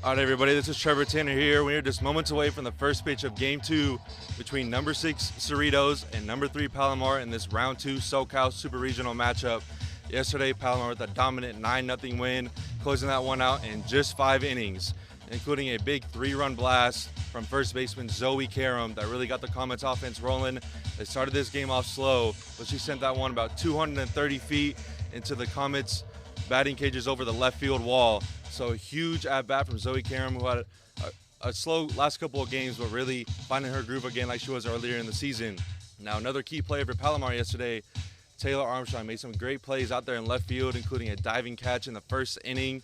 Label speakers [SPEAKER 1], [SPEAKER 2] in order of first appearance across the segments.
[SPEAKER 1] All right, everybody, this is Trevor Tanner here. We are just moments away from the first pitch of Game 2 between number 6 Cerritos and number 3 Palomar in this Round 2 SoCal Super Regional matchup. Yesterday, Palomar with a dominant 9-0 win, closing that one out in just 5 innings, including a big 3-run blast from first baseman Zoe Karam that really got the Comets offense rolling. They started this game off slow, but she sent that one about 230 feet into the Comets' batting cages over the left field wall. So a huge at-bat from Zoe Karam, who had a slow last couple of games, but really finding her groove again like she was earlier in the season. Now, another key player for Palomar yesterday, Taylor Armstrong, made some great plays out there in left field, including a diving catch in the first inning.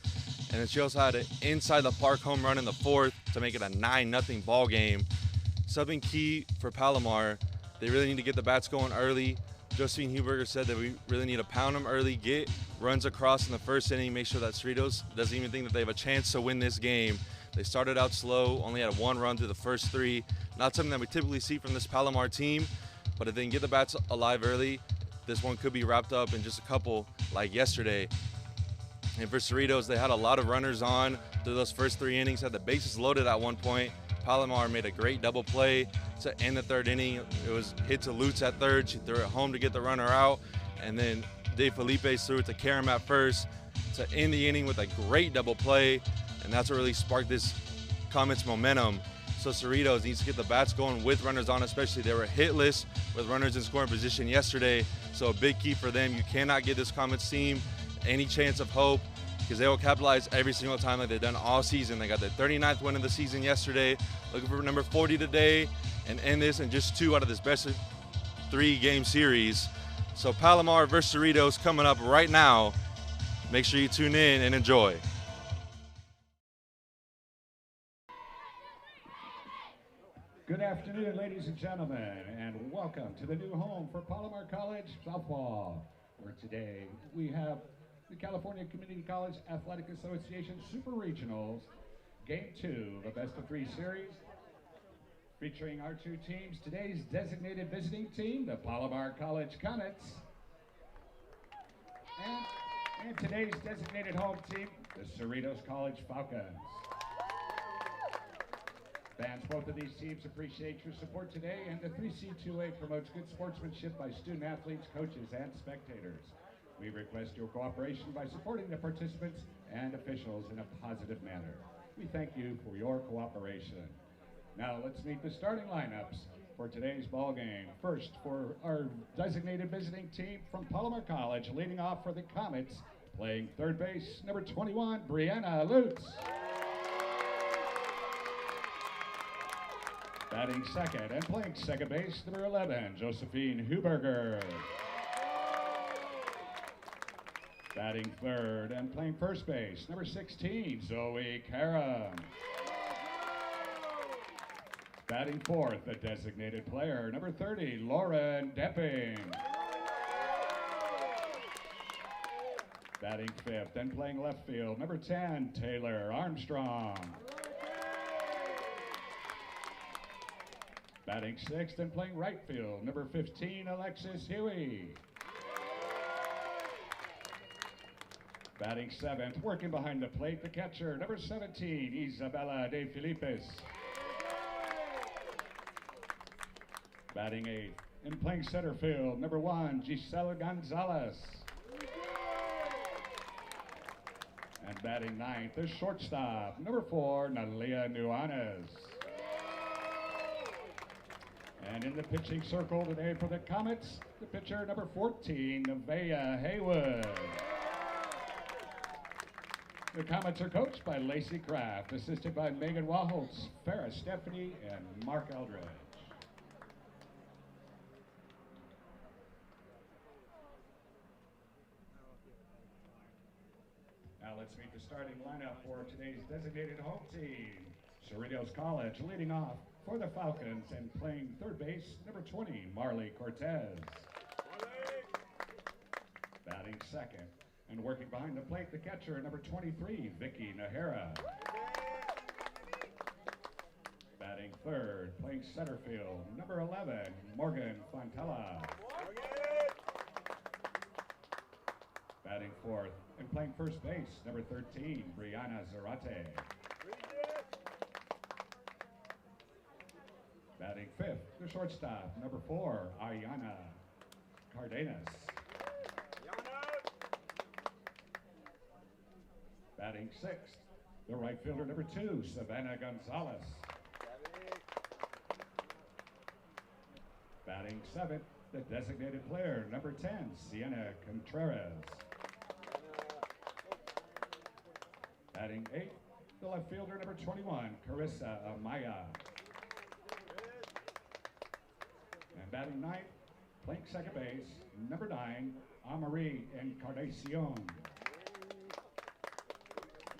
[SPEAKER 1] And then she also had an inside the park home run in the fourth to make it a 9-0 ball game. Something key for Palomar, they really need to get the bats going early. Josephine Huberger said that we really need to pound them early, get runs across in the first inning, make sure that Cerritos doesn't even think that they have a chance to win this game. They started out slow, only had 1 run through the first 3. Not something that we typically see from this Palomar team, but if they can get the bats alive early, this one could be wrapped up in just a couple like yesterday. And for Cerritos, they had a lot of runners on through those first 3 innings, had the bases loaded at one point. Palomar made a great double play to end the 3rd inning. It was hit to Lutz at 3rd. She threw it home to get the runner out. And then Dave Felipe threw it to Karam at 1st to end the inning with a great double play. And that's what really sparked this Comets momentum. So Cerritos needs to get the bats going with runners on, especially they were hitless with runners in scoring position yesterday. So a big key for them. You cannot give this Comets team any chance of hope, because they will capitalize every single time like they've done all season. They got their 39th win of the season yesterday, looking for number 40 today, and end this in just 2 out of this best of 3-game series. So Palomar versus Cerritos coming up right now. Make sure you tune in and enjoy.
[SPEAKER 2] Good afternoon, ladies and gentlemen, and welcome to the new home for Palomar College softball, where today we have the California Community College Athletic Association Super Regionals, Game 2 of the Best of 3 series, featuring our 2 teams. Today's designated visiting team, the Palomar College Comets, and today's designated home team, the Cerritos College Falcons. Fans, both of these teams appreciate your support today, and the 3C2A promotes good sportsmanship by student athletes, coaches, and spectators. We request your cooperation by supporting the participants and officials in a positive manner. We thank you for your cooperation. Now let's meet the starting lineups for today's ball game. First, for our designated visiting team from Palomar College, leading off for the Comets, playing third base, number 21, Brianna Lutz. Batting second and playing second base, number 11, Josephine Huberger. Batting third and playing first base, number 16, Zoe Karam. Batting fourth, the designated player, number 30, Lauren Depping. Batting fifth and playing left field, number 10, Taylor Armstrong. Batting sixth and playing right field, number 15, Alexis Huey. Batting seventh, working behind the plate, the catcher, number 17, Isabella De Filipis. Batting eighth and playing center field, number 1, Gisela Gonzalez. And batting ninth, the shortstop, number 4, Nalia Nuanez. And in the pitching circle today for the Comets, the pitcher, number 14, Nevaeh Haywood. The Comets are coached by Lacey Kraft, assisted by Megan Waholtz, Farrah Stephanie, and Mark Eldridge. Now let's meet the starting lineup for today's designated home team. Cerritos College leading off for the Falcons and playing third base, number 20, Marley Cortez. Batting second and working behind the plate, the catcher, number 23, Vicky Nahara. Batting third, playing center field, number 11, Morgan Fontella. Batting fourth and playing first base, number 13, Brianna Zarate. fifth, the shortstop, number 4, Ayana Cardenas. Batting sixth, the right fielder, number 2, Savannah Gonzalez. Batting seventh, the designated player, number 10, Sienna Contreras. Batting eighth, the left fielder, number 21, Carissa Amaya. And batting ninth, playing second base, number 9, Amari Encarnacion.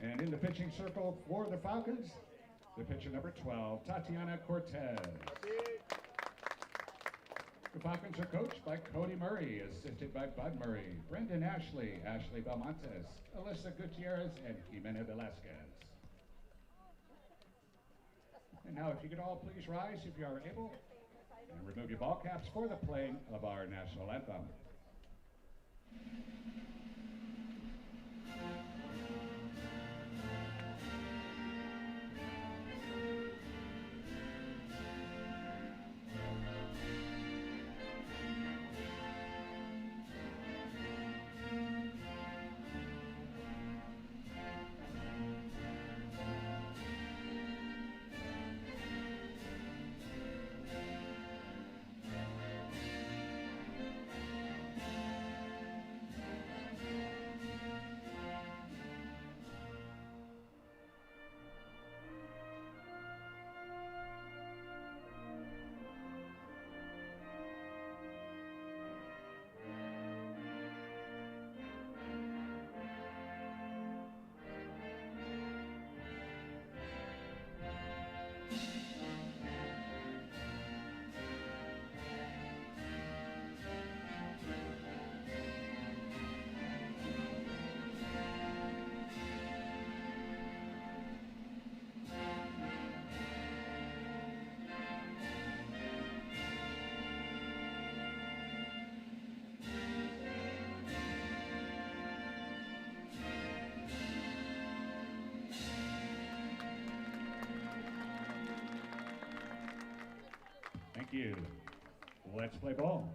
[SPEAKER 2] And in the pitching circle for the Falcons, the pitcher number 12, Tatiana Cortez. The Falcons are coached by Cody Murray, assisted by Bud Murray, Brendan Ashley, Ashley Belmontes, Alyssa Gutierrez, and Jimena Velasquez. And now if you could all please rise if you are able, and remove your ball caps for the playing of our national anthem. Thank you. Let's play ball.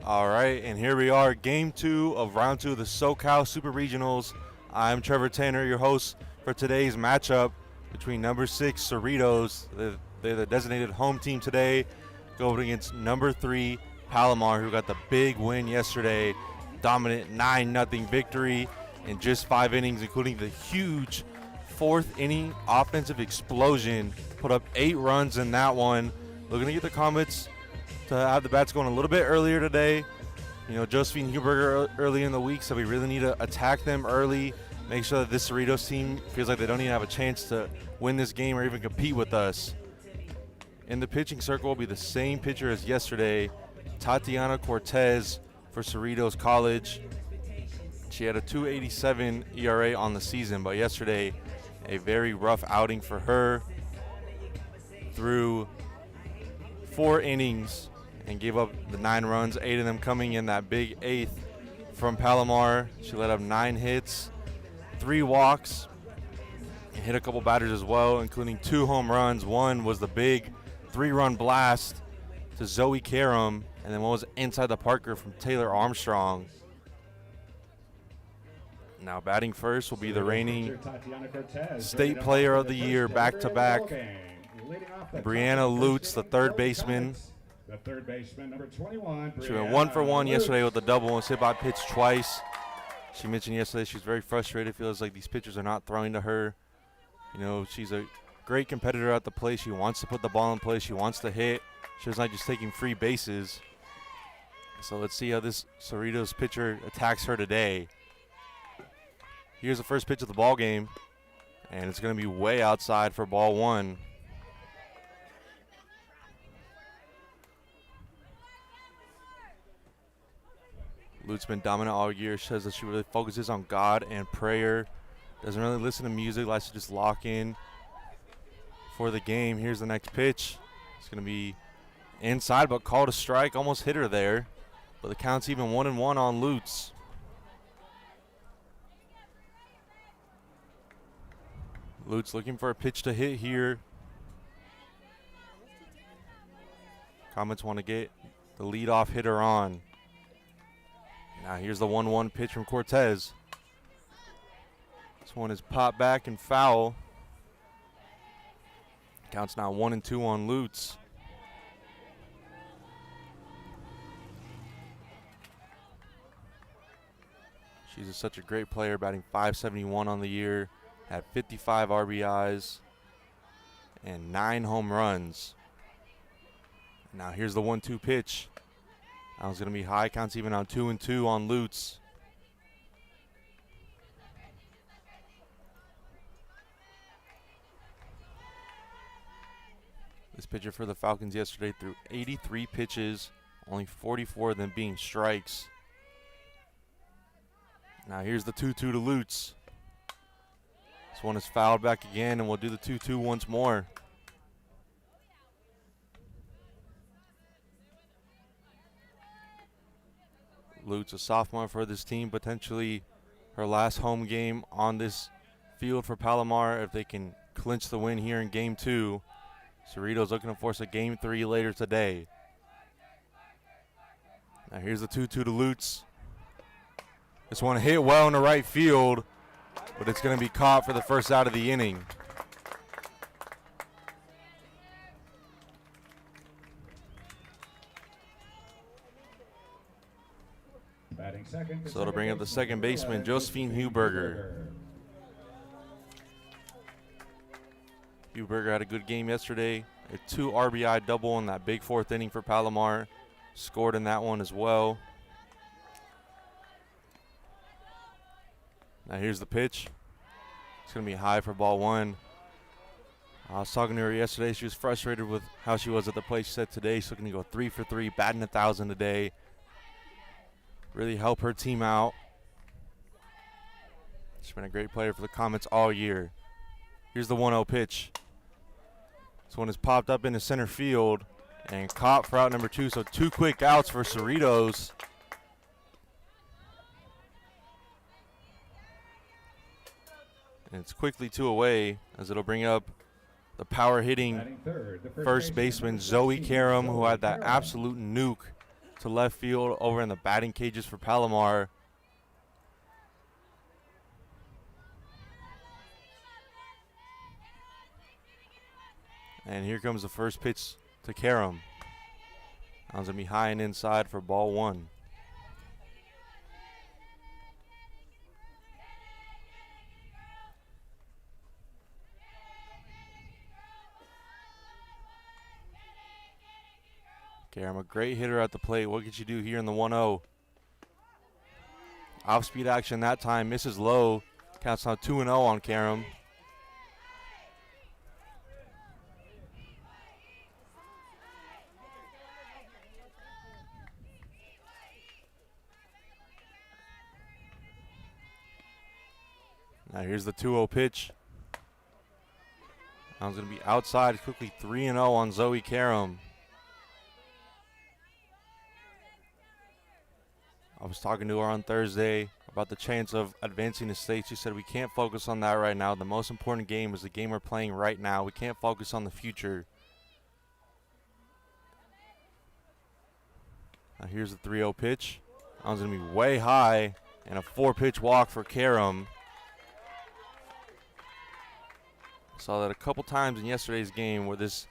[SPEAKER 1] All right, and here we are, game 2 of round 2 of the SoCal Super Regionals. I'm Trevor Tanner, your host for today's matchup between number 6 Cerritos. They're the designated home team today, going against number 3 Palomar, who got the big win yesterday. Dominant 9-0 victory in just 5 innings, including the huge 4th inning offensive explosion. Put up 8 runs in that one. Looking to get the Comets to have the bats going a little bit earlier today. You know, Josephine Huberger early in the week, so we really need to attack them early. Make sure that this Cerritos team feels like they don't even have a chance to win this game or even compete with us. In the pitching circle will be the same pitcher as yesterday, Tatiana Cortez for Cerritos College. She had a 2.87 ERA on the season, but yesterday a very rough outing for her. Through 4 innings and gave up the 9 runs, 8 of them coming in that big 8th from Palomar. She let up 9 hits, 3 walks, and hit a couple batters as well, including 2 home runs. One was the big 3-run blast to Zoe Karam, and then one was inside the Parker from Taylor Armstrong. Now batting first will be the reigning state player of the year back-to-back, Brianna Lutz, the third baseman.
[SPEAKER 2] The third baseman, number 21.
[SPEAKER 1] She went 1 for 1 yesterday with the double and hit by pitch twice. She mentioned yesterday she was very frustrated. Feels like these pitchers are not throwing to her. You know, she's a great competitor at the plate. She wants to put the ball in play. She wants to hit. She's not just taking free bases. So let's see how this Cerritos pitcher attacks her today. Here's the first pitch of the ball game, and it's going to be way outside for ball 1. Lute's been dominant all year. Says that she really focuses on God and prayer. Doesn't really listen to music. Likes to just lock in for the game. Here's the next pitch. It's going to be inside, but called a strike. Almost hit her there. But the count's even 1-1 on Lute's. Lute's looking for a pitch to hit here. Comets want to get the leadoff hitter on. Now here's the 1-1 pitch from Cortez. This one is popped back and foul. Counts now 1-2 on Lute's. She's such a great player, batting .571 on the year, had 55 RBIs and 9 home runs. Now here's the 1-2 pitch. That was going to be high. Counts even on 2-2 on Lute's. This pitcher for the Falcons yesterday threw 83 pitches, only 44 of them being strikes. Now here's the 2-2 to Lute's. This one is fouled back again, and we'll do the 2-2 once more. Lute's a sophomore for this team, potentially her last home game on this field for Palomar if they can clinch the win here in Game 2. Cerritos looking to force a Game 3 later today. Now here's the 2-2 to Lute's. This one hit well in the right field, but it's going to be caught for the first out of the inning. So it'll bring up the second baseman, Josephine Huberger. Huberger had a good game yesterday. A 2 RBI double in that big 4th inning for Palomar. Scored in that one as well. Now here's the pitch. It's going to be high for ball 1. I was talking to her yesterday. She was frustrated with how she was at the plate. She said today she's looking to go 3 for 3, batting 1,000 today. Really help her team out. She's been a great player for the Comets all year. Here's the 1-0 pitch. This one is popped up into center field and caught for out number 2. So 2 quick outs for Cerritos. And it's quickly 2 away as it'll bring up the power hitting first baseman Zoe Karam, who had that absolute nuke to left field over in the batting cages for Palomar. And here comes the first pitch to Karam. That one's going to be high and inside for ball 1. Karam, a great hitter at the plate. What could you do here in the 1-0? Off-speed action that time. Misses low. Counts now 2-0 on Karam. Now here's the 2-0 pitch. That one's going to be outside. Quickly 3-0 on Zoe Karam. I was talking to her on Thursday about the chance of advancing to state. She said we can't focus on that right now. The most important game is the game we're playing right now. We can't focus on the future. Now here's the 3-0 pitch. That one's going to be way high and a 4-pitch walk for Karam. Saw that a couple times in yesterday's game where this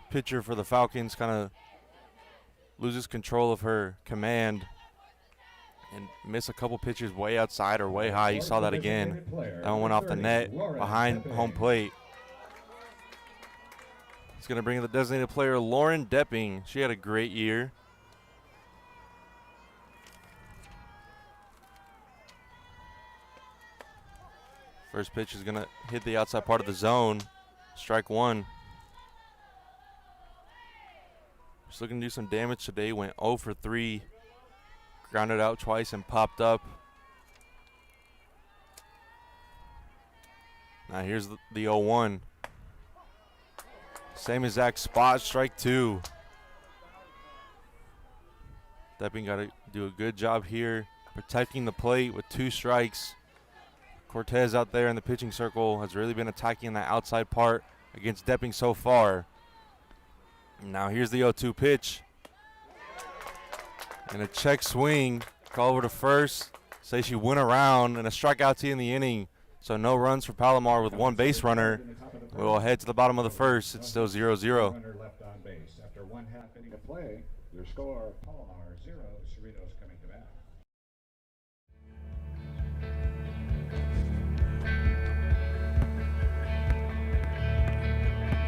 [SPEAKER 1] pitcher for the Falcons kind of loses control of her command and miss a couple pitches way outside or way high. You saw that again. That one went off the net behind home plate. It's going to bring in the designated player, Lauren Depping. She had a great year. First pitch is going to hit the outside part of the zone. Strike 1. Just looking to do some damage today. Went 0 for 3. grounded out twice and popped up. Now here's the 0-1. Same exact spot, strike 2. Depping got to do a good job here protecting the plate with 2 strikes. Cortez out there in the pitching circle has really been attacking that outside part against Depping so far. Now here's the 0-2 pitch. And a check swing, call over to first. Say she went around and a strikeout to in the inning. So no runs for Palomar with 1 base runner. We'll head to the bottom of the first. It's still 0-0.
[SPEAKER 2] Runner left on base. After 1/2 inning of play, your score, Palomar 0, Cerritos coming to bat.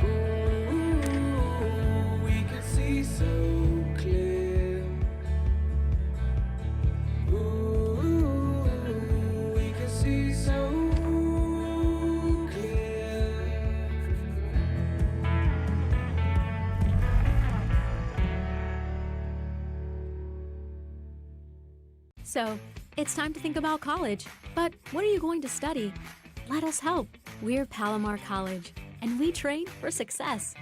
[SPEAKER 3] Ooh, we can see so clear. Ooh, we can see so clear.
[SPEAKER 4] So, it's time to think about college. But what are you going to study? Let us help. We're Palomar College, and we train for success.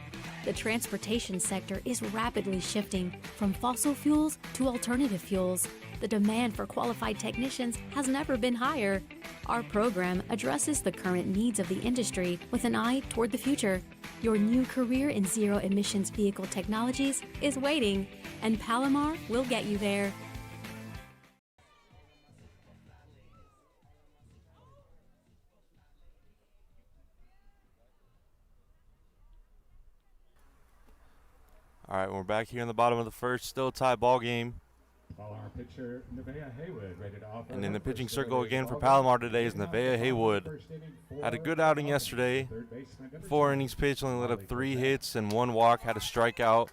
[SPEAKER 4] The transportation sector is rapidly shifting from fossil fuels to alternative fuels. The demand for qualified technicians has never been higher. Our program addresses the current needs of the industry with an eye toward the future. Your new career in zero-emissions vehicle technologies is waiting, and Palomar will get you there.
[SPEAKER 1] All right, we're back here in the bottom of the first, still a tie ball game.
[SPEAKER 2] Palomar pitcher Nevaeh Haywood ready to offer.
[SPEAKER 1] And in the pitching circle again for Palomar today is Nevaeh Haywood. Had a good outing yesterday. 4 innings pitched, only let up 3 hits and 1 walk, had a strikeout.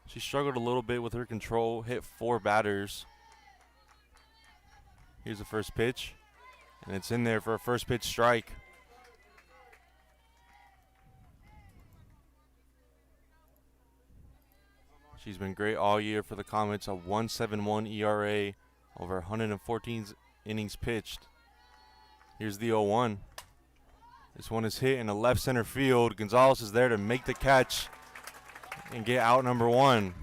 [SPEAKER 1] She struggled a little bit with her control, hit 4 batters. Here's the first pitch, and it's in there for a first pitch strike. She's been great all year for the Comets, a 1.71 ERA, over 114 innings pitched. Here's the 0-1. This one is hit in the left center field. Gonzalez is there to make the catch and get out number 1.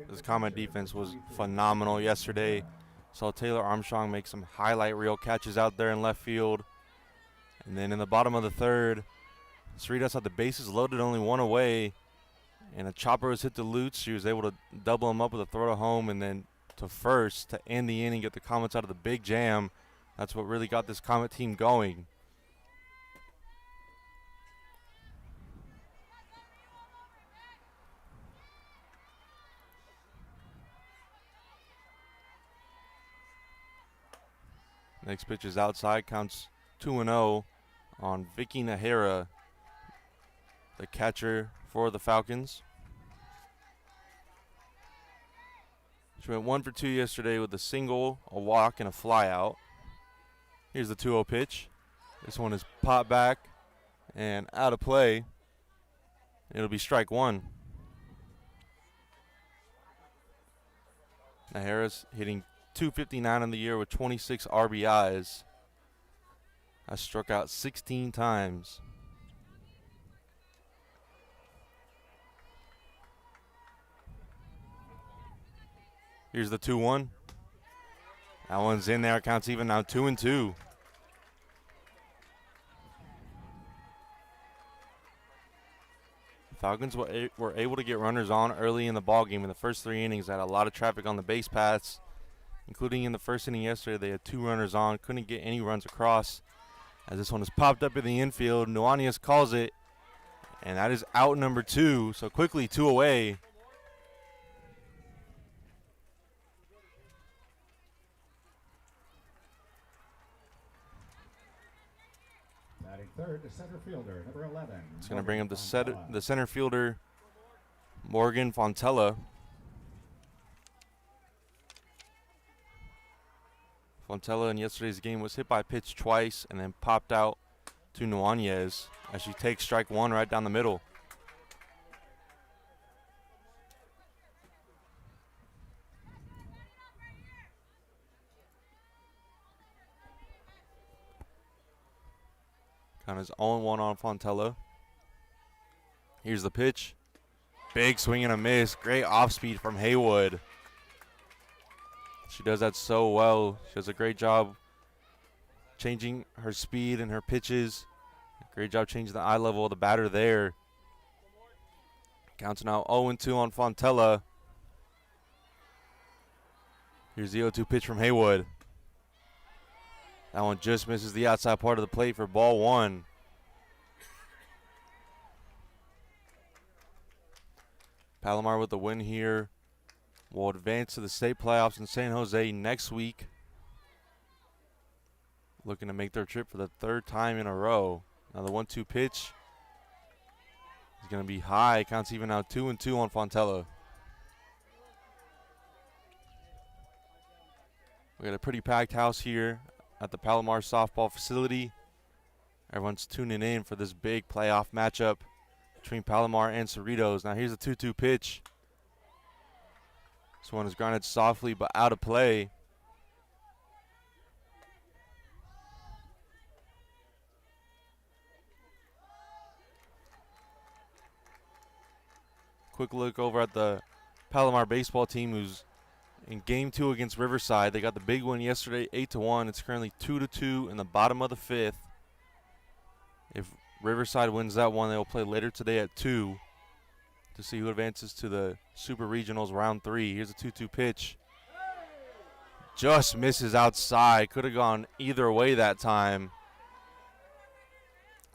[SPEAKER 1] This Comet defense was phenomenal yesterday. Saw Taylor Armstrong make some highlight reel catches out there in left field. And then in the bottom of the third, Cerritos had the bases loaded, only 1 away. And a chopper was hit to Lutz. She was able to double him up with a throw to home and then to first to end the inning, get the Comets out of the big jam. That's what really got this Comet team going. Next pitch is outside, counts 2-0 on Vicky Nahara, the catcher for the Falcons. She went 1 for 2 yesterday with a single, a walk, and a flyout. Here's the 2-0 pitch. This one is popped back and out of play. It'll be strike 1. Nahara's hitting .259 in the year with 26 RBIs. I struck out 16 times. Here's the 2-1. That one's in there. Counts even now, 2-2. Falcons were able to get runners on early in the ballgame. In the first 3 innings, had a lot of traffic on the base paths, including in the first inning yesterday. They had 2 runners on, couldn't get any runs across. As this one is popped up in the infield, Nuanez calls it, and that is out number 2. So quickly 2 away.
[SPEAKER 2] Batting third, the center fielder, number 11.
[SPEAKER 1] It's going to bring up the center fielder, Morgan Fontella. Fontella in yesterday's game was hit by a pitch twice and then popped out to Nuanez as she takes strike one right down the middle. Count is 0-1 on Fontella. Here's the pitch. Big swing and a miss. Great off speed from Haywood. She does that so well. She does a great job changing her speed and her pitches. Great job changing the eye level of the batter there. Counts now 0-2 on Fontella. Here's the 0-2 pitch from Haywood. That one just misses the outside part of the plate for ball one. Palomar with the win here will advance to the state playoffs in San Jose next week. Looking to make their trip for the third time in a row. Now the 1-2 pitch is going to be high. Counts even now 2-2 on Fontella. We got a pretty packed house here at the Palomar softball facility. Everyone's tuning in for this big playoff matchup between Palomar and Cerritos. Now here's a 2-2 pitch. This one is grounded softly but out of play. Quick look over at the Palomar baseball team, who's in game 2 against Riverside. They got the big win yesterday, 8-1. It's currently 2-2 in the bottom of the 5th. If Riverside wins that one, they will play later today at 2 to see who advances to the Super Regionals round 3. Here's a 2-2 pitch. Just misses outside. Could have gone either way that time.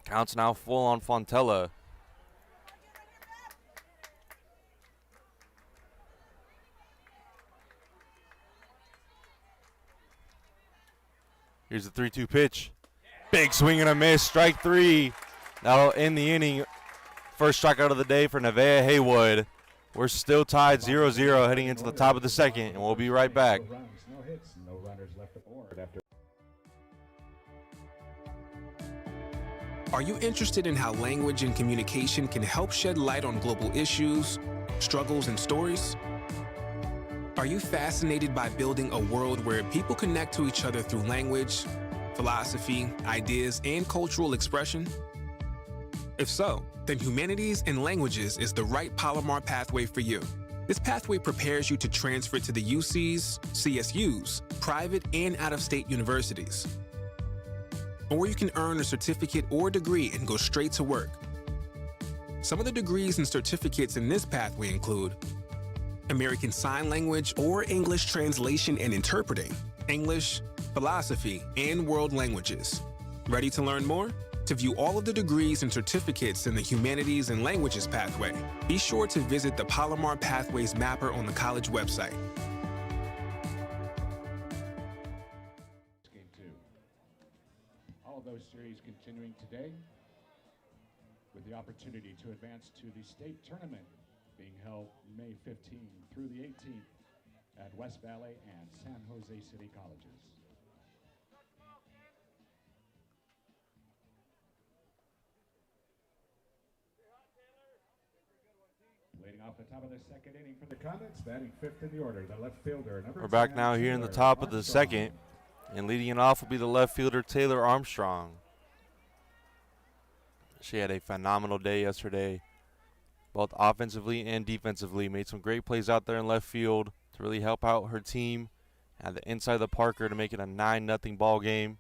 [SPEAKER 1] Counts now full on Fontella. Here's the 3-2 pitch. Big swing and a miss. Strike 3. That'll end the inning. First strikeout of the day for Nevaeh Haywood. We're still tied 0-0 heading into the top of the second, and we'll be right back.
[SPEAKER 2] No runs, no hits, no runners left aboard after.
[SPEAKER 5] Are you interested in how language and communication can help shed light on global issues, struggles, and stories? Are you fascinated by building a world where people connect to each other through language, philosophy, ideas, and cultural expression? If so, then Humanities and Languages is the right Palomar pathway for you. This pathway prepares you to transfer to the UCs, CSUs, private and out-of-state universities. Or you can earn a certificate or degree and go straight to work. Some of the degrees and certificates in this pathway include American Sign Language or English Translation and Interpreting, English, Philosophy, and World Languages. Ready to learn more? To view all of the degrees and certificates in the Humanities and Languages pathway, be sure to visit the Palomar Pathways Mapper on the college website.
[SPEAKER 2] Game 2. All of those series continuing today with the opportunity to advance to the state tournament being held May 15th through the 18th at West Valley and San Jose City Colleges. Leading off the top of the second inning for the Comets, batting 5th in the order, the left fielder.
[SPEAKER 1] We're back now here in the top of the second, and leading it off will be the left fielder, Taylor Armstrong. She had a phenomenal day yesterday, both offensively and defensively. Made some great plays out there in left field to really help out her team at the inside of the Parker to make it a 9-0 ball game.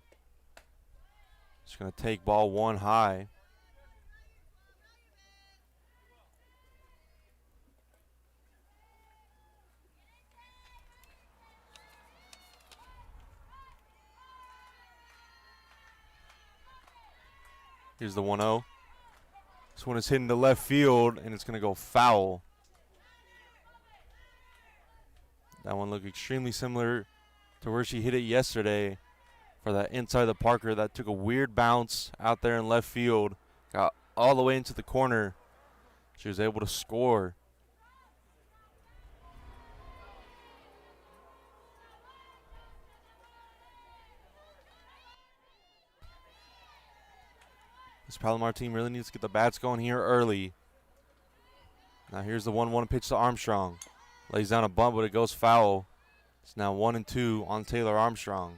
[SPEAKER 1] She's going to take ball one high. Here's the 1-0. This one is hitting to left field, and it's going to go foul. That one looked extremely similar to where she hit it yesterday for that inside the Parker. That took a weird bounce out there in left field. Got all the way into the corner. She was able to score. This Palomar team really needs to get the bats going here early. Now here's the 1-1 pitch to Armstrong. Lays down a bunt, but it goes foul. It's now 1-2 on Taylor Armstrong.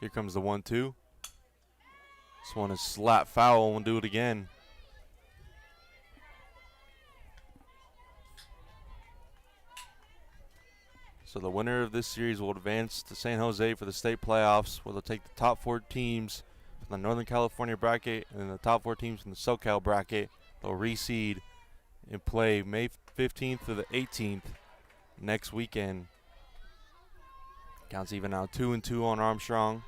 [SPEAKER 1] Here comes the 1-2. This one is slap foul. We'll do it again. So the winner of this series will advance to San Jose for the state playoffs, where they'll take the top 4 teams from the Northern California bracket and then the top 4 teams from the SoCal bracket. They'll reseed and play May 15th through the 18th next weekend. Counts even now 2-2 on Armstrong.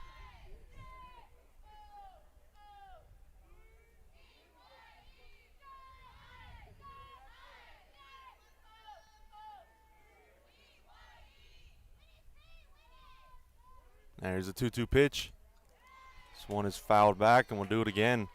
[SPEAKER 1] There's a 2-2 pitch. This one is fouled back, and we'll do it again.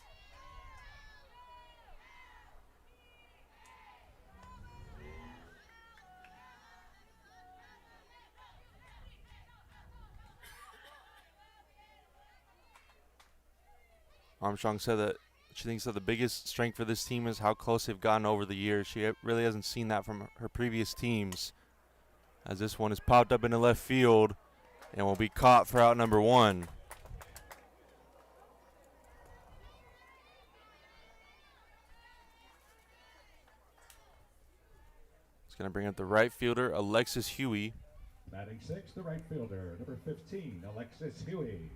[SPEAKER 1] Armstrong said that she thinks that the biggest strength for this team is how close they've gotten over the years. She really hasn't seen that from her previous teams, as this one is popped up into left field and will be caught for out number 1. It's going to bring up the right fielder, Alexis Huey.
[SPEAKER 2] Batting 6, the right fielder, number 15, Alexis Huey.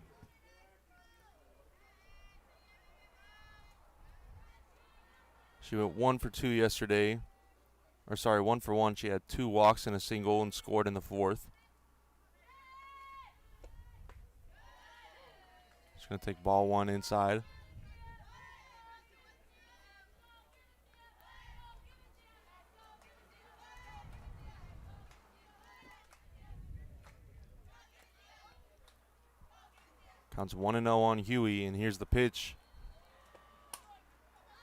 [SPEAKER 1] She went 1 for 2 yesterday. Or sorry, 1 for 1. She had 2 walks and a single and scored in the 4th. She's going to take ball 1 inside. Counts 1-0 on Huey, and here's the pitch.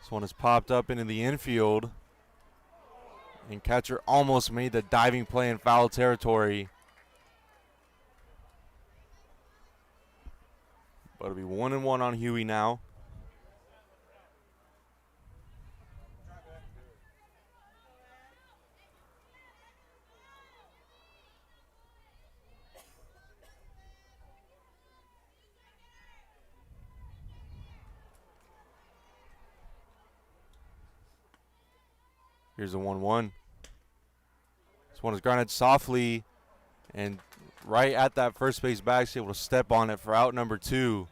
[SPEAKER 1] This one is popped up into the infield, and catcher almost made the diving play in foul territory. But it'll be 1-1 on Huey now. Here's a 1-1. This one is grounded softly, and right at that first base bag, she's able to step on it for out number 2.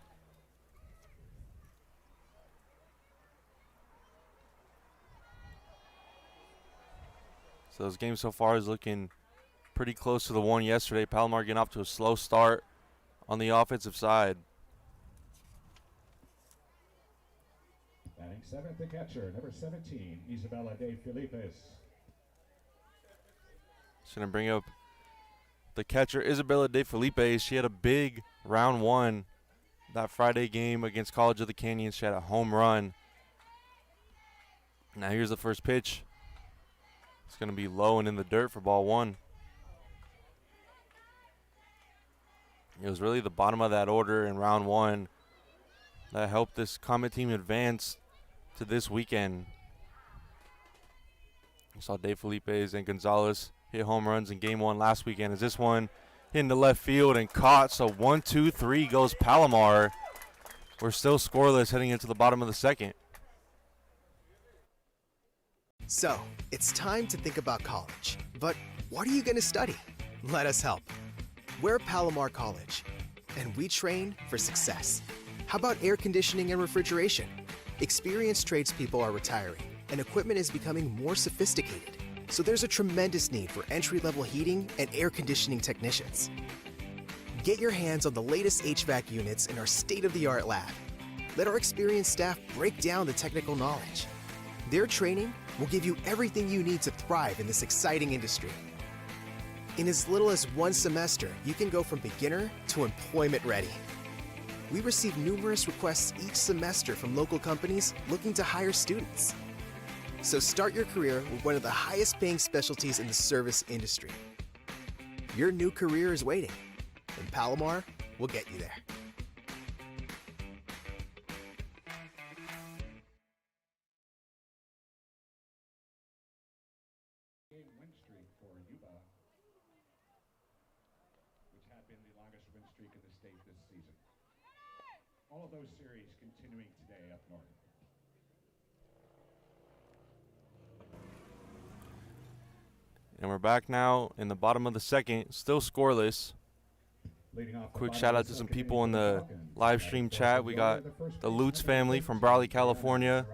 [SPEAKER 1] So this game so far is looking pretty close to the one yesterday. Palomar getting off to a slow start on the offensive side.
[SPEAKER 2] Batting 7th, the catcher, number 17, Isabella De Felipe's.
[SPEAKER 1] Just going to bring up the catcher, Isabella De Felipe. She had a big round 1 that Friday game against College of the Canyons. She had a home run. Now here's the first pitch. It's going to be low and in the dirt for ball 1. It was really the bottom of that order in round 1 that helped this Comet team advance to this weekend. We saw De Felipe's and Gonzalez hit home runs in game 1 last weekend. As this one hit into left field and caught. So 1-2-3 goes Palomar. We're still scoreless heading into the bottom of the second.
[SPEAKER 6] So, it's time to think about college. But what are you going to study? Let us help. We're Palomar College, and we train for success. How about air conditioning and refrigeration? Experienced tradespeople are retiring, and equipment is becoming more sophisticated. So there's a tremendous need for entry-level heating and air conditioning technicians. Get your hands on the latest HVAC units in our state-of-the-art lab. Let our experienced staff break down the technical knowledge. Their training will give you everything you need to thrive in this exciting industry. In as little as one semester, you can go from beginner to employment ready. We receive numerous requests each semester from local companies looking to hire students. So start your career with one of the highest paying specialties in the service industry. Your new career is waiting, and Palomar will get you there.
[SPEAKER 2] Game win streak for Yuba, which had been the longest win streak in the state this season. All of those series continuing today up north.
[SPEAKER 1] And we're back now in the bottom of the second, still scoreless. Quick shout out to some people in the live stream chat. We got the Lutz family from Brawley, California.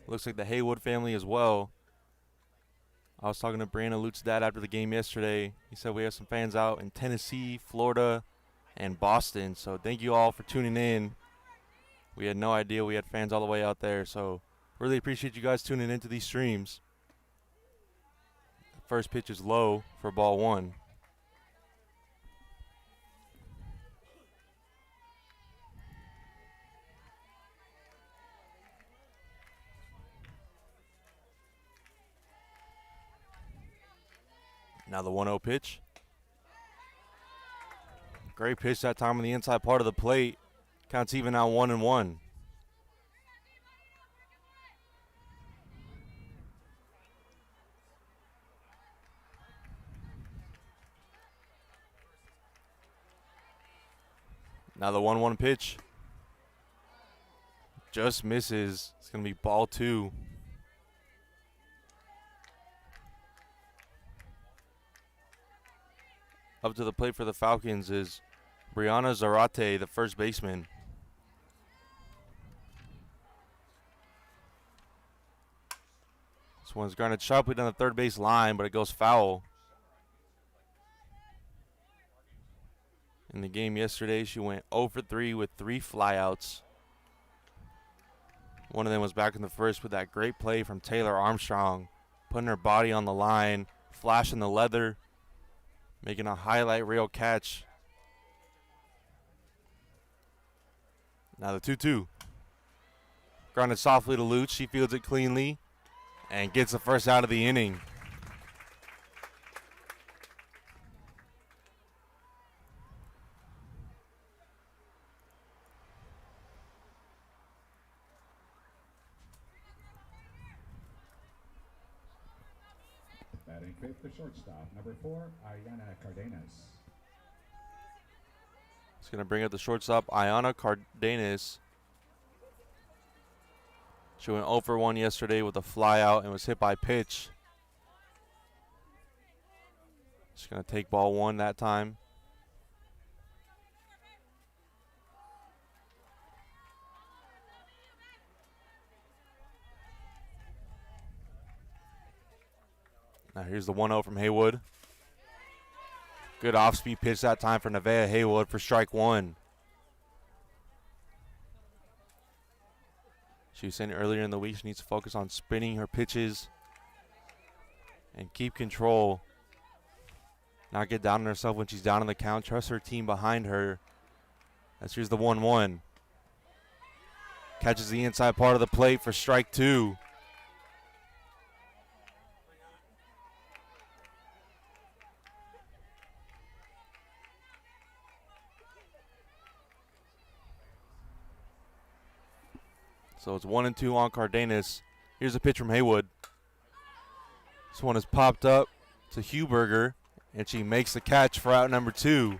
[SPEAKER 1] Looks like the Haywood family as well. I was talking to Brandon Lutz's dad after the game yesterday. He said we have some fans out in Tennessee, Florida, and Boston. So thank you all for tuning in. We had no idea we had fans all the way out there. So really appreciate you guys tuning into these streams. First pitch is low for ball one. Now the 1-0 pitch. Great pitch that time on the inside part of the plate. Counts even now 1-1. Now the 1-1 pitch. Just misses. It's going to be ball two. Up to the plate for the Falcons is Brianna Zarate, the first baseman. This one's grounded sharply down the third base line, but it goes foul. In the game yesterday, she went 0 for 3 with 3 flyouts. One of them was back in the first with that great play from Taylor Armstrong, putting her body on the line, flashing the leather, making a highlight reel catch. Now the 2-2. Grounded softly to Lutz. She fields it cleanly and gets the first out of the inning.
[SPEAKER 2] Batting fifth, the shortstop, number 4, Ayana Cardenas.
[SPEAKER 1] It's going to bring up the shortstop, Ayana Cardenas. She went 0 for 1 yesterday with a flyout and was hit by pitch. She's going to take ball one that time. Now here's the 1-0 from Haywood. Good off-speed pitch that time for Nevaeh Haywood for strike one. She was saying earlier in the week she needs to focus on spinning her pitches and keep control. Not get down on herself when she's down on the count. Trust her team behind her. As here's the 1-1. Catches the inside part of the plate for strike two. So it's 1-2 on Cardenas. Here's a pitch from Haywood. This one is popped up to Huberger, and she makes the catch for out number 2.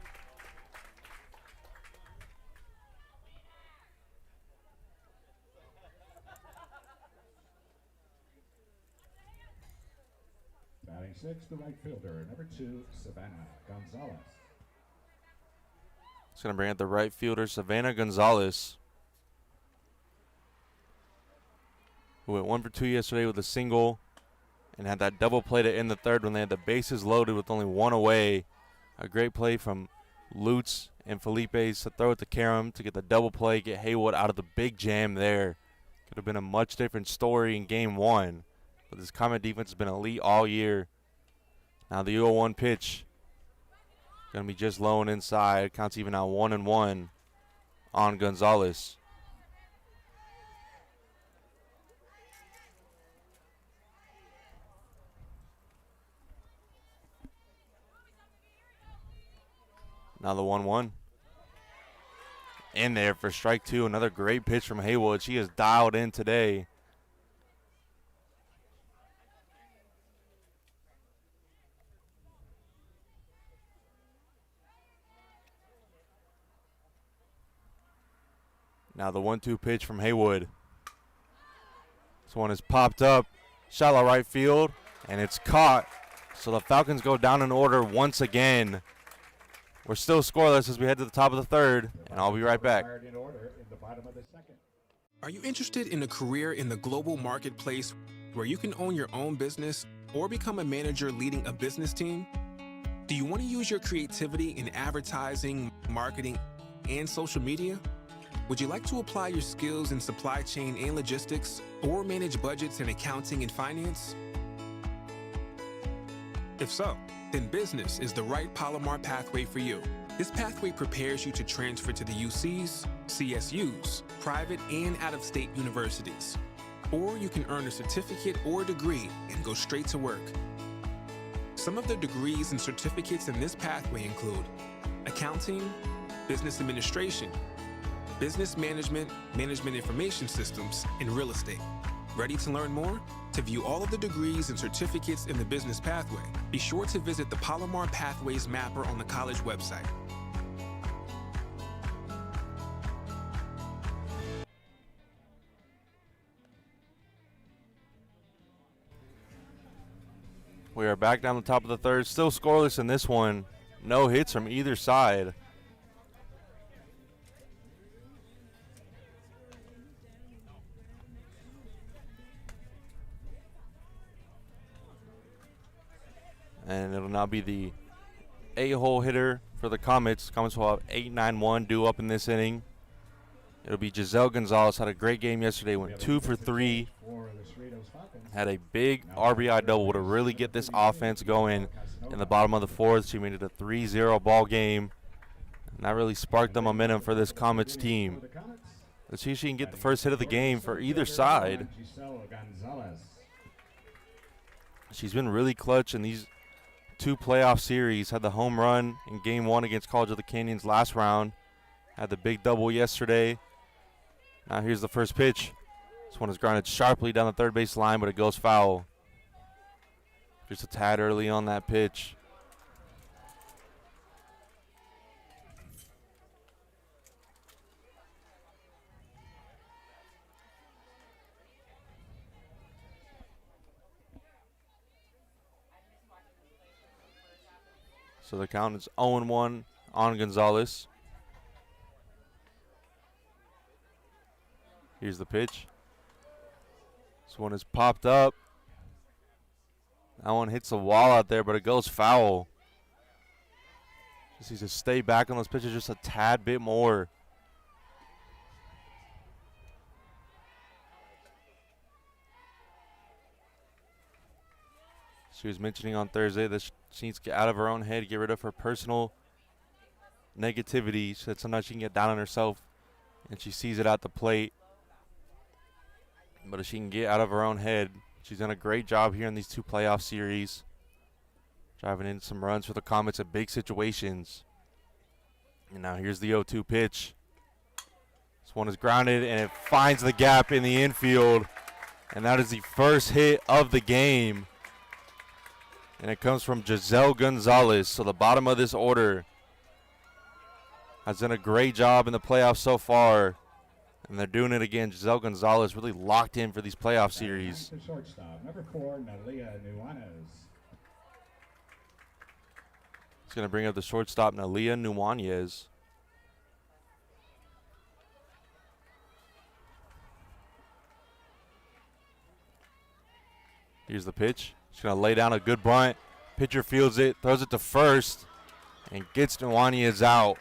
[SPEAKER 2] Batting sixth, the right fielder, number 2, Savannah Gonzalez.
[SPEAKER 1] It's going to bring up the right fielder, Savannah Gonzalez, who went 1 for 2 yesterday with a single and had that double play to end the third when they had the bases loaded with only one away. A great play from Lutz and Felipe's to throw it to Karam to get the double play, get Haywood out of the big jam there. Could have been a much different story in game one, but this Comet defense has been elite all year. Now the 0-1 pitch. Going to be just low and inside. Counts even now 1-1 on Gonzalez. Now the 1-1. In there for strike two. Another great pitch from Haywood. She is dialed in today. Now the 1-2 pitch from Haywood. This one is popped up. Shallow right field. And it's caught. So the Falcons go down in order once again. We're still scoreless as we head to the top of the third, and I'll be right back.
[SPEAKER 5] Are you interested in a career in the global marketplace where you can own your own business or become a manager leading a business team? Do you want to use your creativity in advertising, marketing, and social media? Would you like to apply your skills in supply chain and logistics or manage budgets in accounting and finance? If so, then business is the right Palomar pathway for you. This pathway prepares you to transfer to the UCs, CSUs, private and out-of-state universities. Or you can earn a certificate or degree and go straight to work. Some of the degrees and certificates in this pathway include accounting, business administration, business management, management information systems, and real estate. Ready to learn more? To view all of the degrees and certificates in the business pathway, be sure to visit the Palomar Pathways Mapper on the college website.
[SPEAKER 1] We are back down the top of the third, still scoreless in this one. No hits from either side. And it'll now be the 8-hole hitter for the Comets. Comets will have 8-9-1 due up in this inning. It'll be Giselle Gonzalez. Had a great game yesterday. Went 2 for 3. Had a big RBI double to really get this offense going in the bottom of the fourth. She made it a 3-0 ball game. And that really sparked the momentum for this Comets team. Let's see if she can get the first hit of the game for either side. She's been really clutch in these 2 playoff series. Had the home run in game 1 against College of the Canyons last round. Had the big double yesterday. Now here's the first pitch. This one is grounded sharply down the third base line, but it goes foul. Just a tad early on that pitch. So the count is 0-1 on Gonzalez. Here's the pitch. This one is popped up. That one hits the wall out there, but it goes foul. Just needs to stay back on those pitches just a tad bit more. She was mentioning on Thursday that she needs to get out of her own head, get rid of her personal negativity. She said sometimes she can get down on herself, and she sees it at the plate. But if she can get out of her own head, she's done a great job here in these 2 playoff series. Driving in some runs for the Comets at big situations. And now here's the 0-2 pitch. This one is grounded, and it finds the gap in the infield. And that is the first hit of the game. And it comes from Giselle Gonzalez. So the bottom of this order has done a great job in the playoffs so far. And they're doing it again. Giselle Gonzalez really locked in for these playoff series.
[SPEAKER 2] The shortstop, number 4, Nalia Nuanez.
[SPEAKER 1] It's going to bring up the shortstop, Nalia Nuanez. Here's the pitch. She's going to lay down a good bunt. Pitcher fields it, throws it to first, and gets Nuanez out.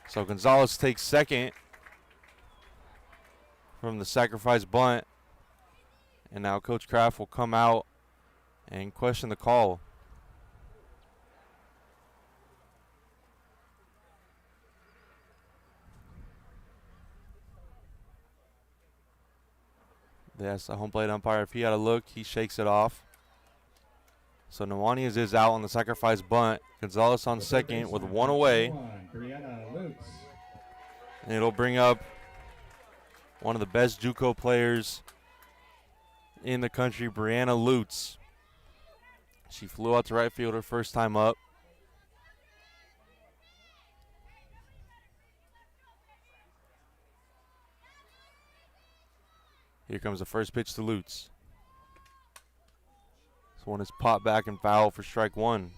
[SPEAKER 1] So Gonzalez takes second from the sacrifice bunt. And now Coach Kraft will come out and question the call. They asked the home plate umpire if he had a look. He shakes it off. So Nuanez is out on the sacrifice bunt. Gonzalez on second with one away. And it'll bring up one of the best JUCO players in the country, Brianna Lutz. She flew out to right field her first time up. Here comes the first pitch to Lutz. This one is popped back and foul for strike one.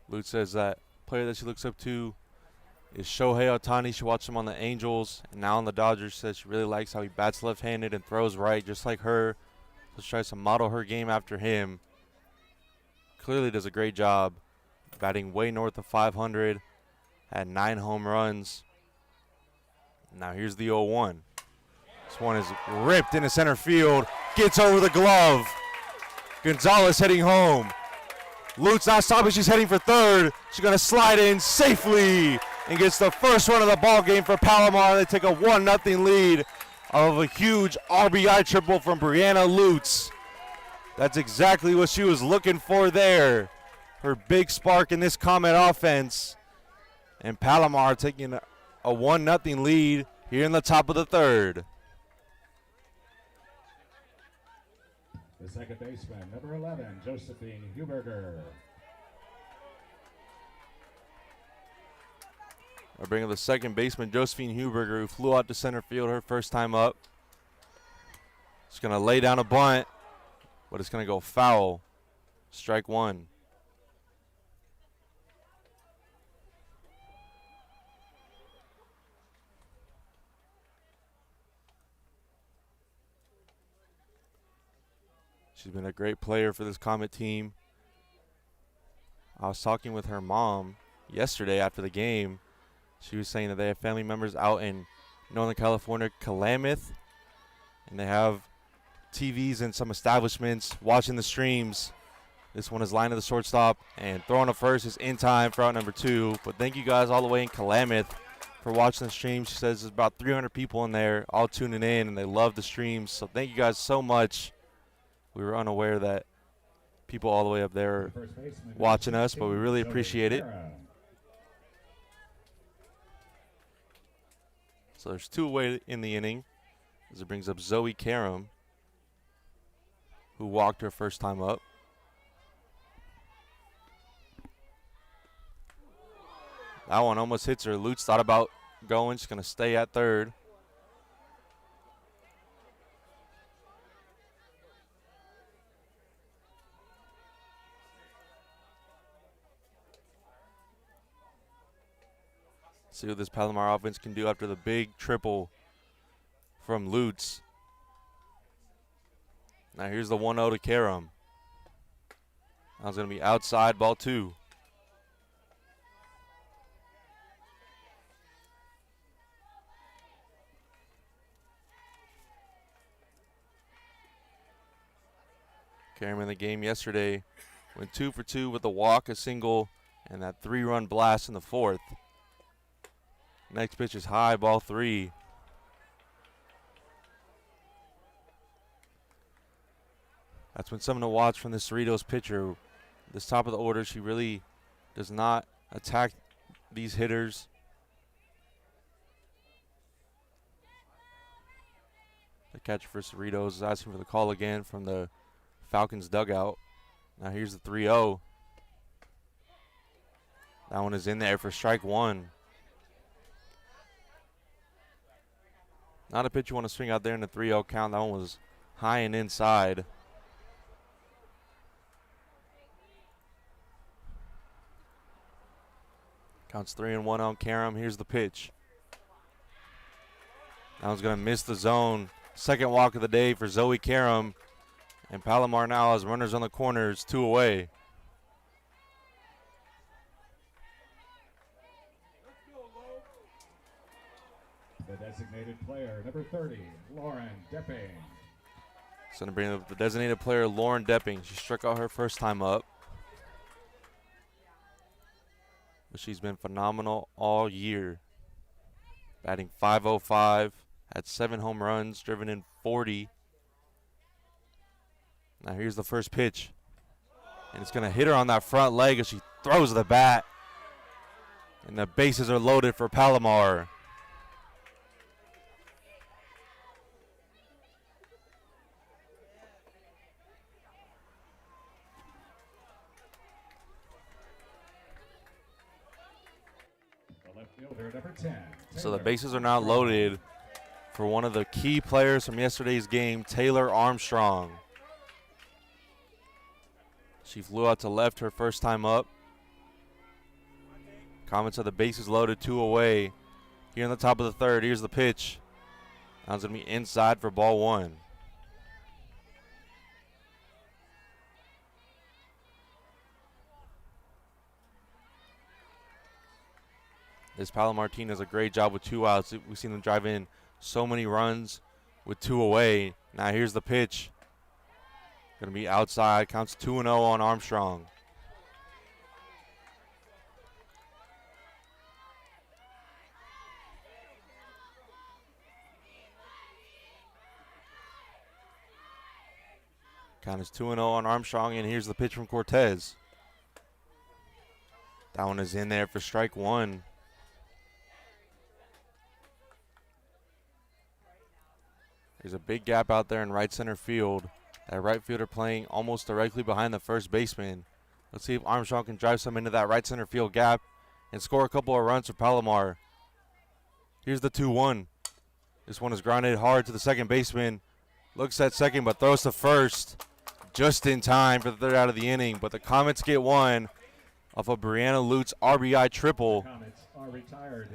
[SPEAKER 1] Lutz says that player that she looks up to is Shohei Ohtani. She watched him on the Angels and now on the Dodgers. Says she really likes how he bats left-handed and throws right just like her. So she tries to model her game after him. Clearly does a great job. Batting way north of 500. Had 9 home runs. Now here's the 0-1. This one is ripped into center field. Gets over the glove. Gonzalez heading home. Lutz not stopping. She's heading for third. She's going to slide in safely and gets the first run of the ball game for Palomar. They take a 1-0 lead of a huge RBI triple from Brianna Lutz. That's exactly what she was looking for there. Her big spark in this Comet offense. And Palomar taking a 1-0 lead here in the top of the third.
[SPEAKER 2] The second baseman, number 11, Josephine Huberger.
[SPEAKER 1] We're bringing the second baseman, Josephine Huberger, who flew out to center field her first time up. She's going to lay down a bunt, but it's going to go foul. Strike one. She's been a great player for this Comet team. I was talking with her mom yesterday after the game. She was saying that they have family members out in Northern California, Klamath, and they have TVs in some establishments watching the streams. This one is line to the shortstop, and throwing to first is in time for out number 2. But thank you guys all the way in Klamath for watching the stream. She says there's about 300 people in there all tuning in, and they love the streams. So thank you guys so much. We were unaware that people all the way up there are watching us, but we really appreciate it. So there's 2 away in the inning as it brings up Zoe Karam, who walked her first time up. That one almost hits her. Lutz thought about going. She's going to stay at third. See what this Palomar offense can do after the big triple from Lutz. Now here's the 1-0 to Karam. That was going to be outside, ball 2. Karam in the game yesterday went 2 for 2 with a walk, a single, and that 3-run blast in the 4th. Next pitch is high, ball 3. That's been something to watch from the Cerritos pitcher. This top of the order, she really does not attack these hitters. The catcher for Cerritos is asking for the call again from the Falcons dugout. Now here's the 3-0. That one is in there for strike one. Not a pitch you want to swing out there in the 3-0 count. That one was high and inside. Counts 3-1 on Karam. Here's the pitch. That one's going to miss the zone. Second walk of the day for Zoe Karam. And Palomar now has runners on the corners, 2 away.
[SPEAKER 2] The designated player, number 30, Lauren Depping.
[SPEAKER 1] It's going to bring up the designated player, Lauren Depping. She struck out her first time up. But she's been phenomenal all year. batting .505, had 7 home runs, driven in 40. Now here's the first pitch. And it's going to hit her on that front leg as she throws the bat. And the bases are loaded for Palomar.
[SPEAKER 2] The left fielder, number 10.
[SPEAKER 1] So the bases are now loaded for one of the key players from yesterday's game, Taylor Armstrong. She flew out to left her first time up. Comets of the bases loaded, 2 away. Here in the top of the third, here's the pitch. That's going to be inside for ball 1. This Palomar team does a great job with 2 outs. We've seen them drive in so many runs with 2 away. Now here's the pitch. Going to be outside. Counts 2-0 on Armstrong. Count is 2-0 on Armstrong, and here's the pitch from Cortez. That one is in there for strike 1. There's a big gap out there in right center field. That right fielder playing almost directly behind the first baseman. Let's see if Armstrong can drive some into that right center field gap and score a couple of runs for Palomar. Here's the 2-1. This one is grounded hard to the second baseman. Looks at second but throws to first just in time for the third out of the inning. But the Comets get one off of Brianna Lute's RBI triple.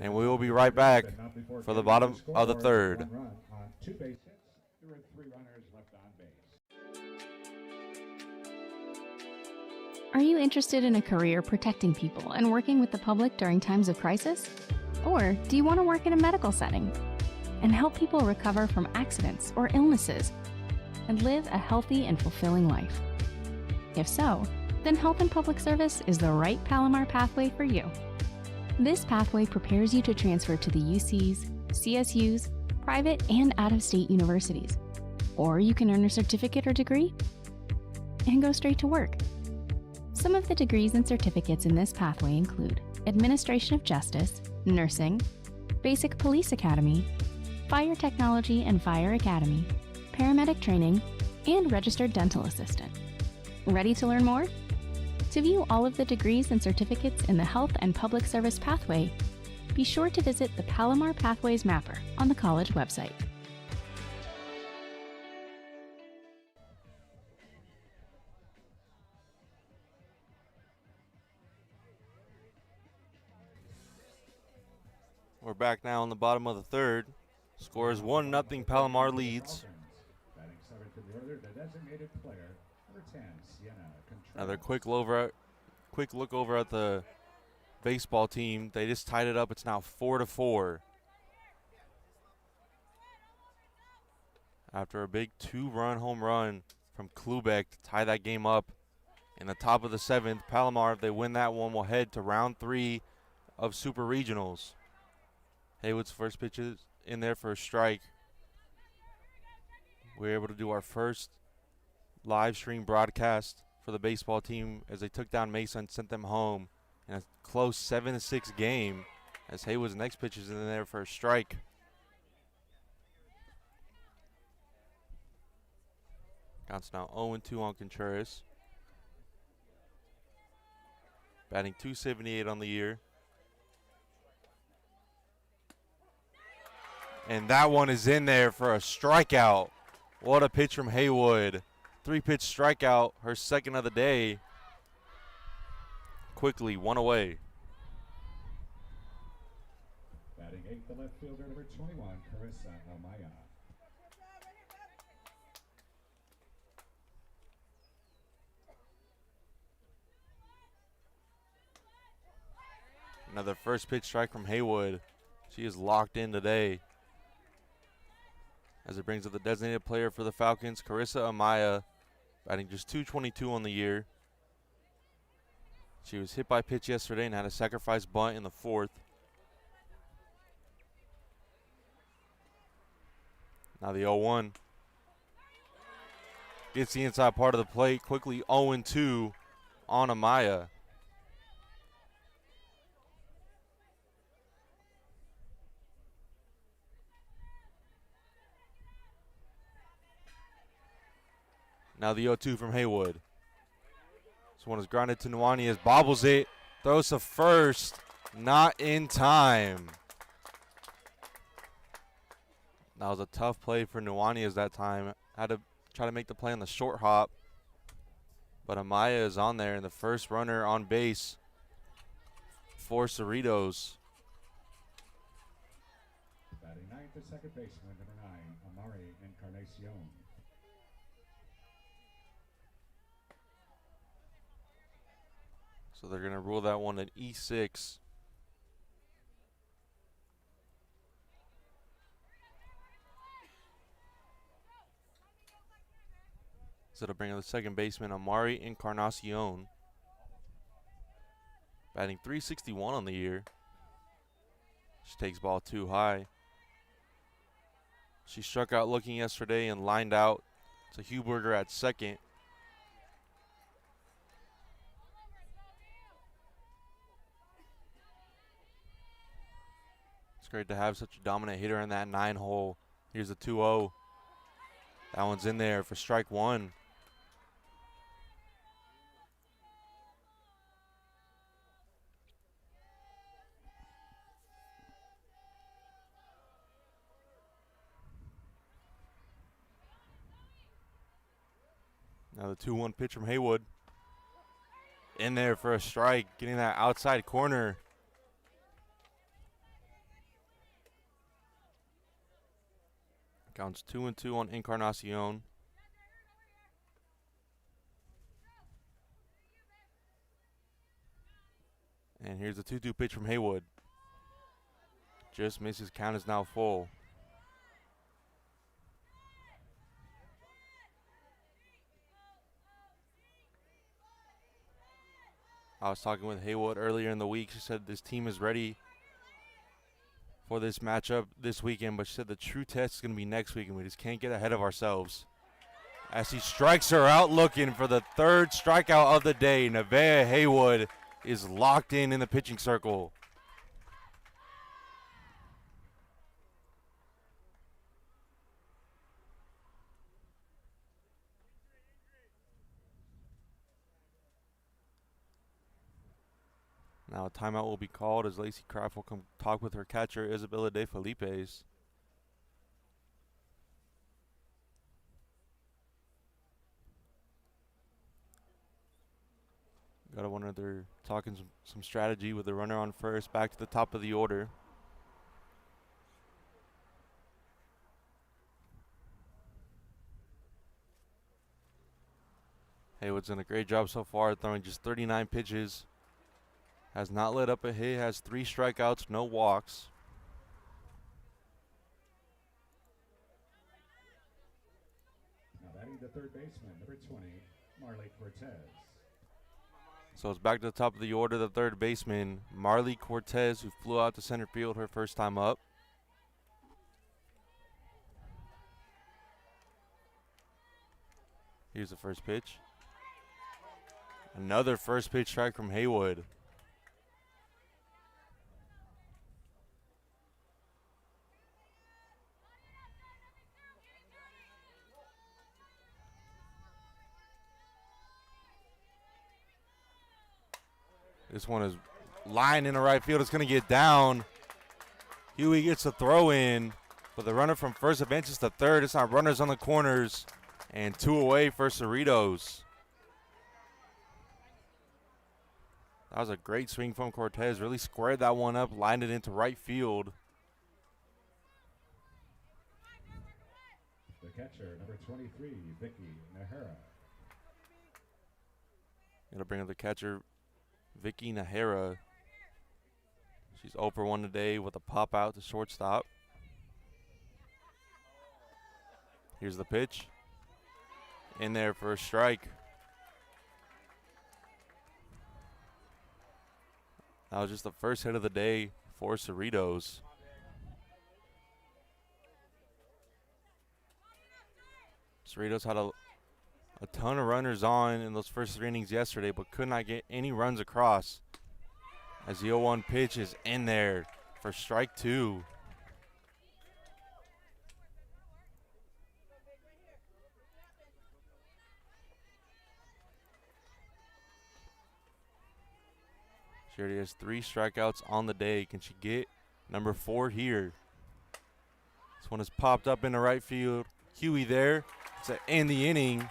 [SPEAKER 1] And we will be right back for the bottom of the third.
[SPEAKER 2] 2 base hits. There were 3 runners left on base.
[SPEAKER 7] Are you interested in a career protecting people and working with the public during times of crisis? Or do you want to work in a medical setting and help people recover from accidents or illnesses and live a healthy and fulfilling life? If so, then Health and Public Service is the right Palomar pathway for you. This pathway prepares you to transfer to the UCs, CSUs, private and out-of-state universities. Or you can earn a certificate or degree and go straight to work. Some of the degrees and certificates in this pathway include Administration of Justice, Nursing, Basic Police Academy, Fire Technology and Fire Academy, Paramedic Training, and Registered Dental Assistant. Ready to learn more? To view all of the degrees and certificates in the Health and Public Service pathway, be sure to visit the Palomar Pathways Mapper on the college website.
[SPEAKER 1] We're back now on the bottom of the third. Score is 1-0. Palomar leads.
[SPEAKER 2] Batting 7th in the order, the designated player, number 10, Sienna Contreras.
[SPEAKER 1] Another quick look over at the baseball team. They just tied it up. It's now 4-4. After a big 2-run home run from Klubeck to tie that game up in the top of the 7th. Palomar, if they win that one, will head to round 3 of Super Regionals. Haywood's first pitch is in there for a strike. We were able to do our first live stream broadcast for the baseball team as they took down Mesa and sent them home in a close 7-6 game, as Haywood's next pitch is in there for a strike. Counts now 0-2 on Contreras. Batting .278 on the year. And that one is in there for a strikeout. What a pitch from Haywood. 3-pitch strikeout, her second of the day. Quickly, 1 away.
[SPEAKER 2] Batting 8th, the left fielder, number 21, Carissa Amaya.
[SPEAKER 1] Another first pitch strike from Haywood. She is locked in today. As it brings up the designated player for the Falcons, Carissa Amaya, batting just .222 on the year. She was hit by pitch yesterday and had a sacrifice bunt in the 4th. Now the 0-1. Gets the inside part of the plate. Quickly 0-2 on Amaya. Now the 0-2 from Haywood. This one is grounded to Nuanez. Bobbles it. Throws to first. Not in time. That was a tough play for Nuanez that time. Had to try to make the play on the short hop. But Amaya is on there, and the first runner on base for Cerritos.
[SPEAKER 2] Batting ninth, the second baseman, number 9, Amari Encarnacion.
[SPEAKER 1] So they're going to rule that one at E6. So to bring in the second baseman, Amari Encarnacion. Batting .361 on the year. She takes ball too high. She struck out looking yesterday and lined out to Huberger at second. It's great to have such a dominant hitter in that 9 hole. Here's a 2-0. That one's in there for strike 1. Now the 2-1 pitch from Haywood. In there for a strike, getting that outside corner. Counts 2-2 on Encarnacion. And here's the 2-2 pitch from Haywood. Just misses, count is now full. I was talking with Haywood earlier in the week. She said this team is ready for this matchup this weekend, but she said the true test is going to be next week, and we just can't get ahead of ourselves. As he strikes her out looking for the 3rd strikeout of the day, Nevaeh Haywood is locked in the pitching circle. Now a timeout will be called as Lacey Kraft will come talk with her catcher, Isabella De Felipes. Got to wonder if they're talking some strategy with the runner on first, back to the top of the order. Haywood's done a great job so far, throwing just 39 pitches. Has not let up a hit, has 3 strikeouts, no walks.
[SPEAKER 2] Now batting the third baseman, number 20, Marley Cortez.
[SPEAKER 1] So it's back to the top of the order, the third baseman, Marley Cortez, who flew out to center field her first time up. Here's the first pitch. Another first pitch strike from Haywood. This one is lined in the right field. It's going to get down. Huey gets a throw in, but the runner from first advances to third. It's not runners on the corners, and 2 away for Cerritos. That was a great swing from Cortez. Really squared that one up, lined it into right field.
[SPEAKER 2] The catcher, number 23, Vicky Nahara.
[SPEAKER 1] Going to bring up the catcher, Vicky Nahara. She's 0 for 1 today with a pop out to shortstop. Here's the pitch. In there for a strike. That was just the first hit of the day for Cerritos. Cerritos had a ton of runners on in those first 3 innings yesterday, but could not get any runs across as the 0-1 pitch is in there for strike 2. She already has 3 strikeouts on the day. Can she get number 4 here? This one has popped up in the right field. Huey there to end the inning.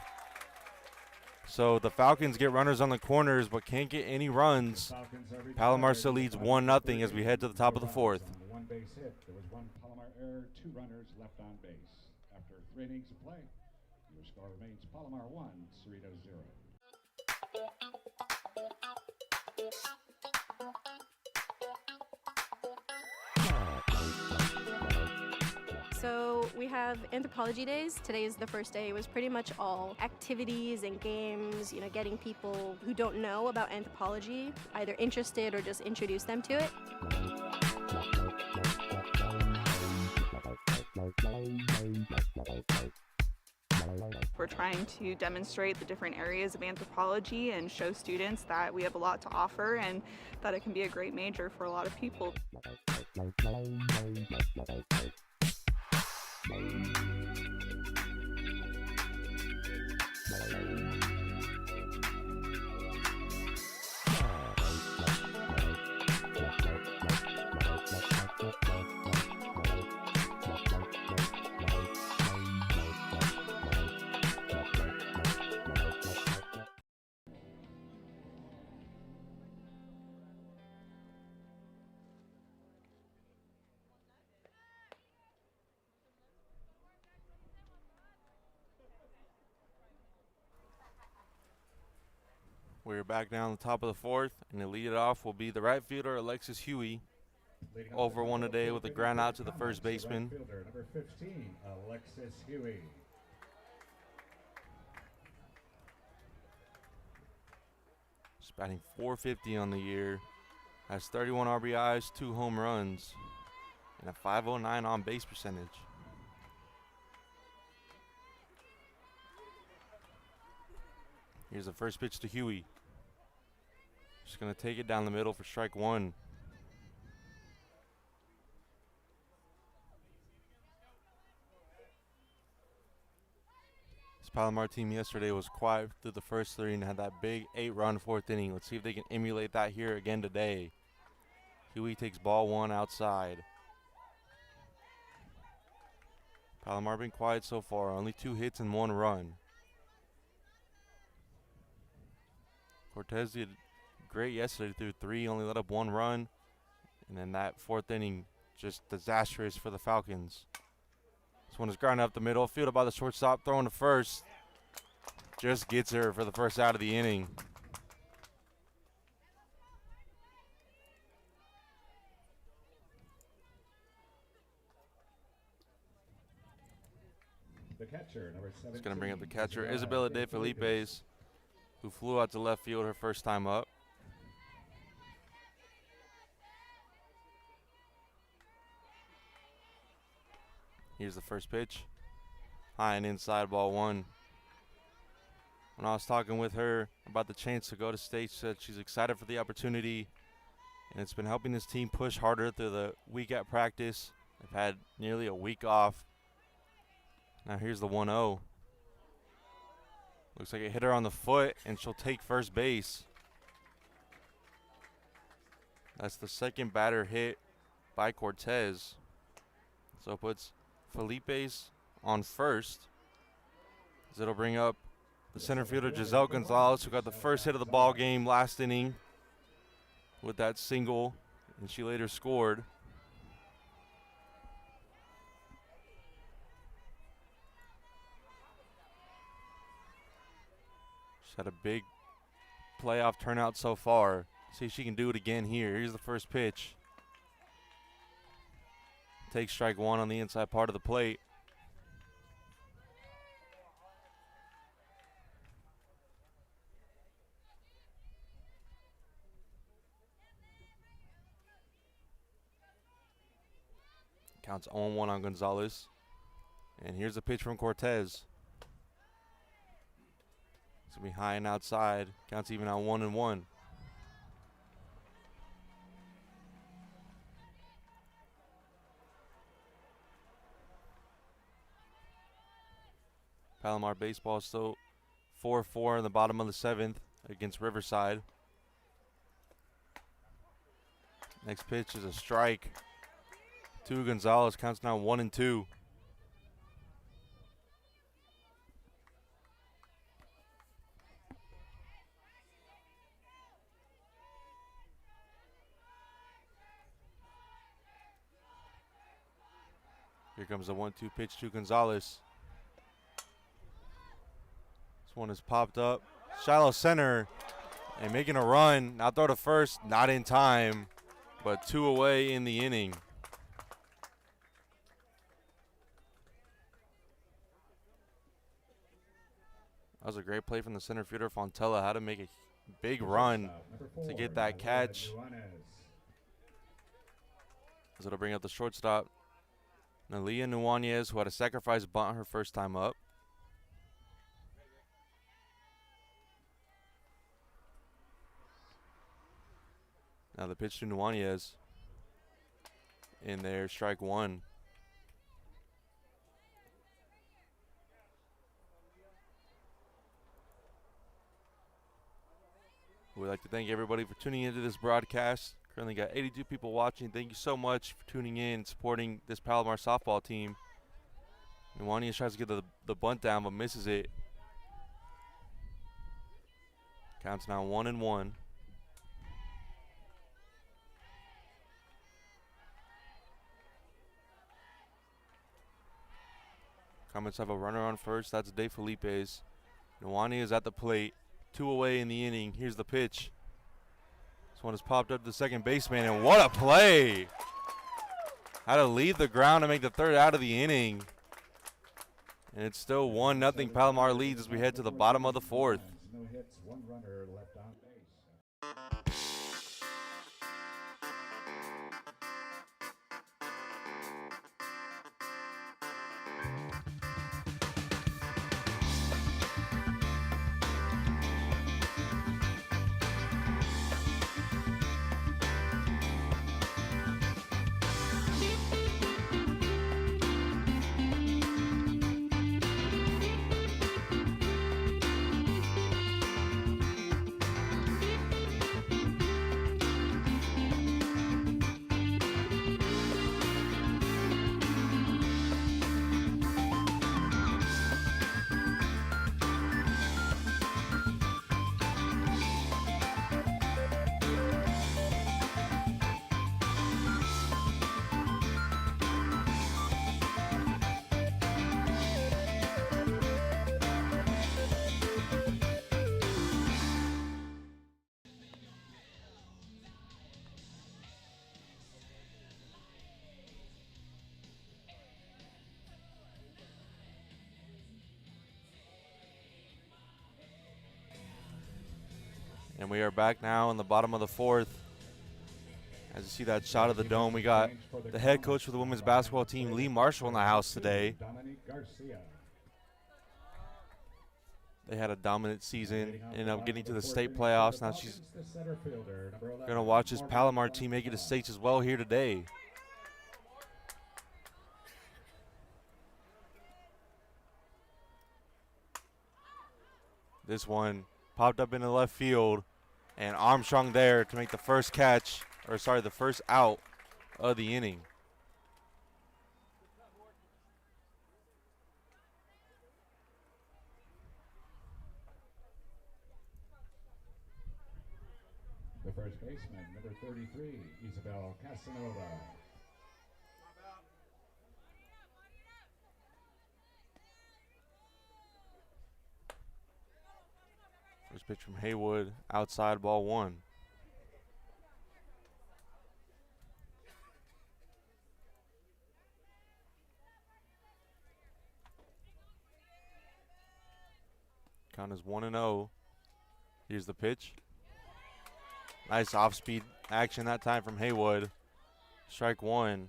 [SPEAKER 1] So the Falcons get runners on the corners but can't get any runs. Palomar still leads 1-0 as we head to the top of the 4th.
[SPEAKER 2] One base hit. There was 1 Palomar error, 2 runners left on base. After 3 innings of play, your score remains Palomar 1, Cerritos 0.
[SPEAKER 8] So we have anthropology days. Today is the first day. It was pretty much all activities and games, getting people who don't know about anthropology either interested or just introduce them to it.
[SPEAKER 9] We're trying to demonstrate the different areas of anthropology and show students that we have a lot to offer and that it can be a great major for a lot of people.
[SPEAKER 1] We're back down the top of the 4th, and to lead it off will be the right fielder, Alexis Huey. Over 1 today with a ground out to the first baseman.
[SPEAKER 2] Right fielder, number 15, Alexis Huey.
[SPEAKER 1] She's batting .450 on the year. Has 31 RBIs, 2 home runs, and a .509 on base percentage. Here's the first pitch to Huey. Just going to take it down the middle for strike 1. This Palomar team yesterday was quiet through the first 3 and had that big 8-run 4th inning. Let's see if they can emulate that here again today. Huey takes ball 1 outside. Palomar been quiet so far, only 2 hits and 1 run. Cortez did great yesterday through 3, only let up 1 run. And then that 4th inning, just disastrous for the Falcons. This one is grounded up the middle, fielded by the shortstop, throwing to first. Just gets her for the first out of the inning.
[SPEAKER 2] The catcher, number 17.
[SPEAKER 1] It's going to bring up the catcher, Isabella De Felipes, who flew out to left field her first time up. Here's the first pitch. High and inside, ball 1. When I was talking with her about the chance to go to state, she said she's excited for the opportunity, and it's been helping this team push harder through the week at practice. They've had nearly a week off. Now here's the 1-0. Looks like it hit her on the foot, and she'll take first base. That's the second batter hit by Cortez. So it puts Felipe's on first, as it'll bring up the center fielder Giselle Gonzalez, who got the first hit of the ball game last inning with that single, and she later scored. She's had a big playoff turnout so far. See if she can do it again here. Here's the first pitch. Takes strike 1 on the inside part of the plate. Counts 0-1 on Gonzalez. And here's a pitch from Cortez. It's going to be high and outside. Counts even on 1-1. Palomar baseball still 4-4 in the bottom of the 7th against Riverside. Next pitch is a strike. To Gonzalez, counts now 1-2. Here comes the 1-2 pitch to Gonzalez. This one is popped up. Shallow center and making a run. Now throw to first, not in time, but 2 away in the inning. That was a great play from the center fielder, Fontella. How to make a big run to get that catch. As it'll bring up the shortstop, Nalia Nuanez, who had a sacrifice bunt her first time up. Now the pitch to Nuanez. In there, strike 1. We'd like to thank everybody for tuning into this broadcast. Currently got 82 people watching. Thank you so much for tuning in, supporting this Palomar softball team. Nuanez tries to get the bunt down, but misses it. Counts now 1-1. Comets have a runner on first. That's De Felipe's. Nuanez is at the plate. 2 away in the inning. Here's the pitch. This one has popped up to the second baseman, and what a play! How to leave the ground to make the 3rd out of the inning. And it's still 1-0. Palomar leads as we head to the bottom of the 4th.
[SPEAKER 2] No hits, 1 runner left on base.
[SPEAKER 1] And we are back now in the bottom of the 4th. As you see that shot of the dome, we got the head coach for the women's basketball team, Lee Marshall, in the house today. They had a dominant season, ended up getting to the state playoffs. Now she's going to watch this Palomar team make it to states as well here today. This one popped up into left field, and Armstrong there to make the first catch, or sorry, the first out of the inning.
[SPEAKER 2] The first baseman, number 33, Isabel Casanova.
[SPEAKER 1] First pitch from Haywood, outside, ball 1. Count is 1-0. Here's the pitch. Nice off-speed action that time from Haywood. Strike 1.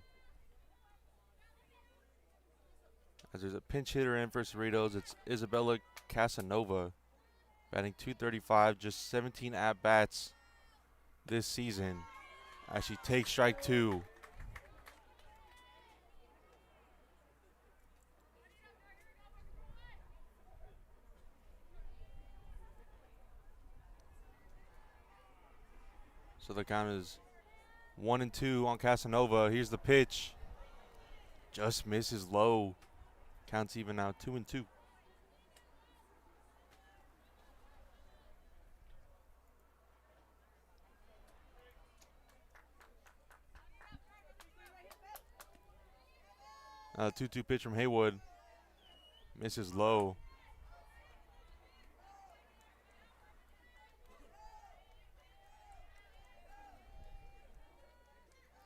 [SPEAKER 1] As there's a pinch hitter in for Cerritos, it's Isabella Casanova. batting .235, just 17 at-bats this season as she takes strike 2. So the count is 1-2 on Casanova. Here's the pitch. Just misses low. Counts even now 2-2. A 2-2 pitch from Haywood. Misses low.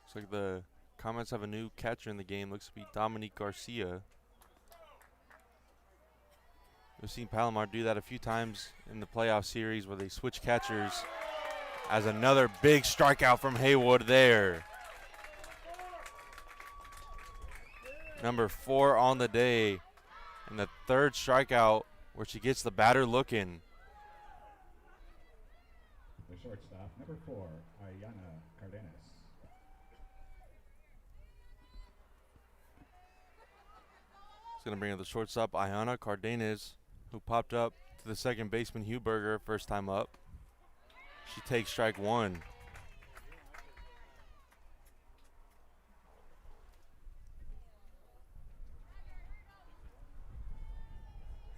[SPEAKER 1] Looks like the Comets have a new catcher in the game. Looks to be Dominique Garcia. We've seen Palomar do that a few times in the playoff series where they switch catchers. As another big strikeout from Haywood there. Number 4 on the day. And the third strikeout where she gets the batter looking.
[SPEAKER 2] The shortstop, number 4, Ayana Cardenas.
[SPEAKER 1] It's going to bring up the shortstop, Ayana Cardenas, who popped up to the second baseman, Hugh Berger, first time up. She takes strike 1.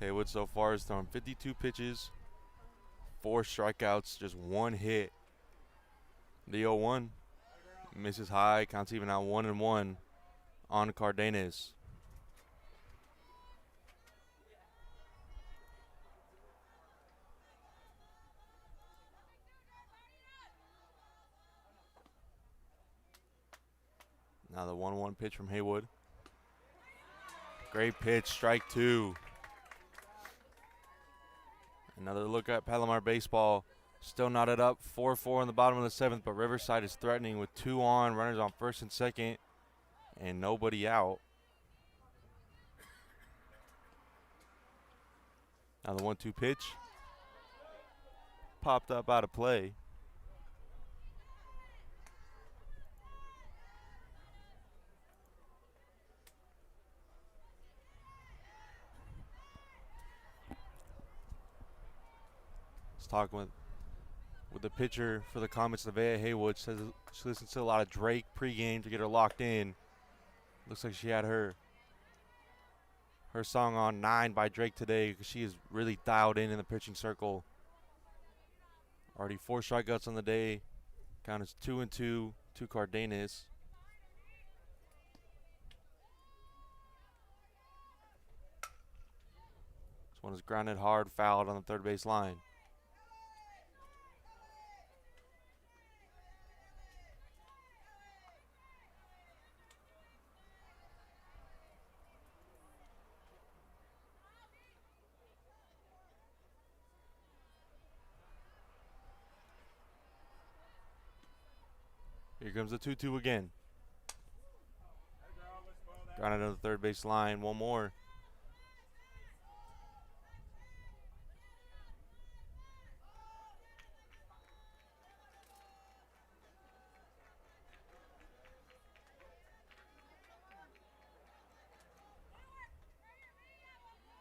[SPEAKER 1] Haywood so far has thrown 52 pitches, 4 strikeouts, just 1 hit. The 0-1 misses high, counts even out 1-1 on Cardenas. Now the 1-1 pitch from Haywood. Great pitch, strike 2. Another look at Palomar baseball. Still knotted up, 4-4 in the bottom of the 7th, but Riverside is threatening with 2 on, runners on first and second, and nobody out. Now the 1-2 pitch. Popped up out of play. Talking with the pitcher for the Comets, Nevaeh Haywood. Says she listens to a lot of Drake pregame to get her locked in. Looks like she had her song on 9 by Drake today because she is really dialed in the pitching circle. Already 4 strikeouts on the day. Count is 2-2 to Cardenas. This one is grounded hard, fouled on the third base line. Here comes the 2-2 again. Grounded on the third base line. One more.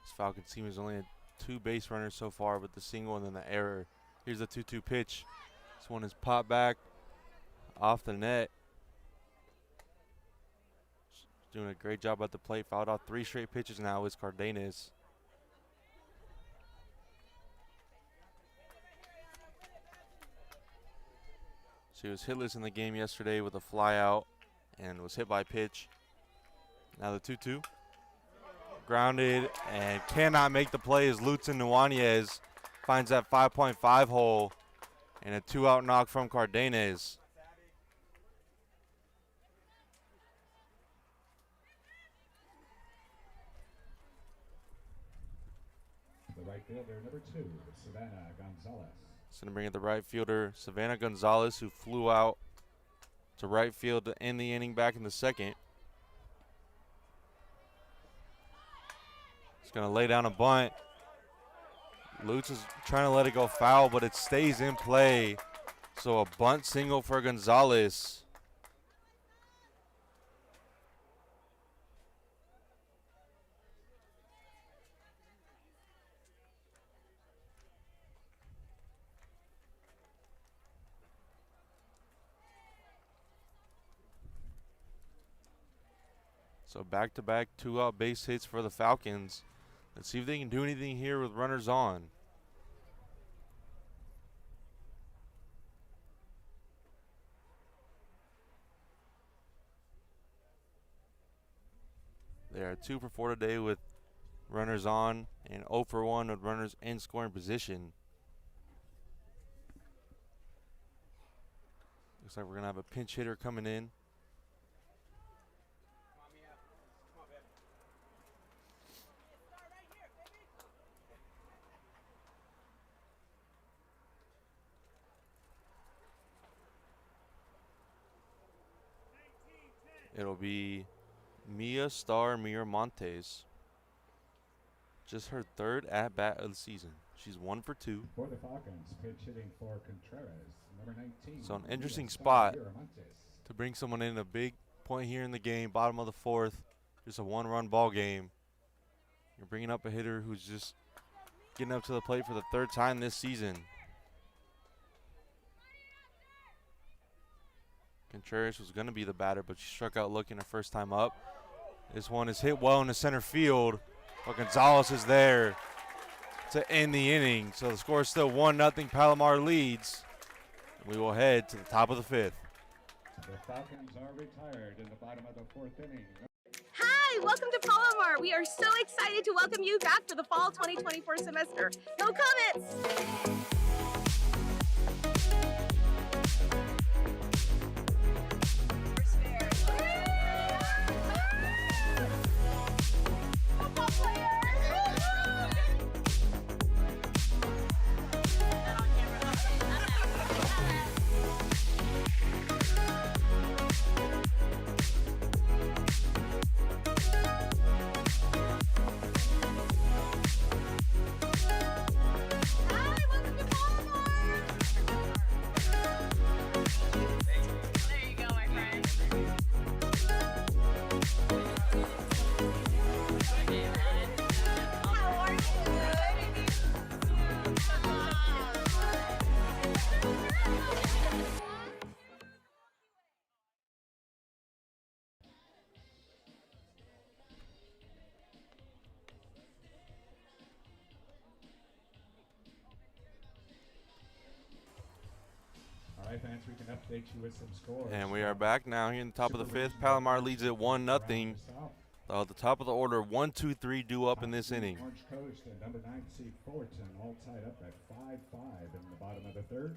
[SPEAKER 1] This Falcons team has only had 2 base runners so far with the single and then the error. Here's the 2-2 pitch. This one is popped back off the net. She's doing a great job at the plate. Fouled off 3 straight pitches now is Cardenas. She was hitless in the game yesterday with a fly out and was hit by a pitch. Now the 2-2. Grounded and cannot make the play as Lutzen Nuanez finds that 5.5 hole and a 2-out knock from Cardenas.
[SPEAKER 2] The right fielder, number 2, Savannah Gonzalez.
[SPEAKER 1] It's going to bring in the right fielder, Savannah Gonzalez, who flew out to right field to end the inning back in the 2nd. He's going to lay down a bunt. Lutz is trying to let it go foul, but it stays in play. So a bunt single for Gonzalez. So back-to-back two-out base hits for the Falcons. Let's see if they can do anything here with runners on. They are 2 for 4 today with runners on and 0 for 1 with runners in scoring position. Looks like we're going to have a pinch hitter coming in. It'll be Mia Miramontes. Just her third at-bat of the season. She's 1 for 2.
[SPEAKER 2] For the Falcons, pitch hitting for Contreras, number 19.
[SPEAKER 1] So an interesting spot to bring someone in. A big point here in the game, bottom of the 4th. Just a one-run ball game. You're bringing up a hitter who's just getting up to the plate for the 3rd time this season. Contreras was going to be the batter, but she struck out looking her first time up. This one is hit well into center field, but Gonzalez is there to end the inning. So the score is still 1-0. Palomar leads. We will head to the top of the 5th.
[SPEAKER 2] The Falcons are retired in the bottom of the 4th inning.
[SPEAKER 10] Hi, welcome to Palomar. We are so excited to welcome you back for the fall 2024 semester. Go Comets!
[SPEAKER 2] Fans, we can update you with some scores.
[SPEAKER 1] And we are back now here in the top of the 5th. Palomar leads at 1-0. The top of the order, 1, 2, 3 due up in this inning.
[SPEAKER 2] Orange Coast and number 9 seed Fullerton all tied up at 5-5 in the bottom of the 3rd.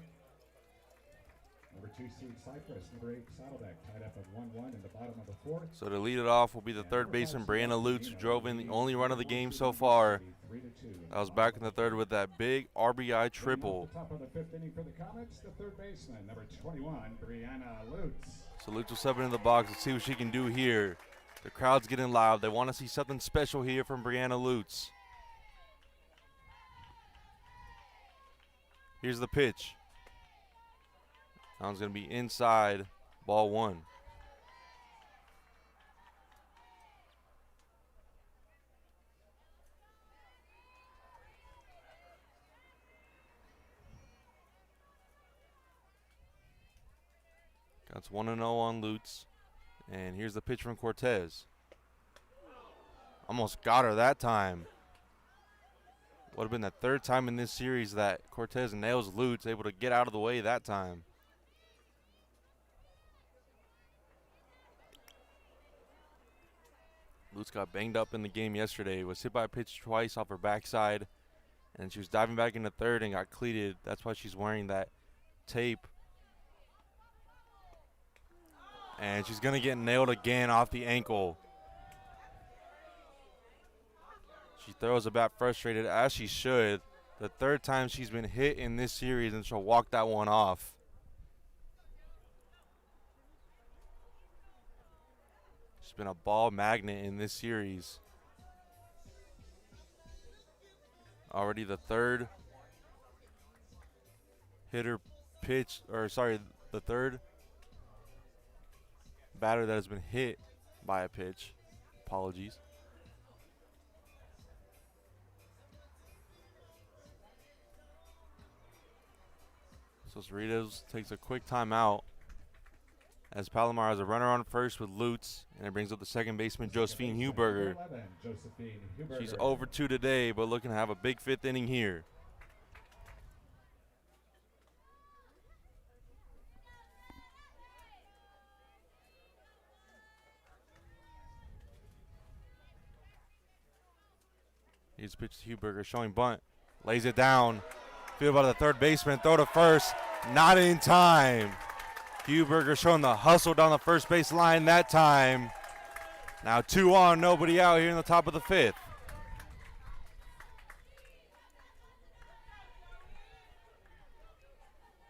[SPEAKER 2] Number 2 seed Cypress, number 8 Saddleback tied up at 1-1 in the bottom of the 4th.
[SPEAKER 1] So to lead it off will be the 3rd baseman, Brianna Lutz, who drove in the only run of the game so far. That was back in the 3rd with that big RBI triple.
[SPEAKER 2] Top of the 5th inning for the Comets, the 3rd baseman, number 21, Brianna Lutz.
[SPEAKER 1] So Lutz will step into the box and see what she can do here. The crowd's getting loud. They want to see something special here from Brianna Lutz. Here's the pitch. That one's going to be inside, ball 1. That's 1-0 on Lutz. And here's the pitch from Cortez. Almost got her that time. Would have been the 3rd time in this series that Cortez nails Lutz, able to get out of the way that time. Lutz got banged up in the game yesterday. Was hit by a pitch twice off her backside. And she was diving back into 3rd and got cleated. That's why she's wearing that tape. And she's going to get nailed again off the ankle. She throws the bat frustrated, as she should. The 3rd time she's been hit in this series, and she'll walk that one off. She's been a ball magnet in this series. Already the third hitter pitch, or sorry, the third batter that has been hit by a pitch. Apologies. So Cerritos takes a quick timeout as Palomar has a runner on first with Lutz, and it brings up the second baseman, Josephine Huberger. She's over 2 today, but looking to have a big 5th inning here. Here's pitch to Huberger, showing bunt. Lays it down. Field by the third baseman, throw to first. Not in time. Huberger showing the hustle down the first base line that time. Now 2 on, nobody out here in the top of the 5th.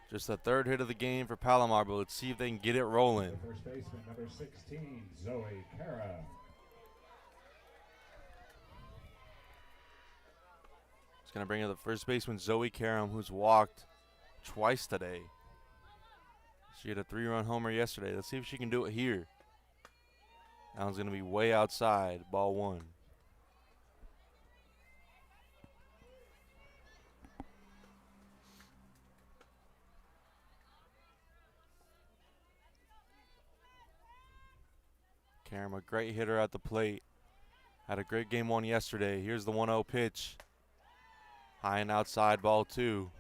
[SPEAKER 1] Just the third hit of the game for Palomar, but let's see if they can get it rolling.
[SPEAKER 2] First baseman, number 16, Zoe Cara.
[SPEAKER 1] It's going to bring in the first baseman, Zoe Karam, who's walked twice today. She had a 3-run homer yesterday. Let's see if she can do it here. That one's going to be way outside, ball 1. Karam, a great hitter at the plate. Had a great game 1 yesterday. Here's the 1-0 pitch. High and outside, ball 2.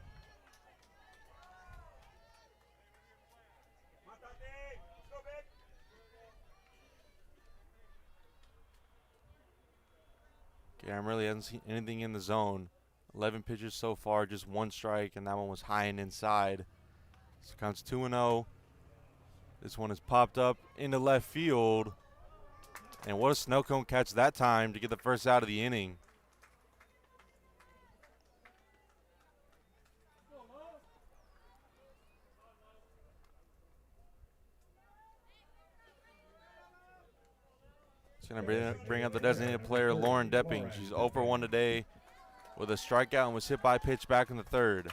[SPEAKER 1] Karam really hasn't seen anything in the zone. 11 pitches so far, just 1 strike, and that one was high and inside. So counts 2-0. This one has popped up into left field. And what a snow cone catch that time to get the first out of the inning. It's going to bring up the designated player, Lauren Depping. She's 0 for 1 today with a strikeout and was hit by a pitch back in the 3rd.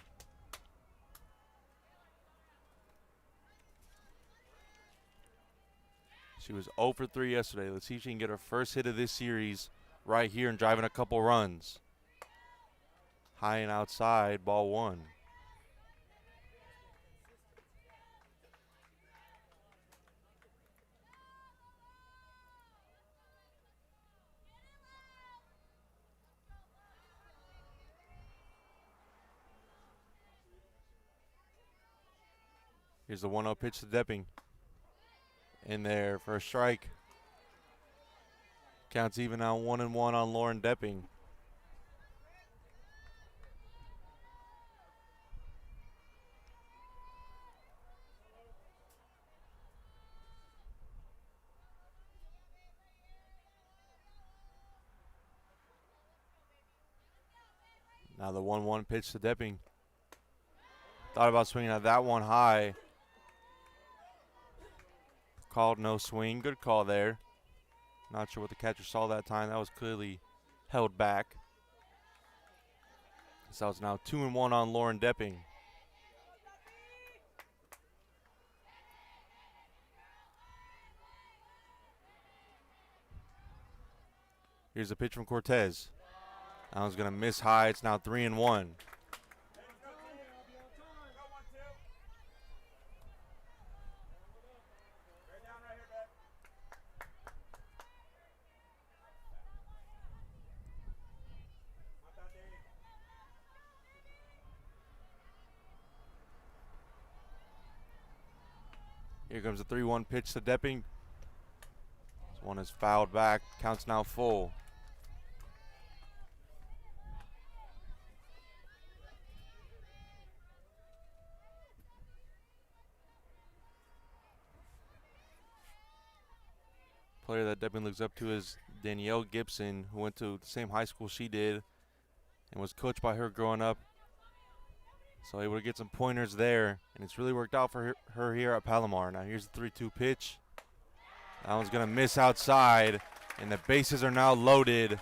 [SPEAKER 1] She was 0 for 3 yesterday. Let's see if she can get her first hit of this series right here and driving a couple runs. High and outside, ball 1. Here's the 1-0 pitch to Depping. In there for a strike. Counts even now 1-1 on Lauren Depping. Now the 1-1 pitch to Depping. Thought about swinging at that one high. Called no swing. Good call there. Not sure what the catcher saw that time. That was clearly held back. So it's now 2-1 on Lauren Depping. Here's a pitch from Cortez. That one's going to miss high. It's now 3-1. Here comes the 3-1 pitch to Depping. This one is fouled back. Counts now full. Player that Depping looks up to is Danielle Gibson, who went to the same high school she did and was coached by her growing up. So able to get some pointers there, and it's really worked out for her here at Palomar. Now here's the 3-2 pitch. That one's going to miss outside, and the bases are now loaded.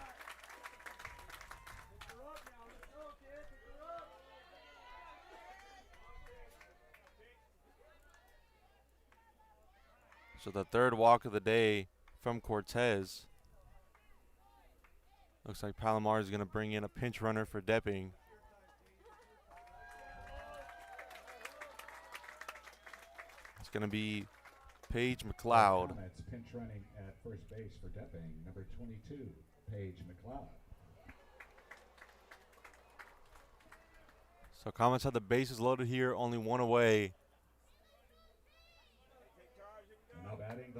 [SPEAKER 1] So the third walk of the day from Cortez. Looks like Palomar is going to bring in a pinch runner for Depping. It's going to be Paige McLeod.
[SPEAKER 2] Comets pinch running at first base for Depping, number 22, Paige McLeod.
[SPEAKER 1] So Comets have the bases loaded here, only one away.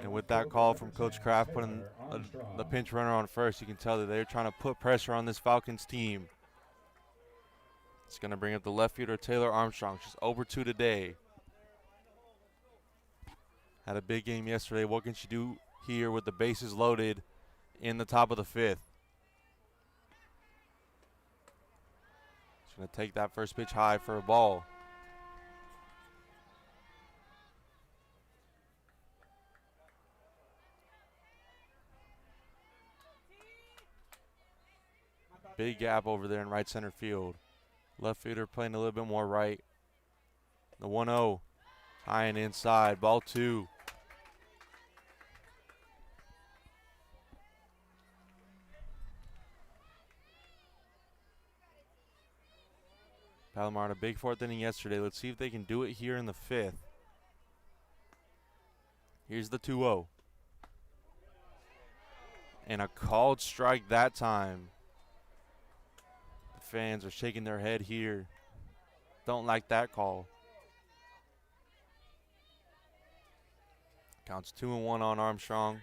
[SPEAKER 1] And with that call from Coach Kraft putting the pinch runner on first, you can tell that they're trying to put pressure on this Falcons team. It's going to bring up the left fielder, Taylor Armstrong. She's over 2 today. Had a big game yesterday. What can she do here with the bases loaded in the top of the 5th? She's going to take that first pitch high for a ball. Big gap over there in right center field. Left fielder playing a little bit more right. The 1-0. High and inside. Ball 2. Palomar had a big 4th inning yesterday. Let's see if they can do it here in the 5th. Here's the 2-0. And a called strike that time. Fans are shaking their head here. Don't like that call. Counts 2-1 on Armstrong.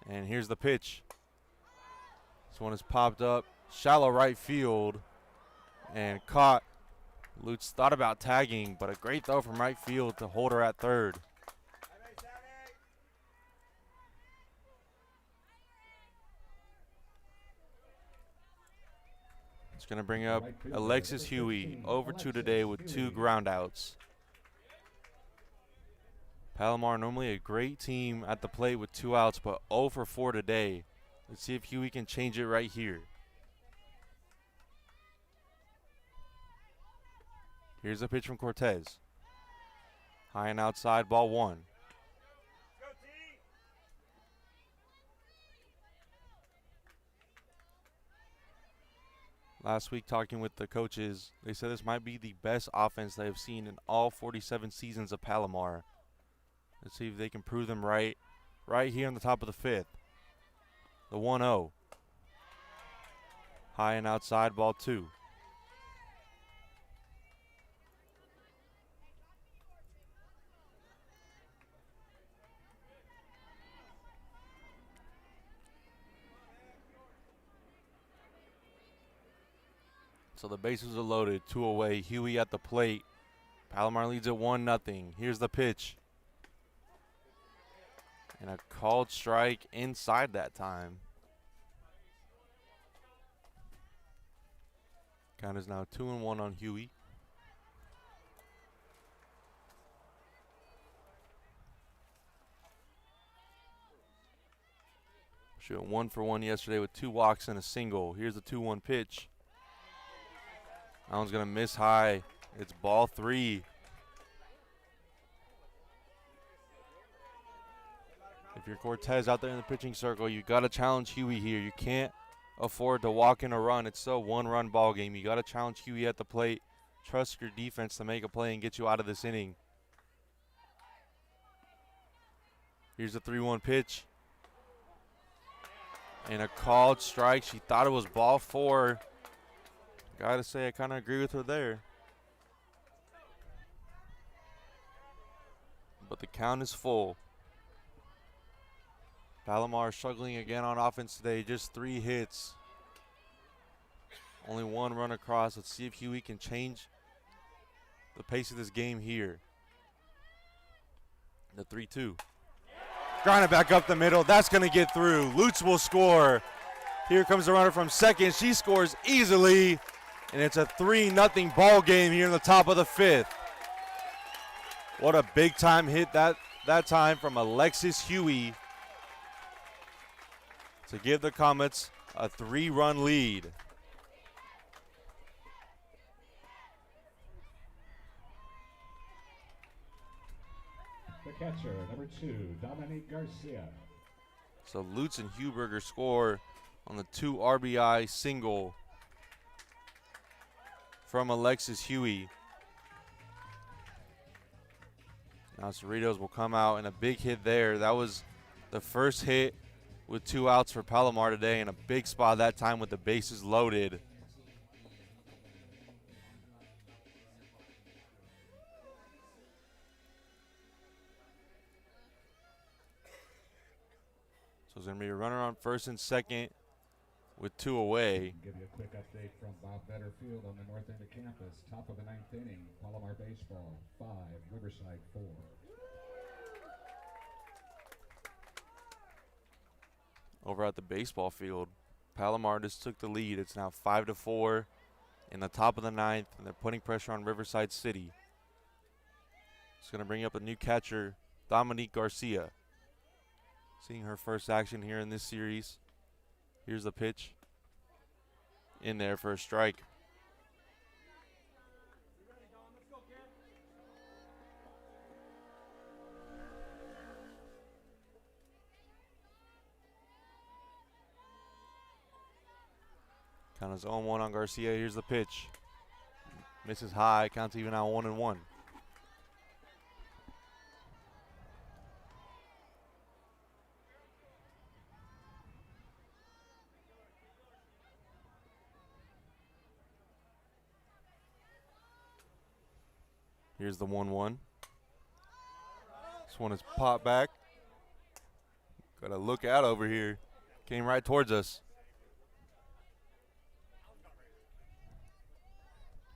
[SPEAKER 1] And here's the pitch. This one is popped up. Shallow right field. And caught. Lutz thought about tagging, but a great throw from right field to hold her at third. Going to bring up Alexis Huey, over 2 today with 2 groundouts. Palomar normally a great team at the plate with 2 outs, but 0 for 4 today. Let's see if Huey can change it right here. Here's a pitch from Cortez. High and outside, ball 1. Last week talking with the coaches, they said this might be the best offense they have seen in all 47 seasons of Palomar. Let's see if they can prove them right here on the top of the 5th. The 1-0. High and outside, ball 2. So the bases are loaded, 2 away. Huey at the plate. Palomar leads at 1-0. Here's the pitch. And a called strike inside that time. Count is now 2-1 on Huey. She went 1 for 1 yesterday with 2 walks and a single. Here's the 2-1 pitch. That one's going to miss high. It's ball 3. If you're Cortez out there in the pitching circle, you got to challenge Huey here. You can't afford to walk in a run. It's still a 1-run ball game. You got to challenge Huey at the plate. Trust your defense to make a play and get you out of this inning. Here's the 3-1 pitch. And a called strike. She thought it was ball 4. Gotta say, I kind of agree with her there. But the count is full. Palomar struggling again on offense today. Just 3 hits. Only 1 run across. Let's see if Huey can change the pace of this game here. The 3-2. Grind it back up the middle. That's going to get through. Lutz will score. Here comes the runner from second. She scores easily. And it's a 3-0 ball game here in the top of the 5th. What a big time hit that time from Alexis Huey to give the Comets a 3-run lead.
[SPEAKER 2] catcher, number 2, Dominique Garcia.
[SPEAKER 1] So Lutz and Huberger score on the 2 RBI single from Alexis Huey. Now Cerritos will come out and a big hit there. That was the first hit with 2 outs for Palomar today, and a big spot that time with the bases loaded. So it's going to be a runner on first and second with 2 away.
[SPEAKER 2] Give you a quick update from Bob Betterfield on the north end of campus. Top of the 9th inning, Palomar baseball, 5, Riverside 4.
[SPEAKER 1] Over at the baseball field, Palomar just took the lead. It's now 5-4 in the top of the 9th, and they're putting pressure on Riverside City. It's going to bring up a new catcher, Dominique Garcia. Seeing her first action here in this series. Here's the pitch. In there for a strike. Count is 0-1 on Garcia. Here's the pitch. Misses high. Counts even now 1-1. Here's the 1-1. This one is popped back. Gotta look out over here. Came right towards us.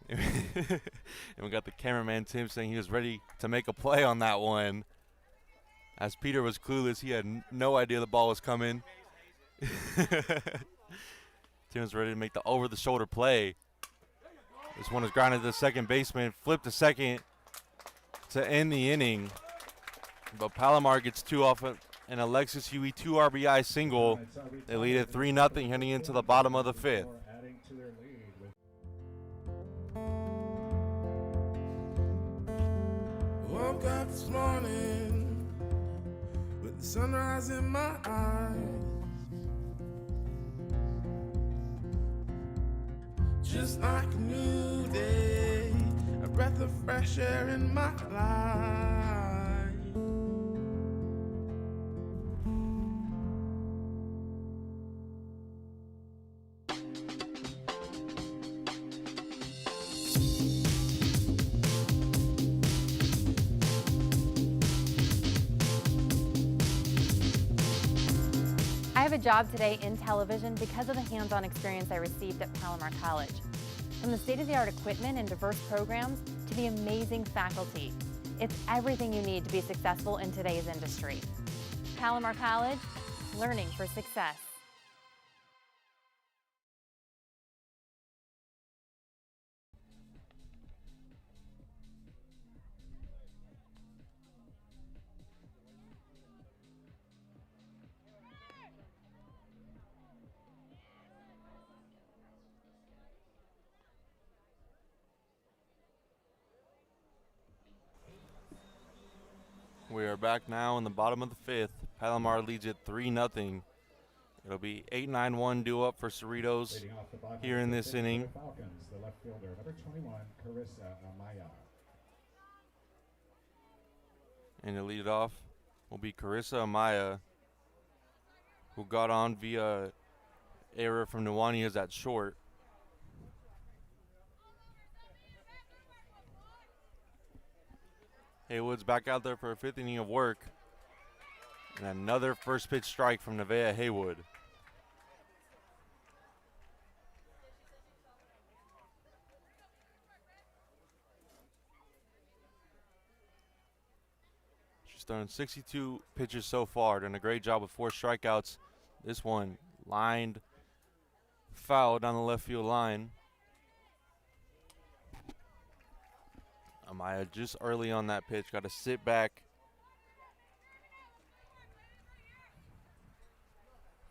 [SPEAKER 1] And we got the cameraman Tim saying he was ready to make a play on that one. As Peter was clueless, he had no idea the ball was coming. Tim was ready to make the over-the-shoulder play. This one is grounded to the second baseman, flipped to second to end the inning. But Palomar gets 2 off an Alexis Huey 2 RBI single. They lead at 3-0 heading into the bottom of the 5th.
[SPEAKER 3] Woke up this morning with the sunrise in my eyes. Just like a new day, a breath of fresh air in my life.
[SPEAKER 11] I have a job today in television because of the hands-on experience I received at Palomar College. From the state-of-the-art equipment and diverse programs to the amazing faculty, it's everything you need to be successful in today's industry. Palomar College, learning for success.
[SPEAKER 1] We are back now in the bottom of the 5th. Palomar leads it 3-0. It'll be 8-9-1 due up for Cerritos here in this inning.
[SPEAKER 2] Falcons, the left fielder, number 21, Carissa Amaya.
[SPEAKER 1] And to lead it off will be Carissa Amaya, who got on via error from Nuanias at short. Haywood's back out there for a 5th inning of work. And another first pitch strike from Nevaeh Haywood. She's thrown 62 pitches so far, done a great job with 4 strikeouts. This one lined foul down the left field line. Amaya just early on that pitch, got to sit back.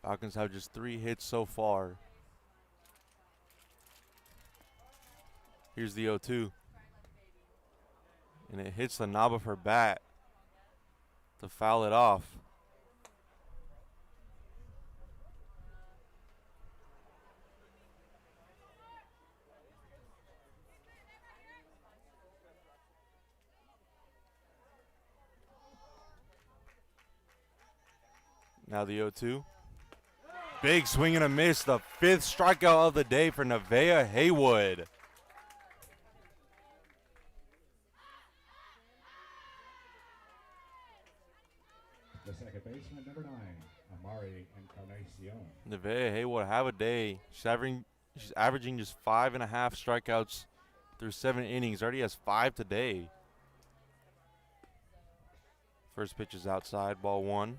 [SPEAKER 1] Falcons have just 3 hits so far. Here's the 0-2. And it hits the knob of her bat. to foul it off. Now the 0-2. Big swing and a miss. The 5th strikeout of the day for Nevaeh Haywood.
[SPEAKER 2] The second baseman, number 9, Amari Encarnacion.
[SPEAKER 1] Nevaeh Haywood have a day. She's averaging just 5.5 strikeouts through 7 innings. Already has 5 today. First pitch is outside, ball 1.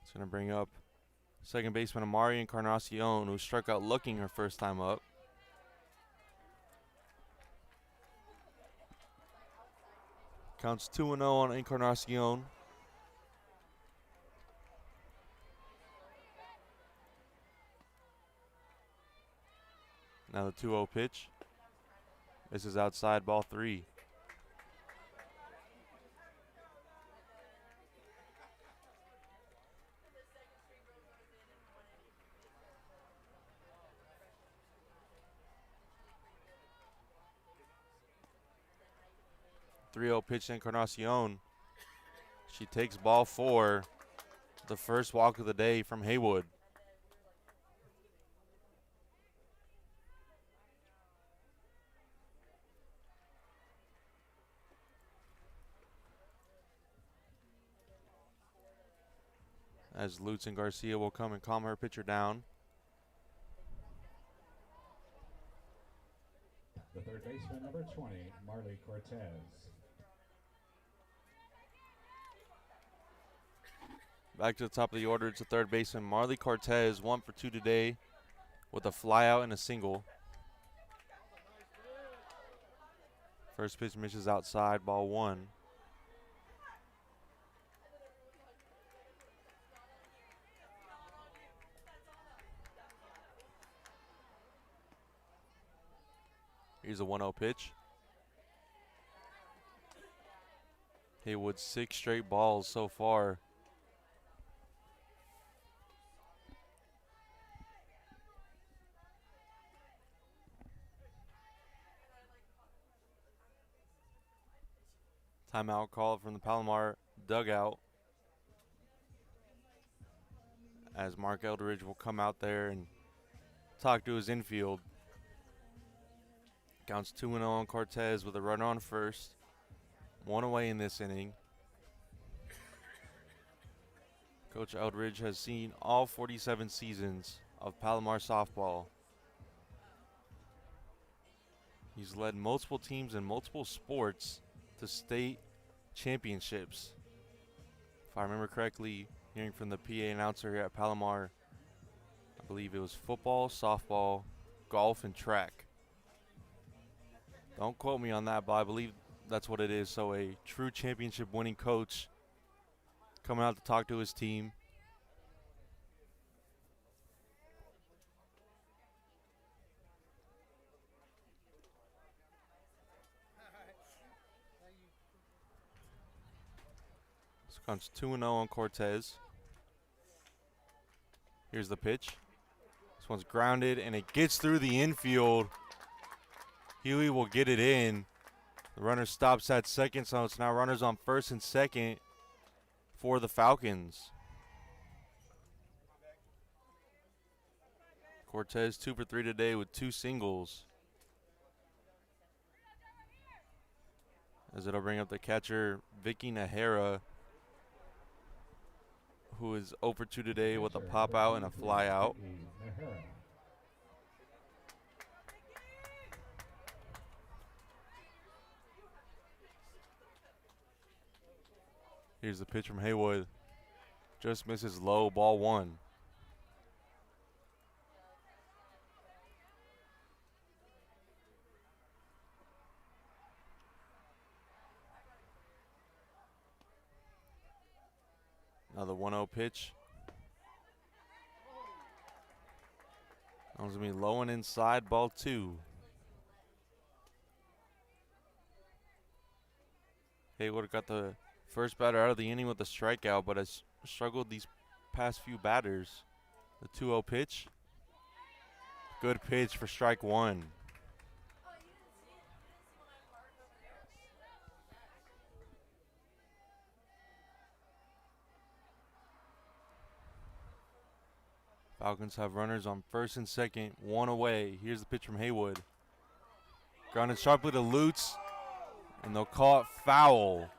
[SPEAKER 1] It's going to bring up second baseman Amari Encarnacion, who struck out looking her first time up. Counts 2-0 on Encarnacion. Now the 2-0 pitch. This is outside, ball 3. Pitch to Encarnacion. She takes ball 4. The first walk of the day from Haywood. As Lutz and Garcia will come and calm her pitcher down.
[SPEAKER 2] The third baseman, number 20, Marley Cortez.
[SPEAKER 1] Back to the top of the order, it's the third baseman Marley Cortez, 1 for 2 today with a fly out and a single. First pitch misses outside, ball 1. Here's a 1-0 pitch. Haywood 6 straight balls so far. Timeout called from the Palomar dugout, as Mark Eldridge will come out there and talk to his infield. Counts 2-0 on Cortez with a runner on first. 1 away in this inning. Coach Eldridge has seen all 47 seasons of Palomar softball. He's led multiple teams in multiple sports to state championships. If I remember correctly, hearing from the PA announcer here at Palomar, I believe it was football, softball, golf, and track. Don't quote me on that, but I believe that's what it is. So a true championship winning coach coming out to talk to his team. Counts 2-0 on Cortez. Here's the pitch. This one's grounded, and it gets through the infield. Huey will get it in. The runner stops at second, so it's now runners on first and second for the Falcons. Cortez 2 for 3 today with 2 singles. As it'll bring up the catcher, Vicky Nahara, who is 0 for 2 today with a pop out and a fly out. Here's the pitch from Haywood. Just misses low, ball 1. Now the 1-0 pitch. That one's going to be low and inside, ball 2. Haywood got the first batter out of the inning with a strikeout, but has struggled these past few batters. The 2-0 pitch. Good pitch for strike 1. Falcons have runners on first and second, 1 away. Here's the pitch from Haywood. Grounded sharply to Lutz, and they'll call it foul.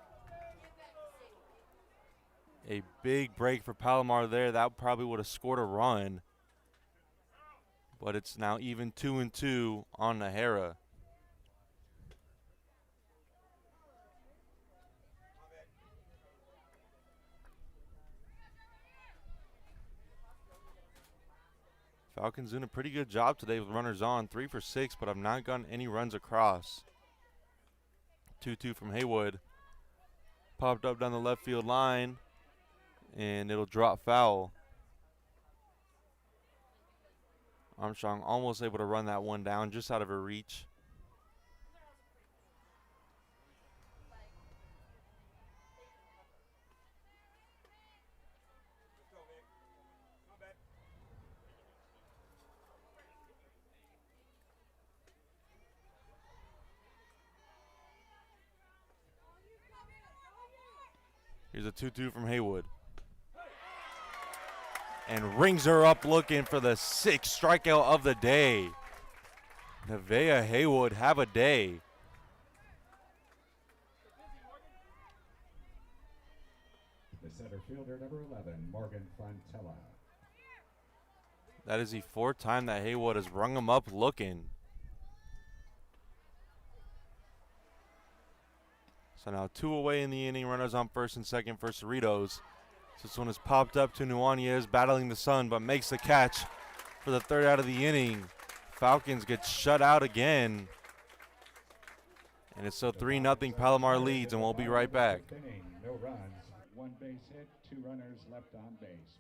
[SPEAKER 1] A big break for Palomar there. That probably would have scored a run. But it's now even 2-2 on Nahara. Falcons doing a pretty good job today with runners on. 3 for 6, but have not gotten any runs across. 2-2 from Haywood. Popped up down the left field line, and it'll drop foul. Armstrong almost able to run that one down just out of her reach. Here's a 2-2 from Haywood. And rings her up looking for the 6th strikeout of the day. Nevaeh Haywood, have a day.
[SPEAKER 2] The center fielder, number 11, Morgan Fontella.
[SPEAKER 1] That is the 4th time that Haywood has rung him up looking. So now 2 away in the inning, runners on first and second for Cerritos. This one has popped up to Nuanez, battling the sun, but makes the catch for the 3rd out of the inning. Falcons get shut out again. And it's still 3-0 Palomar leads, and we'll be right back.
[SPEAKER 2] No runs, 1 base hit, 2 runners left on base.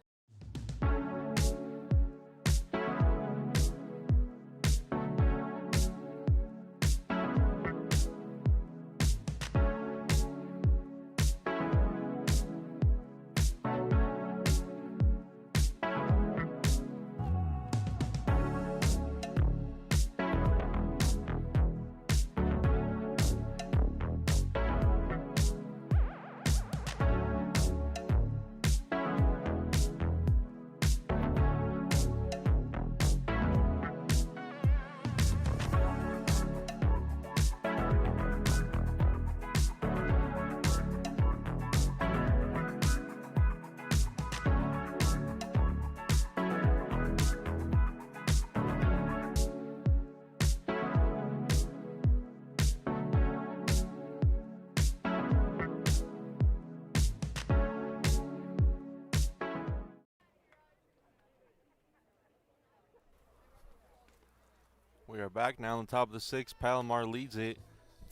[SPEAKER 1] We are back now on top of the 6th. Palomar leads it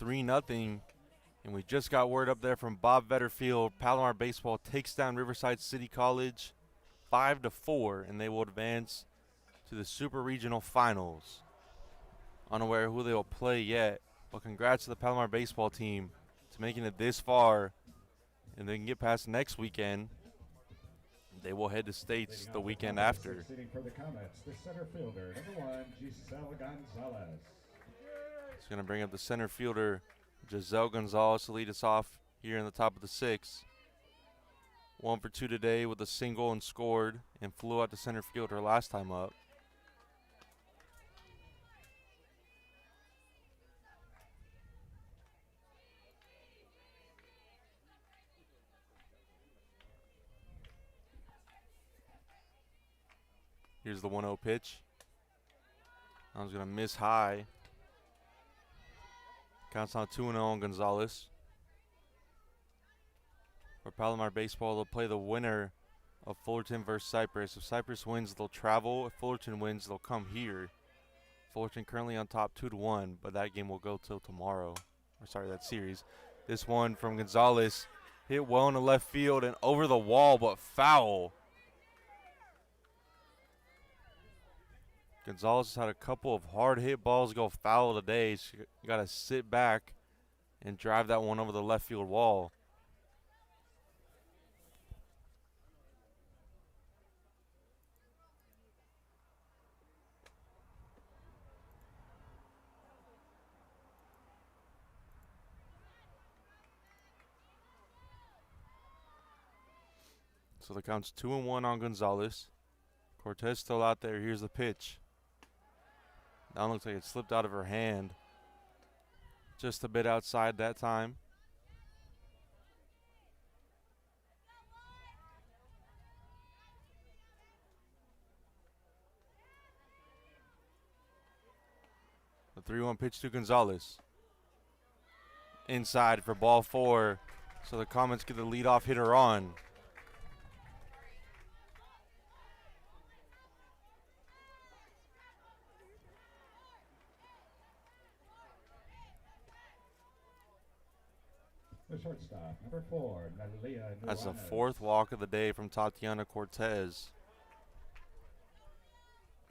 [SPEAKER 1] 3-0. And we just got word up there from Bob Vetterfield. Palomar baseball takes down Riverside City College 5-4, and they will advance to the Super Regional Finals. Unaware who they will play yet, but congrats to the Palomar baseball team to making it this far, and they can get past next weekend. They will head to states the weekend after.
[SPEAKER 2] Sitting for the Comets, the center fielder, number 1, Giselle Gonzalez.
[SPEAKER 1] It's going to bring up the center fielder, Giselle Gonzalez, to lead us off here in the top of the 6th. 1 for 2 today with a single and scored, and flew out to center field her last time up. Here's the 1-0 pitch. I was going to miss high. Counts on 2-0 on Gonzalez. For Palomar baseball, they'll play the winner of Fullerton versus Cypress. If Cypress wins, they'll travel. If Fullerton wins, they'll come here. Fullerton currently on top 2-1, but that game will go till tomorrow. Or sorry, that series. This one from Gonzalez hit well in the left field and over the wall, but foul. Gonzalez has had a couple of hard hit balls go foul today. She got to sit back and drive that one over the left field wall. So the count's 2-1 on Gonzalez. Cortez still out there. Here's the pitch. That one looks like it slipped out of her hand. Just a bit outside that time. The 3-1 pitch to Gonzalez. Inside for ball 4. So the Comets get the leadoff hitter on.
[SPEAKER 2] The shortstop, number 4, Natalia.
[SPEAKER 1] That's the 4th walk of the day from Tatiana Cortez.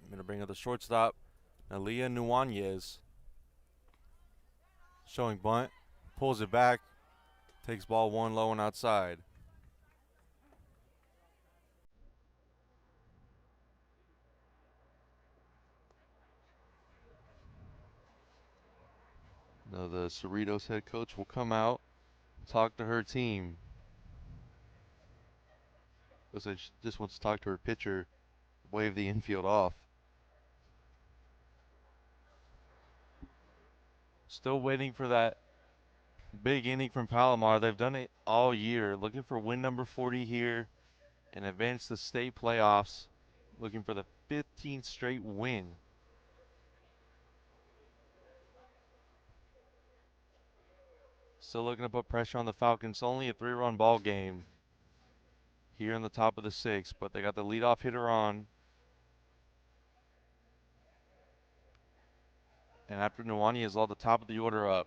[SPEAKER 1] I'm going to bring up the shortstop, Nalia Nuanez. Showing bunt, pulls it back, takes ball 1 low and outside. Now the Cerritos head coach will come out, talk to her team. Looks like she just wants to talk to her pitcher, wave the infield off. Still waiting for that big inning from Palomar. They've done it all year. Looking for win number 40 here and advance to state playoffs. Looking for the 15th straight win. Still looking to put pressure on the Falcons. Only a 3-run ball game here in the top of the 6th, but they got the leadoff hitter on. And after Nuwani is all the top of the order up.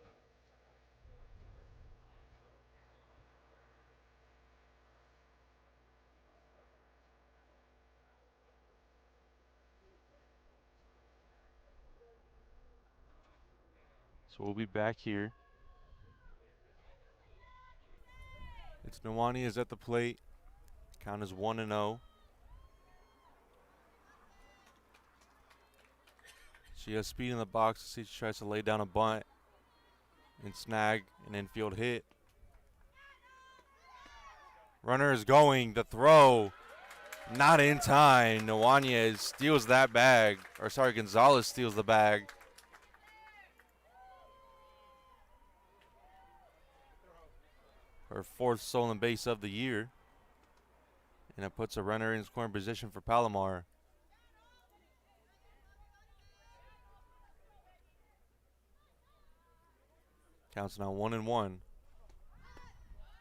[SPEAKER 1] So we'll be back here. It's Nuwani is at the plate. Count is 1-0. She has speed in the box. See, she tries to lay down a bunt and snag an infield hit. Runner is going to throw. Not in time. Nuanez steals that bag. Or sorry, Gonzalez steals the bag. Her 4th stolen base of the year. And it puts a runner in scoring position for Palomar. Counts now 1-1.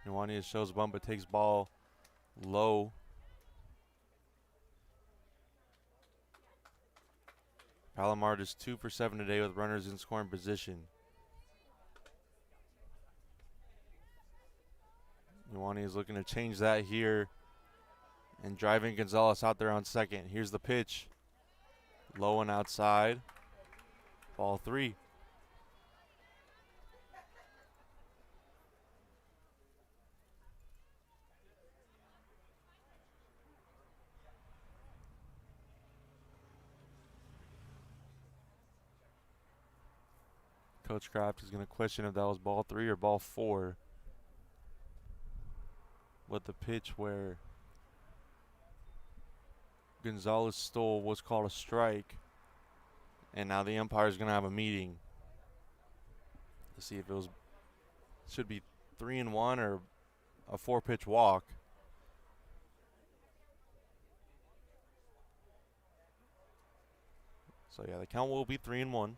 [SPEAKER 1] Nuanez shows bump but takes ball low. Palomar is 2 for 7 today with runners in scoring position. Nuwani is looking to change that here and driving Gonzalez out there on second. Here's the pitch. Low and outside. Ball 3. Coach Kraft is going to question if that was ball 3 or ball 4. But the pitch where Gonzalez stole was called a strike. And now the umpire is going to have a meeting to see if it was should be 3-1 or a 4-pitch walk. So yeah, the count will be 3-1.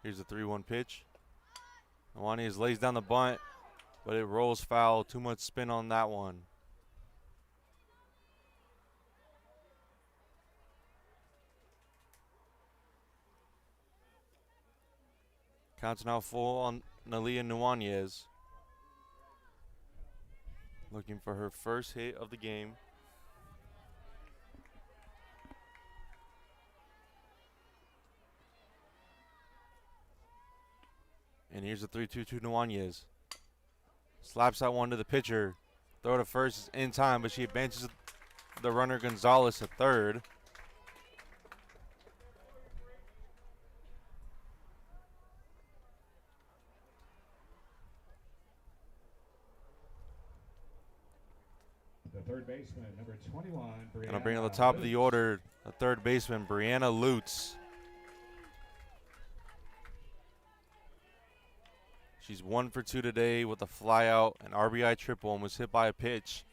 [SPEAKER 1] Here's the 3-1 pitch. Nuanez lays down the bunt, but it rolls foul. Too much spin on that one. Counts now full on Nalia Nuanez. Looking for her first hit of the game. And here's the 3-2 to Nuanez. Slaps that one to the pitcher. Throw to first is in time, but she benches the runner Gonzalez to third.
[SPEAKER 2] The third baseman, number 21, Brianna.
[SPEAKER 1] Gonna bring to the top of the order, the third baseman, Brianna Lutz. She's 1 for 2 today with a fly out, an RBI triple, and was hit by a pitch.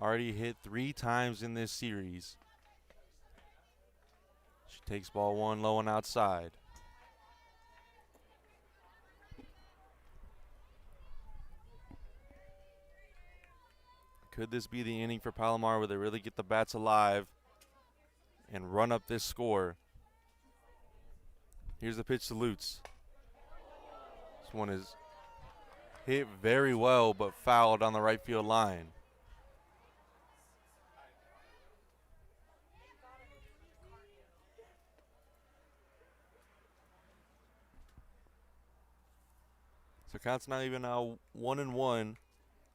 [SPEAKER 1] Already hit 3 times in this series. She takes ball 1 low and outside. Could this be the inning for Palomar where they really get the bats alive and run up this score? Here's the pitch to Lutz. This one is hit very well, but fouled on the right field line. So count's not even now 1-1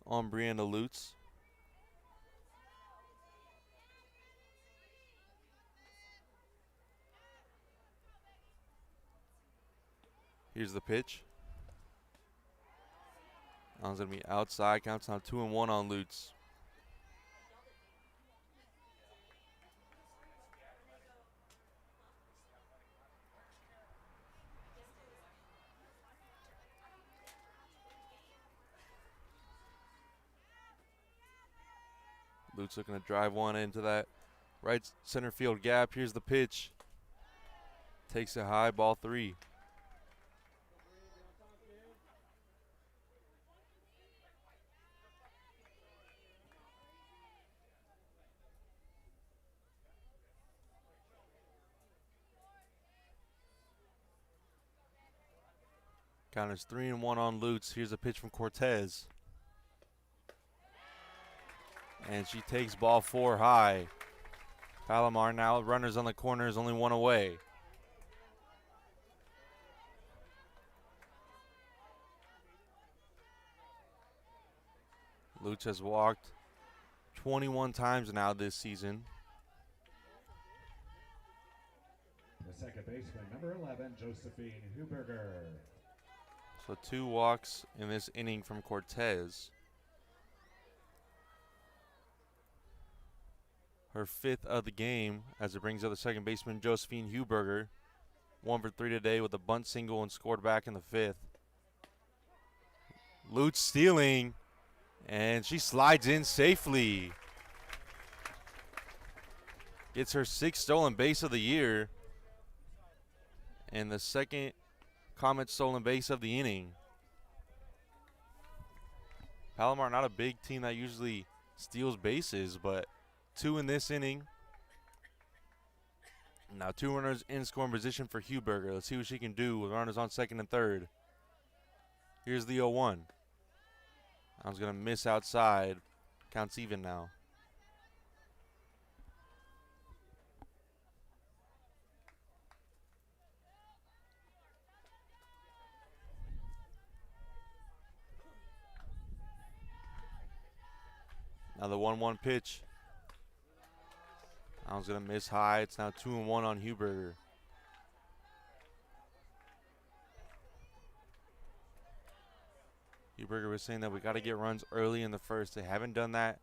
[SPEAKER 1] on Brianna Lutz. Here's the pitch. That one's going to be outside. Counts now 2-1 on Lutz. Lutz looking to drive one into that right center field gap. Here's the pitch. Takes it high, ball 3. Count is 3-1 on Lutz. Here's a pitch from Cortez. And she takes ball 4 high. Palomar now, runners on the corners, only 1 away. Lutz has walked 21 times now this season.
[SPEAKER 2] The second baseman, number 11, Josephine Huberger.
[SPEAKER 1] So 2 walks in this inning from Cortez. Her 5th of the game as it brings up the second baseman, Josephine Huberger. 1 for 3 today with a bunt single and scored back in the 5th. Lutz stealing, and she slides in safely. Gets her 6th stolen base of the year and the second Comets stolen base of the inning. Palomar not a big team that usually steals bases, but 2 in this inning. Now 2 runners in scoring position for Huberger. Let's see what she can do with runners on second and third. Here's the 0-1. I was going to miss outside. Counts even now. Now the 1-1 pitch. I was going to miss high. It's now 2-1 on Huberger. Huberger was saying that we got to get runs early in the first. They haven't done that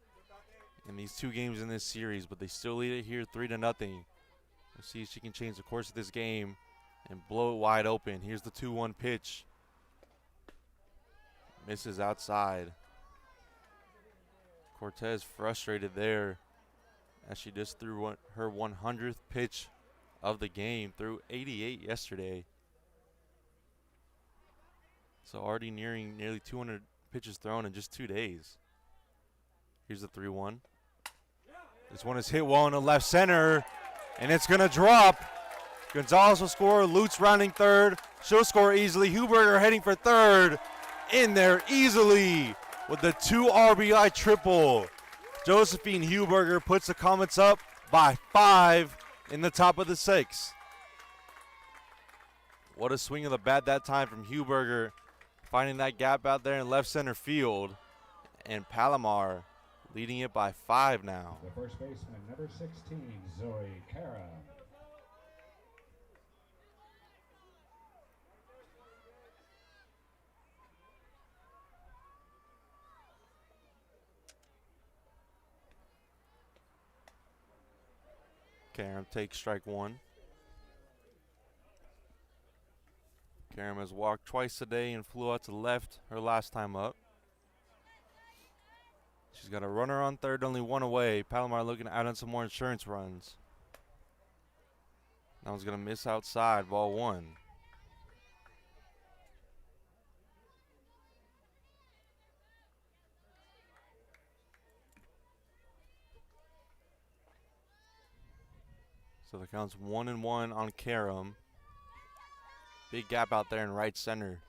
[SPEAKER 1] in these 2 games in this series, but they still lead it here 3-0. Let's see if she can change the course of this game and blow it wide open. Here's the 2-1 pitch. Misses outside. Cortez frustrated there as she just threw her 100th pitch of the game. Threw 88 yesterday. So already nearing nearly 200 pitches thrown in just 2 days. Here's the 3-1. This one is hit well in the left center, and it's going to drop. Gonzalez will score. Lutz rounding third. She'll score easily. Huberger heading for third. In there easily with the 2 RBI triple. Josephine Huberger puts the Comets up by 5 in the top of the 6th. What a swing of the bat that time from Huberger, finding that gap out there in left center field. And Palomar leading it by 5 now.
[SPEAKER 2] The first baseman, number 16, Zoe Cara.
[SPEAKER 1] Karam takes strike 1. Karam has walked twice today and flew out to left her last time up. She's got a runner on third, only 1 away. Palomar looking to add on some more insurance runs. That one's going to miss outside, ball 1. So the count's 1-1 on Karam. Big gap out there in right center.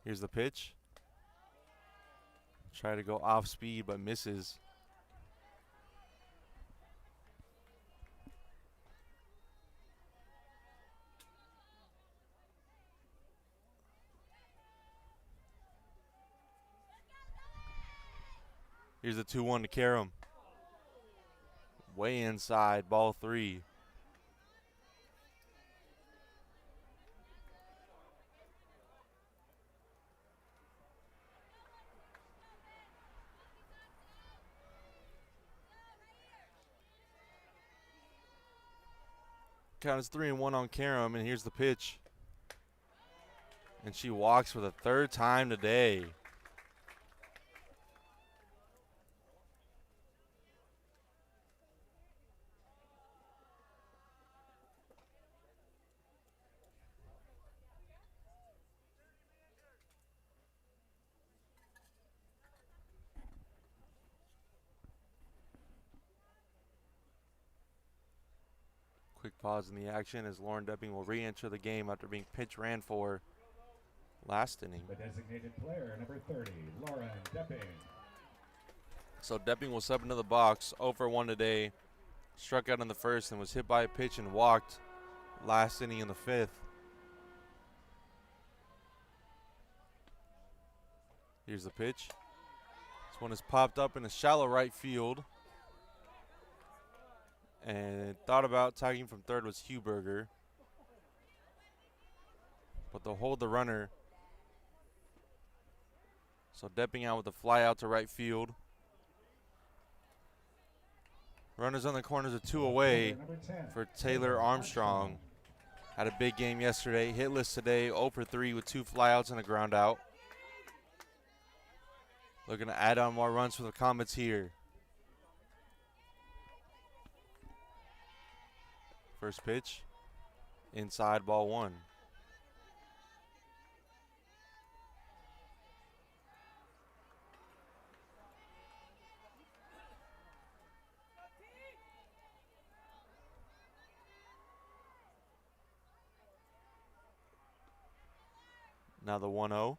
[SPEAKER 1] Here's the pitch. Try to go off speed, but misses. Here's the 2-1 to Karam. Way inside, ball 3. Count is 3-1 on Karam, and here's the pitch. And she walks for the 3rd time today. Quick pause in the action as Lauren Depping will re-enter the game after being pitch ran for last inning.
[SPEAKER 2] The designated player, number 30, Lauren Depping.
[SPEAKER 1] So Depping will sub into the box, 0 for 1 today. Struck out in the first and was hit by a pitch and walked last inning in the 5th. Here's the pitch. This one is popped up in a shallow right field. And thought about tagging from third was Huberger. But they'll hold the runner. So Depping out with a fly out to right field. Runners on the corners are 2 away for Taylor Armstrong. Had a big game yesterday. Hitless today, 0 for 3 with 2 flyouts and a ground out. Looking to add on more runs for the Comets here. First pitch, inside, ball 1. Now the 1-0.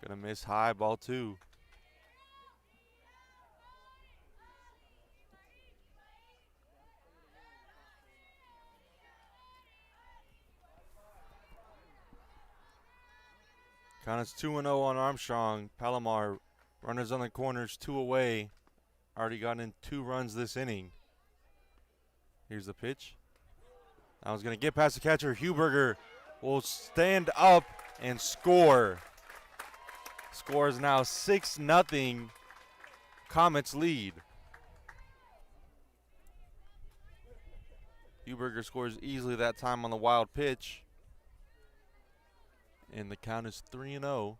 [SPEAKER 1] Gonna miss high, ball 2. Count is 2-0 on Armstrong. Palomar, runners on the corners, 2 away. Already gotten in 2 runs this inning. Here's the pitch. That was going to get past the catcher. Huberger will stand up and score. Score is now 6-0. Comets lead. Huberger scores easily that time on the wild pitch. And the count is 3-0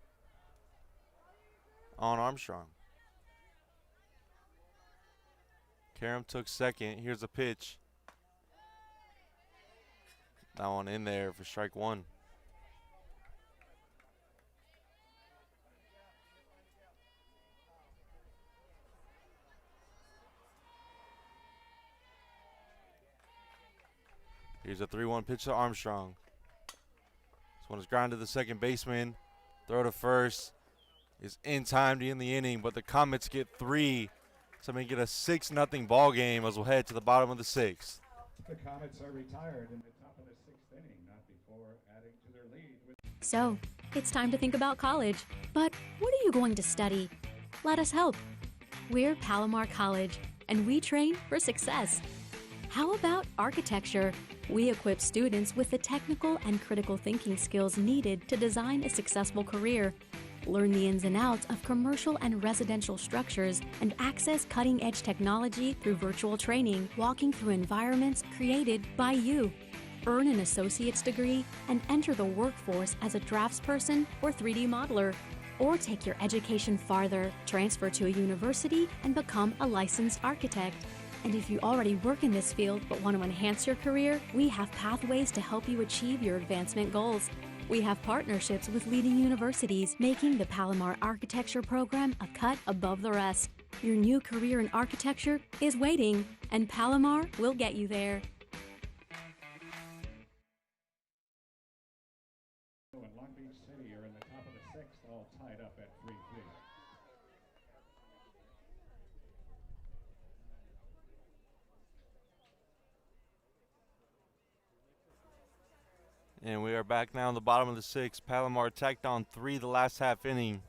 [SPEAKER 1] on Armstrong. Karam took second. Here's a pitch. That one in there for strike 1. 3-1 pitch to Armstrong. This one is grounded to the second baseman. Throw to first is in time to end the inning, but the Comets get 3 to make it a 6-0 ball game as we'll head to the bottom of the 6th.
[SPEAKER 2] The Comets are retired in the top of the 6th inning, not before adding to their lead.
[SPEAKER 4] So, it's time to think about college. But what are you going to study? Let us help. We're Palomar College, and we train for success. How about architecture? We equip students with the technical and critical thinking skills needed to design a successful career. Learn the ins and outs of commercial and residential structures and access cutting-edge technology through virtual training, walking through environments created by you. Earn an associate's degree and enter the workforce as a draftsperson or 3D modeler. Or take your education farther, transfer to a university and become a licensed architect. And if you already work in this field but want to enhance your career, we have pathways to help you achieve your advancement goals. We have partnerships with leading universities, making the Palomar Architecture program a cut above the rest. Your new career in architecture is waiting, and Palomar will get you there.
[SPEAKER 2] And Long Beach City are in the top of the 6th, all tied up at 3-3.
[SPEAKER 1] And we are back now in the bottom of the 6th. Palomar tacked on 3 the last half inning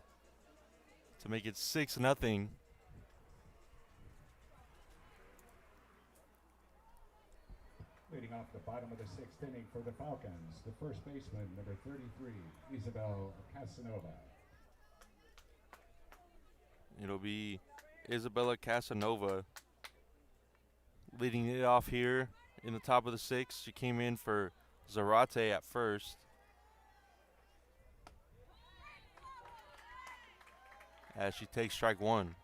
[SPEAKER 1] to make it 6-0.
[SPEAKER 2] Leading off the bottom of the 6th inning for the Falcons, the first baseman, number 33, Isabel Casanova.
[SPEAKER 1] It'll be Isabella Casanova leading it off here in the top of the 6th. She came in for Zarate at first. As she takes strike 1.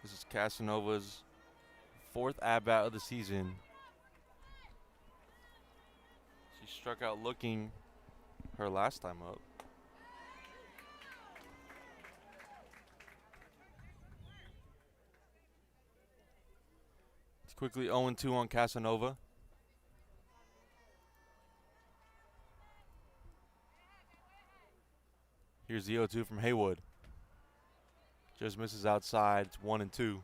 [SPEAKER 1] This is Casanova's 4th at-bat of the season. She struck out looking her last time up. It's quickly 0-2 on Casanova. Here's the 0-2 from Haywood. Just misses outside. It's 1-2.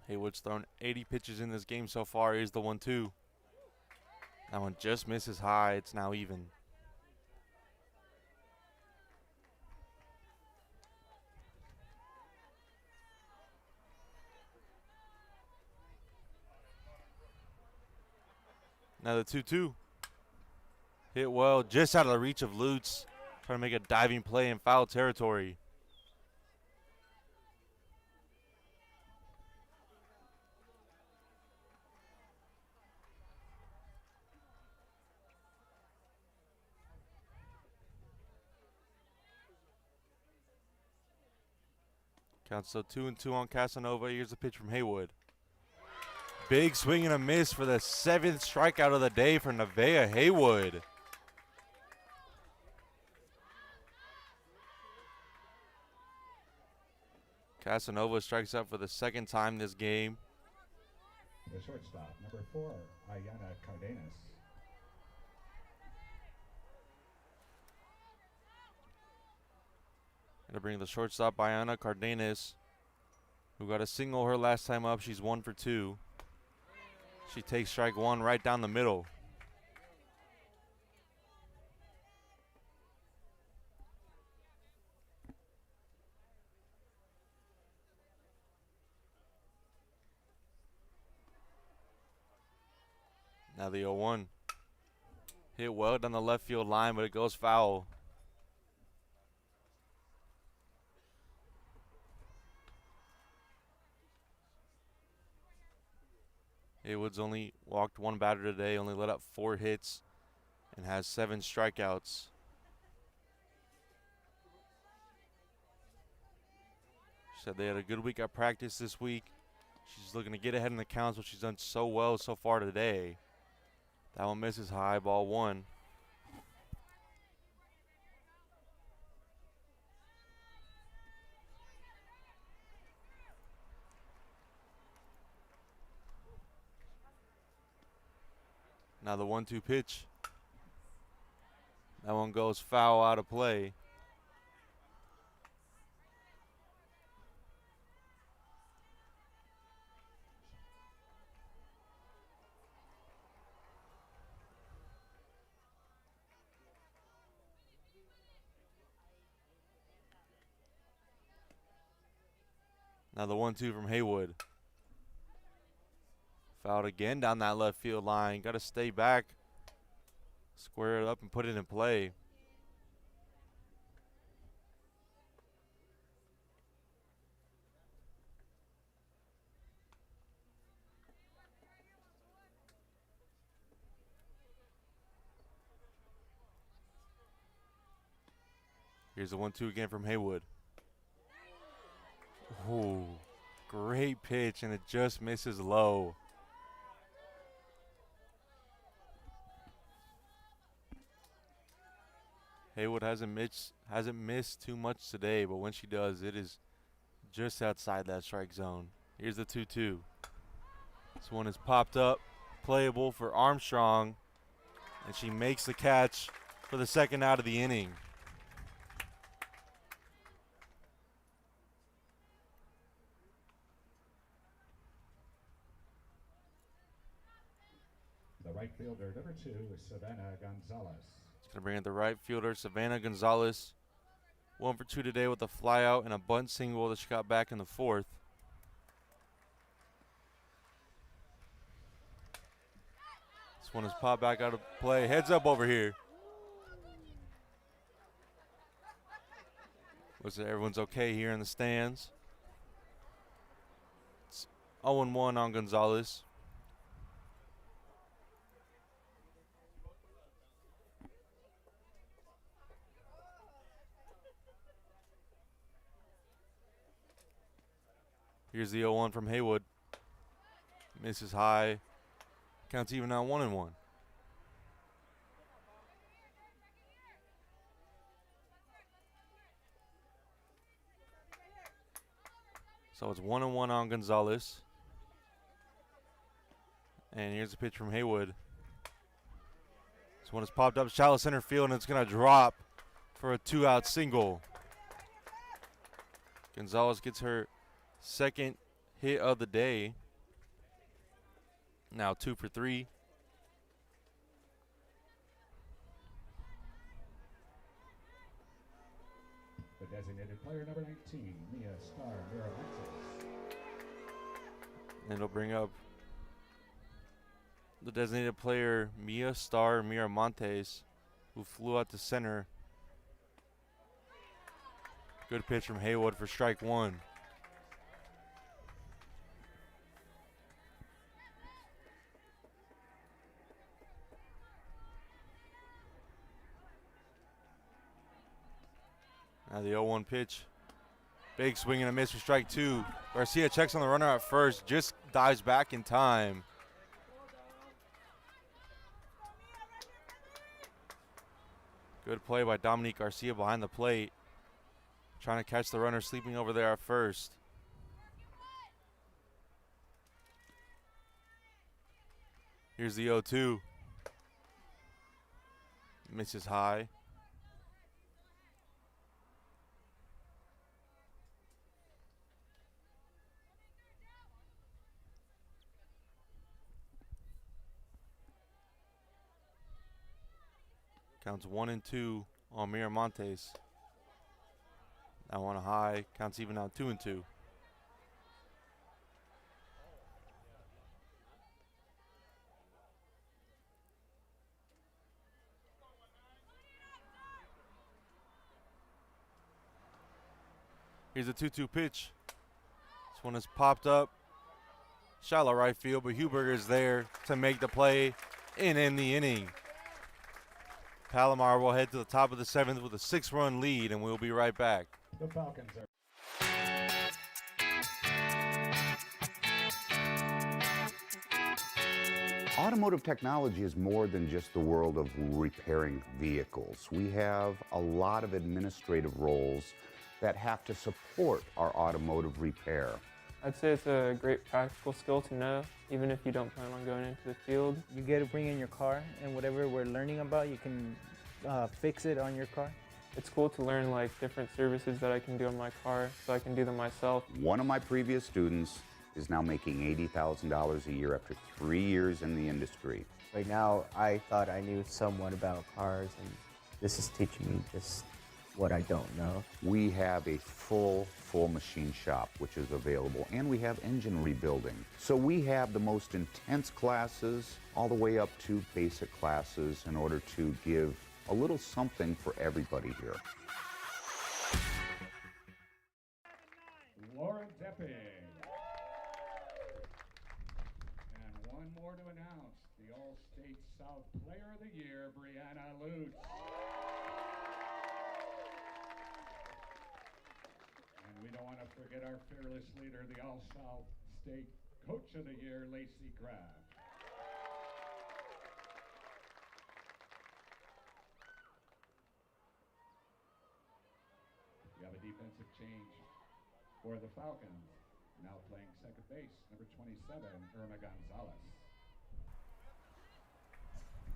[SPEAKER 1] Haywood's thrown 80 pitches in this game so far. Here's the 1-2. That one just misses high. It's now even. Now the 2-2. Hit well, just out of the reach of Lutz. Trying to make a diving play in foul territory. Counts so 2-2 on Casanova. Here's a pitch from Haywood. Big swing and a miss for the 7th strikeout of the day for Nevaeh Haywood. Casanova strikes out for the 2nd time this game.
[SPEAKER 2] The shortstop, number 4, Ayana Cardenas.
[SPEAKER 1] Gonna bring the shortstop, Ayana Cardenas, who got a single her last time up. She's 1 for 2. She takes strike 1 right down the middle. Now the 0-1. Hit well down the left field line, but it goes foul. Haywood's only walked 1 batter today, only let up 4 hits, and has 7 strikeouts. She said they had a good week at practice this week. She's looking to get ahead in the counts, which she's done so well so far today. That one misses high, ball 1. Now the 1-2 pitch. That one goes foul out of play. Now the 1-2 from Haywood. Fouled again down that left field line. Got to stay back, square it up, and put it in play. Here's the 1-2 again from Haywood. Ooh, great pitch, and it just misses low. Haywood hasn't missed too much today, but when she does, it is just outside that strike zone. Here's the 2-2. This one is popped up, playable for Armstrong, and she makes the catch for the second out of the inning.
[SPEAKER 2] The right fielder, number 2, is Savannah Gonzalez.
[SPEAKER 1] Going to bring in the right fielder, Savannah Gonzalez. 1 for 2 today with a fly out and a bunt single that she got back in the 4th. This one is popped back out of play. Heads up over here. Looks like everyone's okay here in the stands. It's 0-1 on Gonzalez. Here's the 0-1 from Haywood. Misses high. Counts even now 1-1. So it's 1-1 on Gonzalez. And here's a pitch from Haywood. This one has popped up shallow center field, and it's going to drop for a 2-out single. Gonzalez gets her second hit of the day. Now 2 for 3.
[SPEAKER 2] The designated player, number 19, Mia Star Miramontes.
[SPEAKER 1] And it'll bring up the designated player, Mia Star Miramontes, who flew out to center. Good pitch from Haywood for strike 1. Now the 0-1 pitch. Big swing and a miss for strike 2. Garcia checks on the runner at first, just dives back in time. Good play by Dominique Garcia behind the plate. Trying to catch the runner sleeping over there at first. Here's the 0-2. Misses high. Counts 1-2 on Miramontes. That one high. Counts even now 2-2. Here's a 2-2 pitch. This one is popped up. Shallow right field, but Huberger is there to make the play and end the inning. Palomar will head to the top of the 7th with a 6-run lead, and we'll be right back.
[SPEAKER 2] The Falcons are.
[SPEAKER 12] Automotive technology is more than just the world of repairing vehicles. We have a lot of administrative roles that have to support our automotive repair.
[SPEAKER 13] I'd say it's a great practical skill to know, even if you don't plan on going into the field.
[SPEAKER 14] You get to bring in your car, and whatever we're learning about, you can fix it on your car.
[SPEAKER 13] It's cool to learn like different services that I can do on my car, so I can do them myself.
[SPEAKER 12] One of my previous students is now making $80,000 a year after 3 years in the industry.
[SPEAKER 15] Right now, I thought I knew somewhat about cars, and this is teaching me just what I don't know.
[SPEAKER 12] We have a full machine shop which is available, and we have engine rebuilding. So we have the most intense classes all the way up to basic classes in order to give a little something for everybody here.
[SPEAKER 2] Lauren Depping. And one more to announce, the All-State South Player of the Year, Brianna Lutz. And we don't want to forget our fearless leader, the All-South State Coach of the Year, Lacey Kraft. We have a defensive change for the Falcons. Now playing second base, number 27, Irma Gonzalez.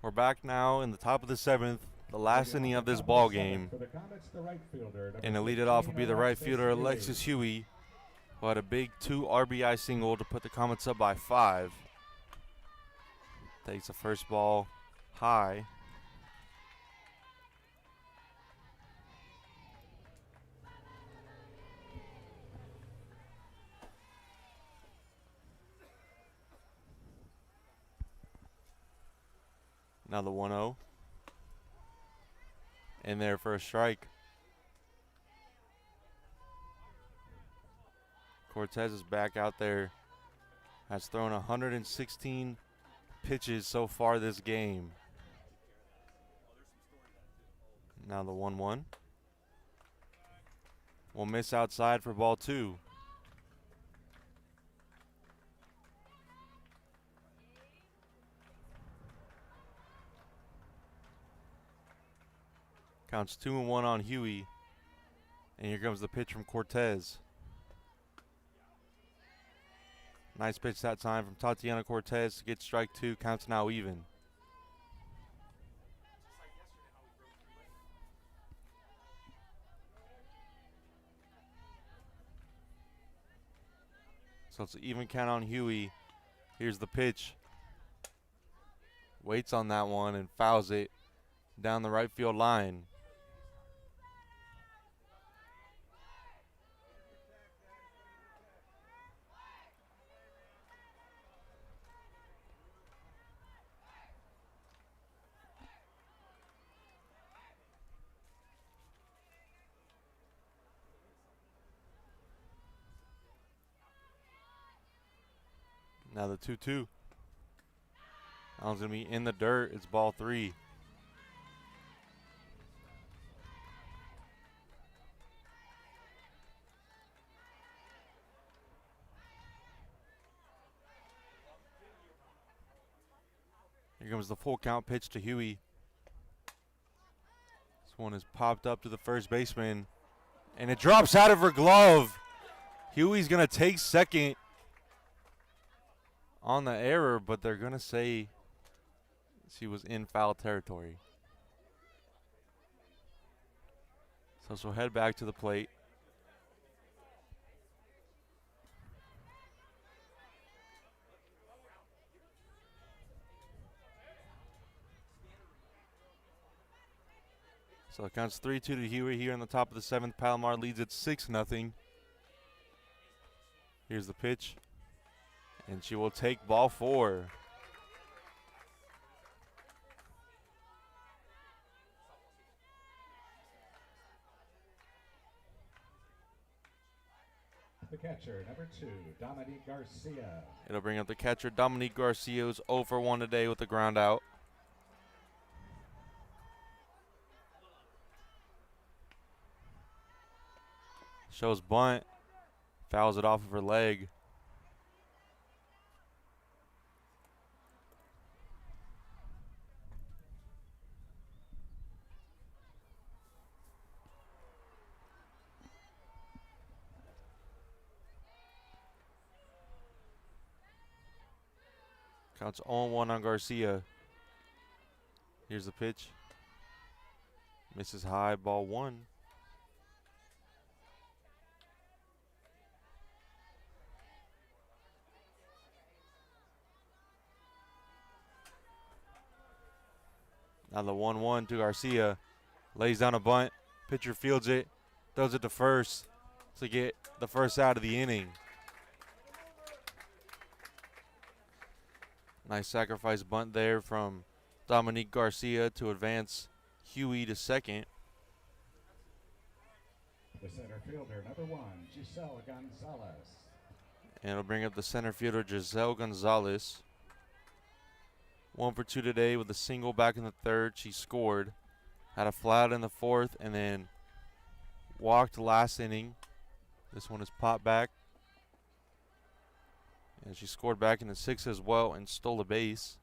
[SPEAKER 1] We're back now in the top of the 7th, the last inning of this ball game.
[SPEAKER 2] For the Comets, the right fielder,
[SPEAKER 1] And to lead it off will be the right fielder, Alexis Huey, who had a big 2 RBI single to put the Comets up by 5. Takes the first ball high. Now the 1-0. In there for a strike. Cortez is back out there. Has thrown 116 pitches so far this game. Now the 1-1. Will miss outside for ball 2. Counts 2-1 on Huey. And here comes the pitch from Cortez. Nice pitch that time from Tatiana Cortez to get strike 2. Counts now even. So it's an even count on Huey. Here's the pitch. Waits on that one and fouls it down the right field line. Now the 2-2. That one's going to be in the dirt. It's ball 3. Here comes the full count pitch to Huey. This one is popped up to the first baseman. And it drops out of her glove. Huey's going to take second on the error, but they're going to say she was in foul territory. So she'll head back to the plate. So it counts 3-2 to Huey here in the top of the 7th. Palomar leads it 6-0. Here's the pitch. And she will take ball 4.
[SPEAKER 2] The catcher, number 2, Dominique Garcia.
[SPEAKER 1] It'll bring up the catcher, Dominique Garcia, who's 0 for 1 today with the ground out. Shows bunt. Fouls it off of her leg. Counts 0-1 on Garcia. Here's the pitch. Misses high, ball 1. Now the 1-1 to Garcia. Lays down a bunt. Pitcher fields it. Throws it to first to get the first out of the inning. Nice sacrifice bunt there from Dominique Garcia to advance Huey to second.
[SPEAKER 2] The center fielder, number 1, Giselle Gonzalez.
[SPEAKER 1] And it'll bring up the center fielder, Giselle Gonzalez. 1 for 2 today with a single back in the third. She scored. Had a flat in the fourth and then walked last inning. This one is popped back. And she scored back in the sixth as well and stole a base.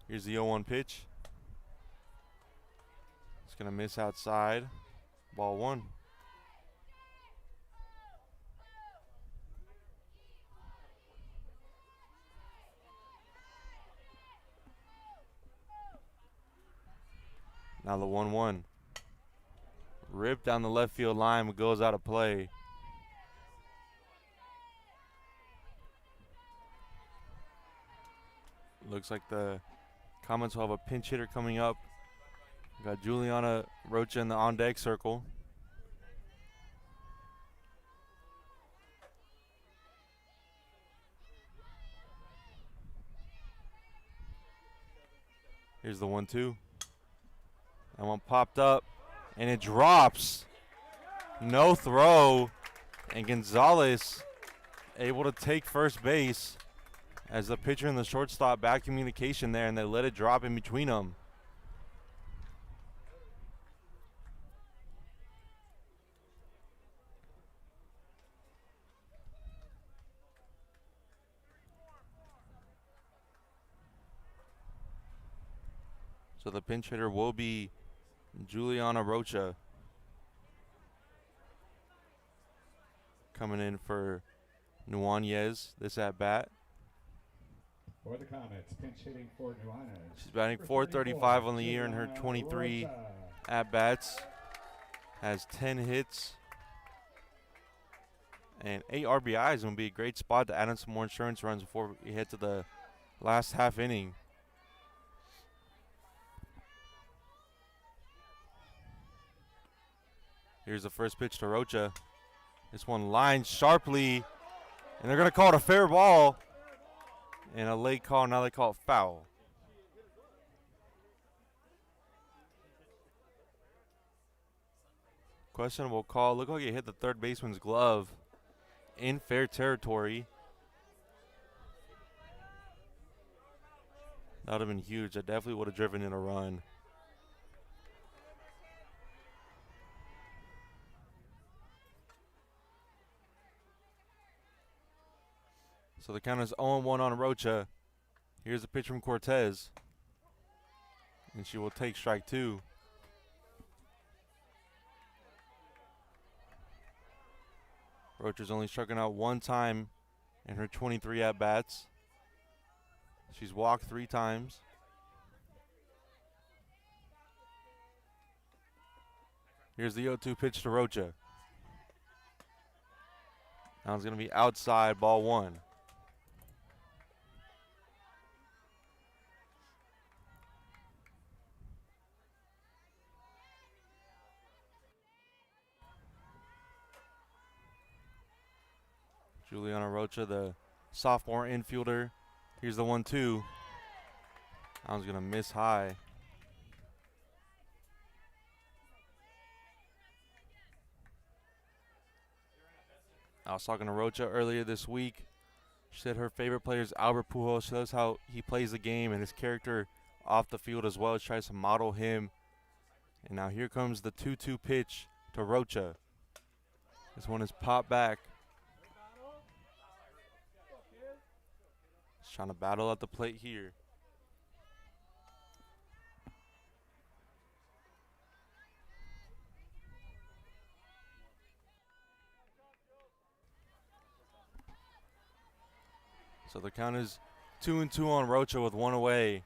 [SPEAKER 1] Here's the 0-1 pitch. It's going to miss outside. Ball 1. Now the 1-1. Ripped down the left field line, but goes out of play. Looks like the Comets will have a pinch hitter coming up. We got Juliana Rocha in the on-deck circle. Here's the 1-2. That one popped up, and it drops. No throw, and Gonzalez able to take first base as the pitcher and the shortstop bad communication there, and they let it drop in between them. So the pinch hitter will be Juliana Rocha coming in for Nuanez this at bat.
[SPEAKER 2] For the Comets, pinch hitting for Nuanez.
[SPEAKER 1] She's batting .435 on the year in her 23 at bats. Has 10 hits and 8 RBIs. Will be a great spot to add in some more insurance runs before we head to the last half inning. Here's the first pitch to Rocha. This one lines sharply, and they're going to call it a fair ball. And a late call, now they call it foul. Questionable call. Looked like it hit the third baseman's glove in fair territory. That would have been huge. That definitely would have driven in a run. So the count is 0-1 on Rocha. Here's the pitch from Cortez. And she will take strike 2. Rocha's only struck out 1 time in her 23 at-bats. She's walked 3 times. Here's the 0-2 pitch to Rocha. Now it's going to be outside, ball 1. Juliana Rocha, the sophomore infielder. Here's the 1-2. I was going to miss high. I was talking to Rocha earlier this week. She said her favorite player is Albert Pujols. She loves how he plays the game and his character off the field as well. She tries to model him. And now here comes the 2-2 pitch to Rocha. This one is popped back. Just trying to battle at the plate here. So the count is 2-2 on Rocha with one away.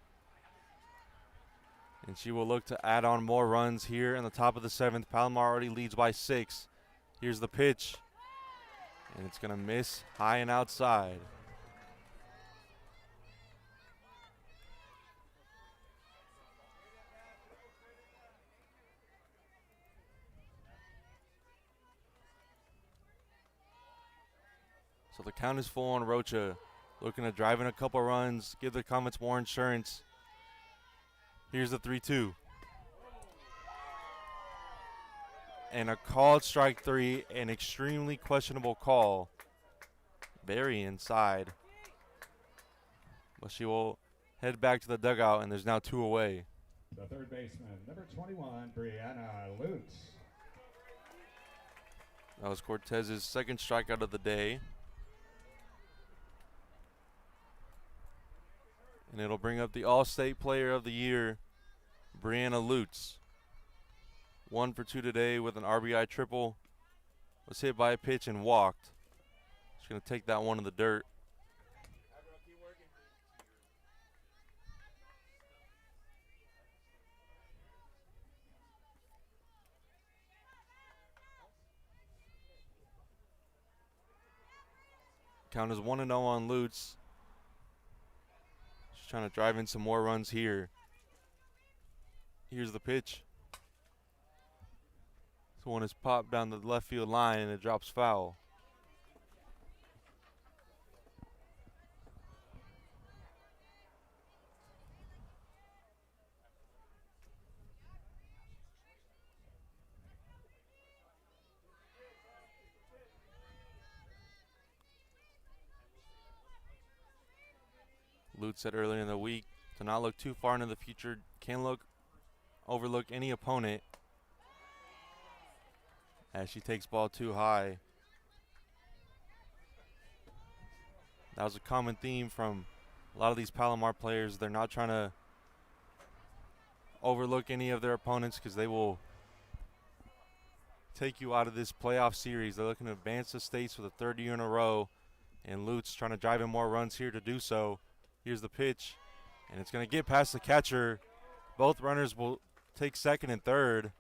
[SPEAKER 1] And she will look to add on more runs here in the top of the 7th. Palomar already leads by 6. Here's the pitch. And it's going to miss high and outside. So the count is full on Rocha. Looking to drive in a couple runs, give the Comets more insurance. Here's the 3-2. And a called strike 3, an extremely questionable call. Very inside. But she will head back to the dugout, and there's now 2 away.
[SPEAKER 2] The third baseman, number 21, Brianna Lutz.
[SPEAKER 1] That was Cortez's second strikeout of the day. And it'll bring up the All-State Player of the Year, Brianna Lutz. 1 for 2 today with an RBI triple. Was hit by a pitch and walked. She's going to take that one in the dirt. Count is 1-0 on Lutz. She's trying to drive in some more runs here. Here's the pitch. This one is popped down the left field line and it drops foul. Lutz said earlier in the week to not look too far into the future, can't overlook any opponent as she takes ball too high. That was a common theme from a lot of these Palomar players. They're not trying to overlook any of their opponents because they will take you out of this playoff series. They're looking to advance the states for the 3rd year in a row, and Lutz trying to drive in more runs here to do so. Here's the pitch, and it's going to get past the catcher. Both runners will take second and third.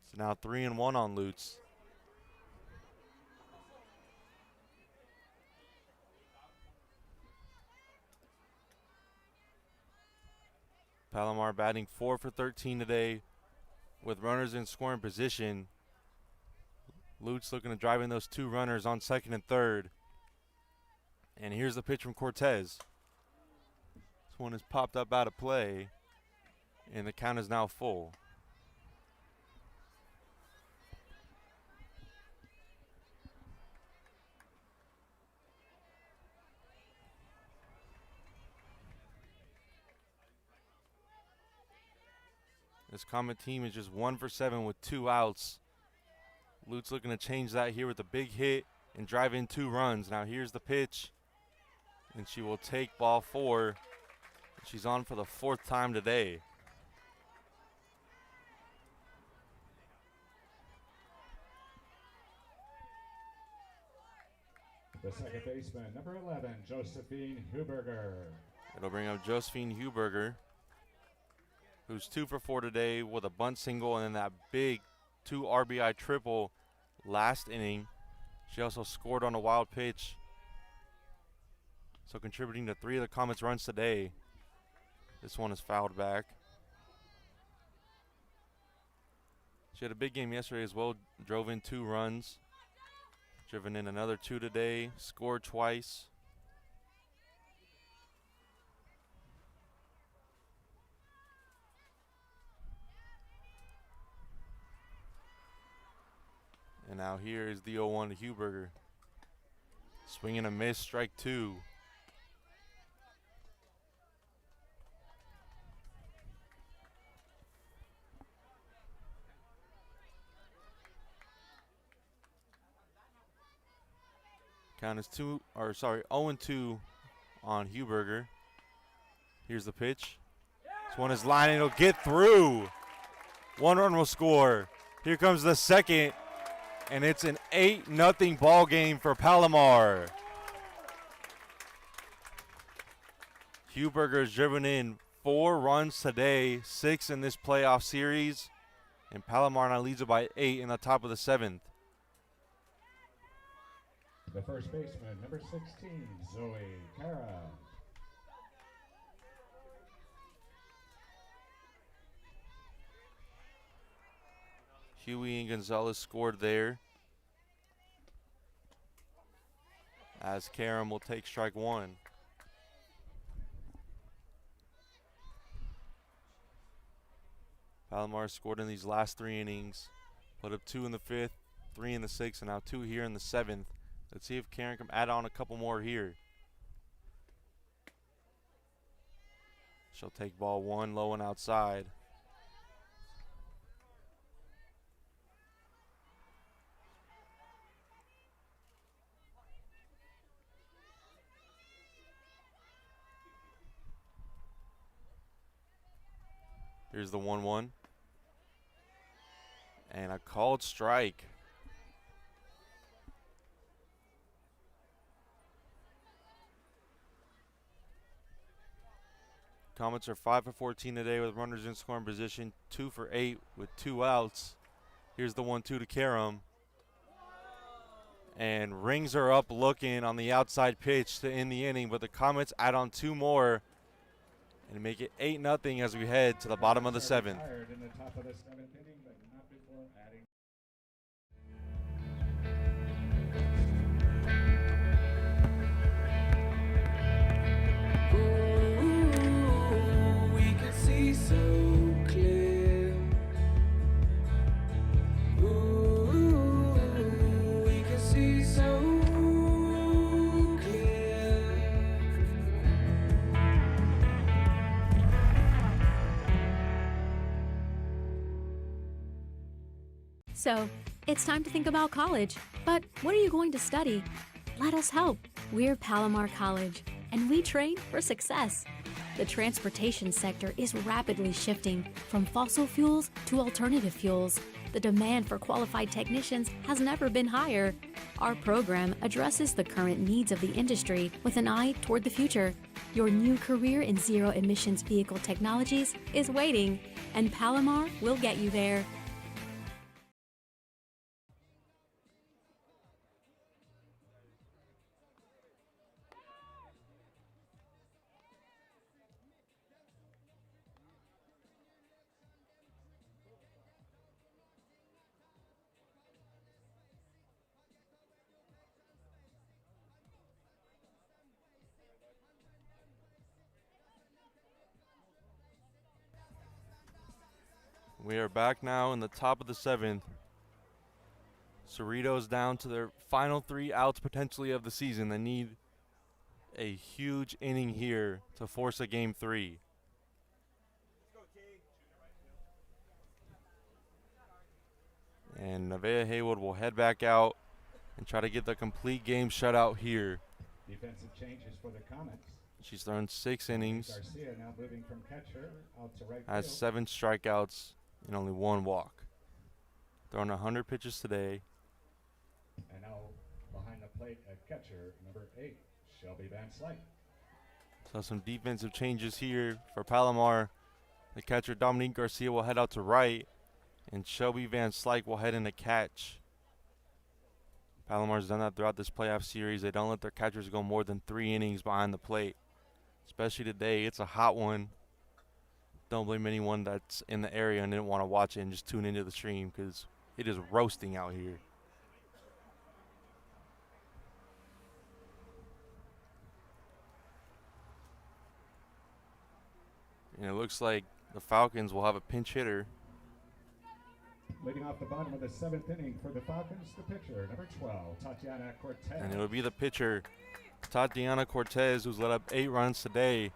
[SPEAKER 1] It's now 3-1 on Lutz. Palomar batting 4 for 13 today with runners in scoring position. Lutz looking to drive in those 2 runners on second and third. And here's the pitch from Cortez. This one is popped up out of play, and the count is now full. This Comet team is just 1 for 7 with 2 outs. Lutz looking to change that here with a big hit and drive in 2 runs. Now here's the pitch, and she will take ball 4. She's on for the 4th time today.
[SPEAKER 2] The second baseman, number 11, Josephine Huberger.
[SPEAKER 1] It'll bring up Josephine Huberger, who's 2 for 4 today with a bunt single and then that big 2 RBI triple last inning. She also scored on a wild pitch, so contributing to 3 of the Comets' runs today. This one is fouled back. She had a big game yesterday as well, drove in 2 runs, driven in another 2 today, scored twice. And now here is the 0-1 to Huberger. Swing and a miss, strike 2. Count is 0-2 on Huberger. Here's the pitch. This one is lined and it'll get through. 1 run will score. Here comes the second, and it's an 8-0 ball game for Palomar. Huberger has driven in 4 runs today, 6 in this playoff series, and Palomar now leads it by 8 in the top of the 7th.
[SPEAKER 2] The first baseman, number 16, Zoe Cara.
[SPEAKER 1] Huey and Gonzalez scored there, as Karam will take strike 1. Palomar scored in these last 3 innings, put up 2 in the 5th, 3 in the 6th, and now 2 here in the 7th. Let's see if Karen can add on a couple more here. She'll take ball 1 low and outside. Here's the 1-1. And a called strike. Comets are 5 for 14 today with runners in scoring position, 2 for 8 with 2 outs. Here's the 1-2 to Karam. And rings her up looking on the outside pitch to end the inning, but the Comets add on 2 more and make it 8-0 as we head to the bottom of the 7th.
[SPEAKER 2] In the top of the 7th inning, but not before adding.
[SPEAKER 3] Ooh, we can see so clear. Ooh, we can see so clear.
[SPEAKER 4] So, it's time to think about college. But what are you going to study? Let us help. We're Palomar College, and we train for success. The transportation sector is rapidly shifting from fossil fuels to alternative fuels. The demand for qualified technicians has never been higher. Our program addresses the current needs of the industry with an eye toward the future. Your new career in zero-emissions vehicle technologies is waiting, and Palomar will get you there.
[SPEAKER 1] We are back now in the top of the 7th. Cerritos down to their final 3 outs potentially of the season. They need a huge inning here to force a game 3. And Nevaeh Haywood will head back out and try to get the complete game shutout here.
[SPEAKER 2] Defensive changes for the Comets.
[SPEAKER 1] She's thrown 6 innings,
[SPEAKER 2] Garcia now moving from catcher out to right
[SPEAKER 1] has
[SPEAKER 2] field.
[SPEAKER 1] 7 strikeouts and only 1 walk. Thrown 100 pitches today.
[SPEAKER 2] And now behind the plate at catcher, number 8, Shelby Van Slyke.
[SPEAKER 1] So some defensive changes here for Palomar. The catcher Dominique Garcia will head out to right, and Shelby Van Slyke will head in to catch. Palomar's done that throughout this playoff series. They don't let their catchers go more than 3 innings behind the plate. Especially today, it's a hot one. Don't blame anyone that's in the area and didn't want to watch it and just tune into the stream because it is roasting out here. And it looks like the Falcons will have a pinch hitter.
[SPEAKER 2] Leading off the bottom of the 7th inning for the Falcons, the pitcher, number 12, Tatiana Cortez.
[SPEAKER 1] And it'll be the pitcher, Tatiana Cortez, who's let up 8 runs today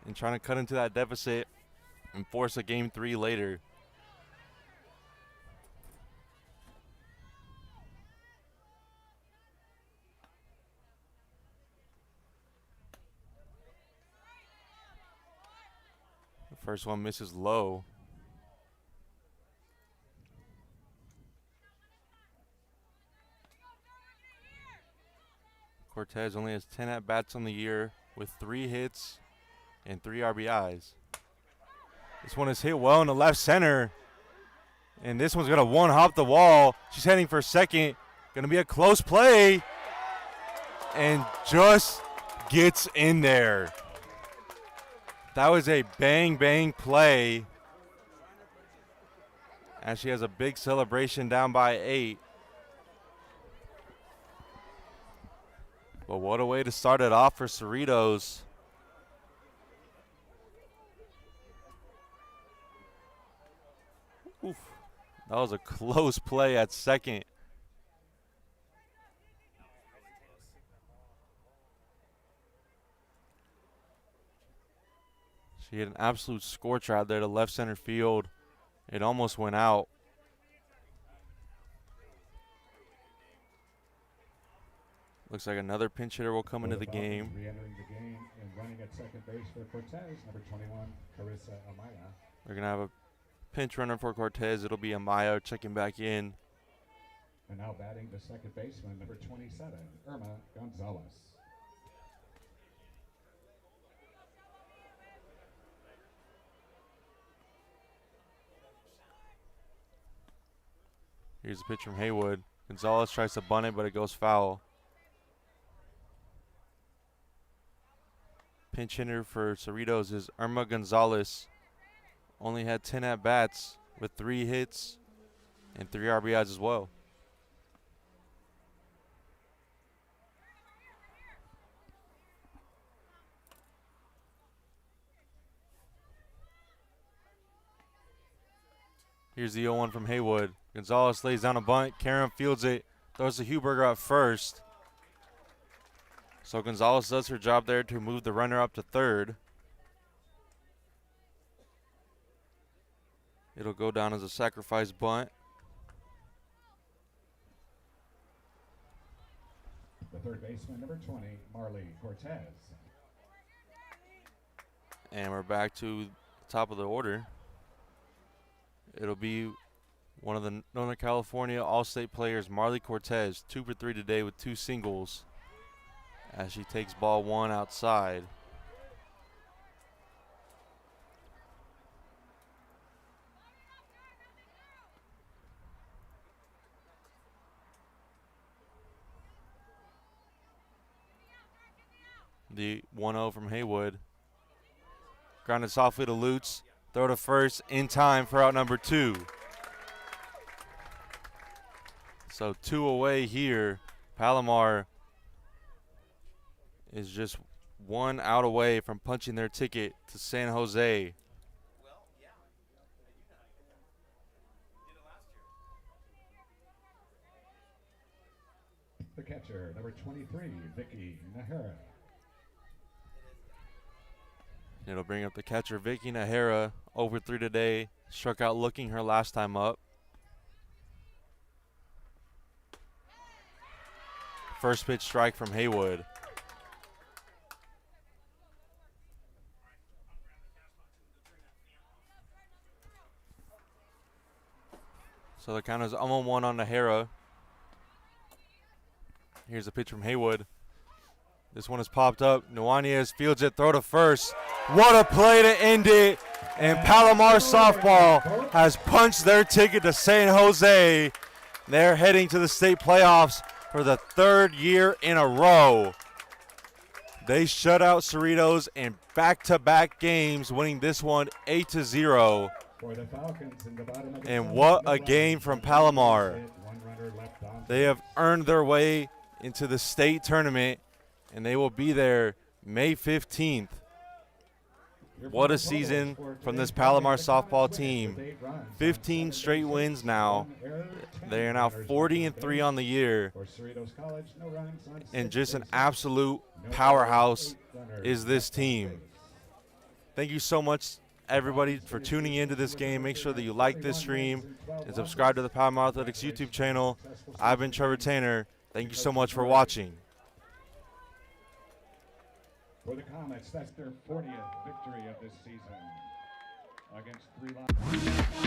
[SPEAKER 1] and trying to cut into that deficit and force a game 3 later. First one misses low. Cortez only has 10 at-bats on the year with 3 hits and 3 RBIs. This one is hit well in the left center. And this one's going to one-hop the wall. She's heading for second. Going to be a close play. And just gets in there. That was a bang-bang play. And she has a big celebration down by 8. But what a way to start it off for Cerritos. Oof. That was a close play at second. She hit an absolute scorcher out there to left center field. It almost went out. Looks like another pinch hitter will come into the game.
[SPEAKER 2] Re-entering the game and running at second base for Cortez, number 21, Carissa Amaya.
[SPEAKER 1] We're going to have a pinch runner for Cortez. It'll be Amaya checking back in.
[SPEAKER 2] And now batting the second baseman, number 27, Irma Gonzalez.
[SPEAKER 1] Here's a pitch from Haywood. Gonzalez tries to bunt it, but it goes foul. Pinch hitter for Cerritos is Irma Gonzalez. Only had 10 at-bats with 3 hits and 3 RBIs as well. Here's the 0-1 from Haywood. Gonzalez lays down a bunt. Karam fields it, throws to Huberger at first. So Gonzalez does her job there to move the runner up to third. It'll go down as a sacrifice bunt.
[SPEAKER 2] The third baseman, number 20, Marley Cortez.
[SPEAKER 1] And we're back to the top of the order. It'll be one of the Northern California All-State players, Marley Cortez, 2 for 3 today with 2 singles as she takes ball 1 outside. The 1-0 from Haywood. Grounded softly to Lutz. Throw to first in time for out number 2. So 2 away here. Palomar is just 1 out away from punching their ticket to San Jose.
[SPEAKER 2] The catcher, number 23, Vicky Nahara.
[SPEAKER 1] It'll bring up the catcher, Vicky Nahara, over 3 today. Struck out looking her last time up. First pitch strike from Haywood. So the count is 0-1 on Nahara. Here's a pitch from Haywood. This one is popped up. Nuanez fields it, throw to first. What a play to end it. And Palomar softball has punched their ticket to San Jose. They're heading to the state playoffs for the 3rd year in a row. They shut out Cerritos in back-to-back games, winning this one 8-0. And what a game from Palomar. They have earned their way into the state tournament, and they will be there May 15th. What a season from this Palomar softball team. 15 straight wins now. They are now 40-3 on the year. And just an absolute powerhouse is this team. Thank you so much, everybody, for tuning into this game. Make sure that you like this stream and subscribe to the Palomar Athletics YouTube channel. I've been Trevor Tanner. Thank you so much for watching.
[SPEAKER 2] For the Comets, that's their 40th victory of this season. against 3 lines.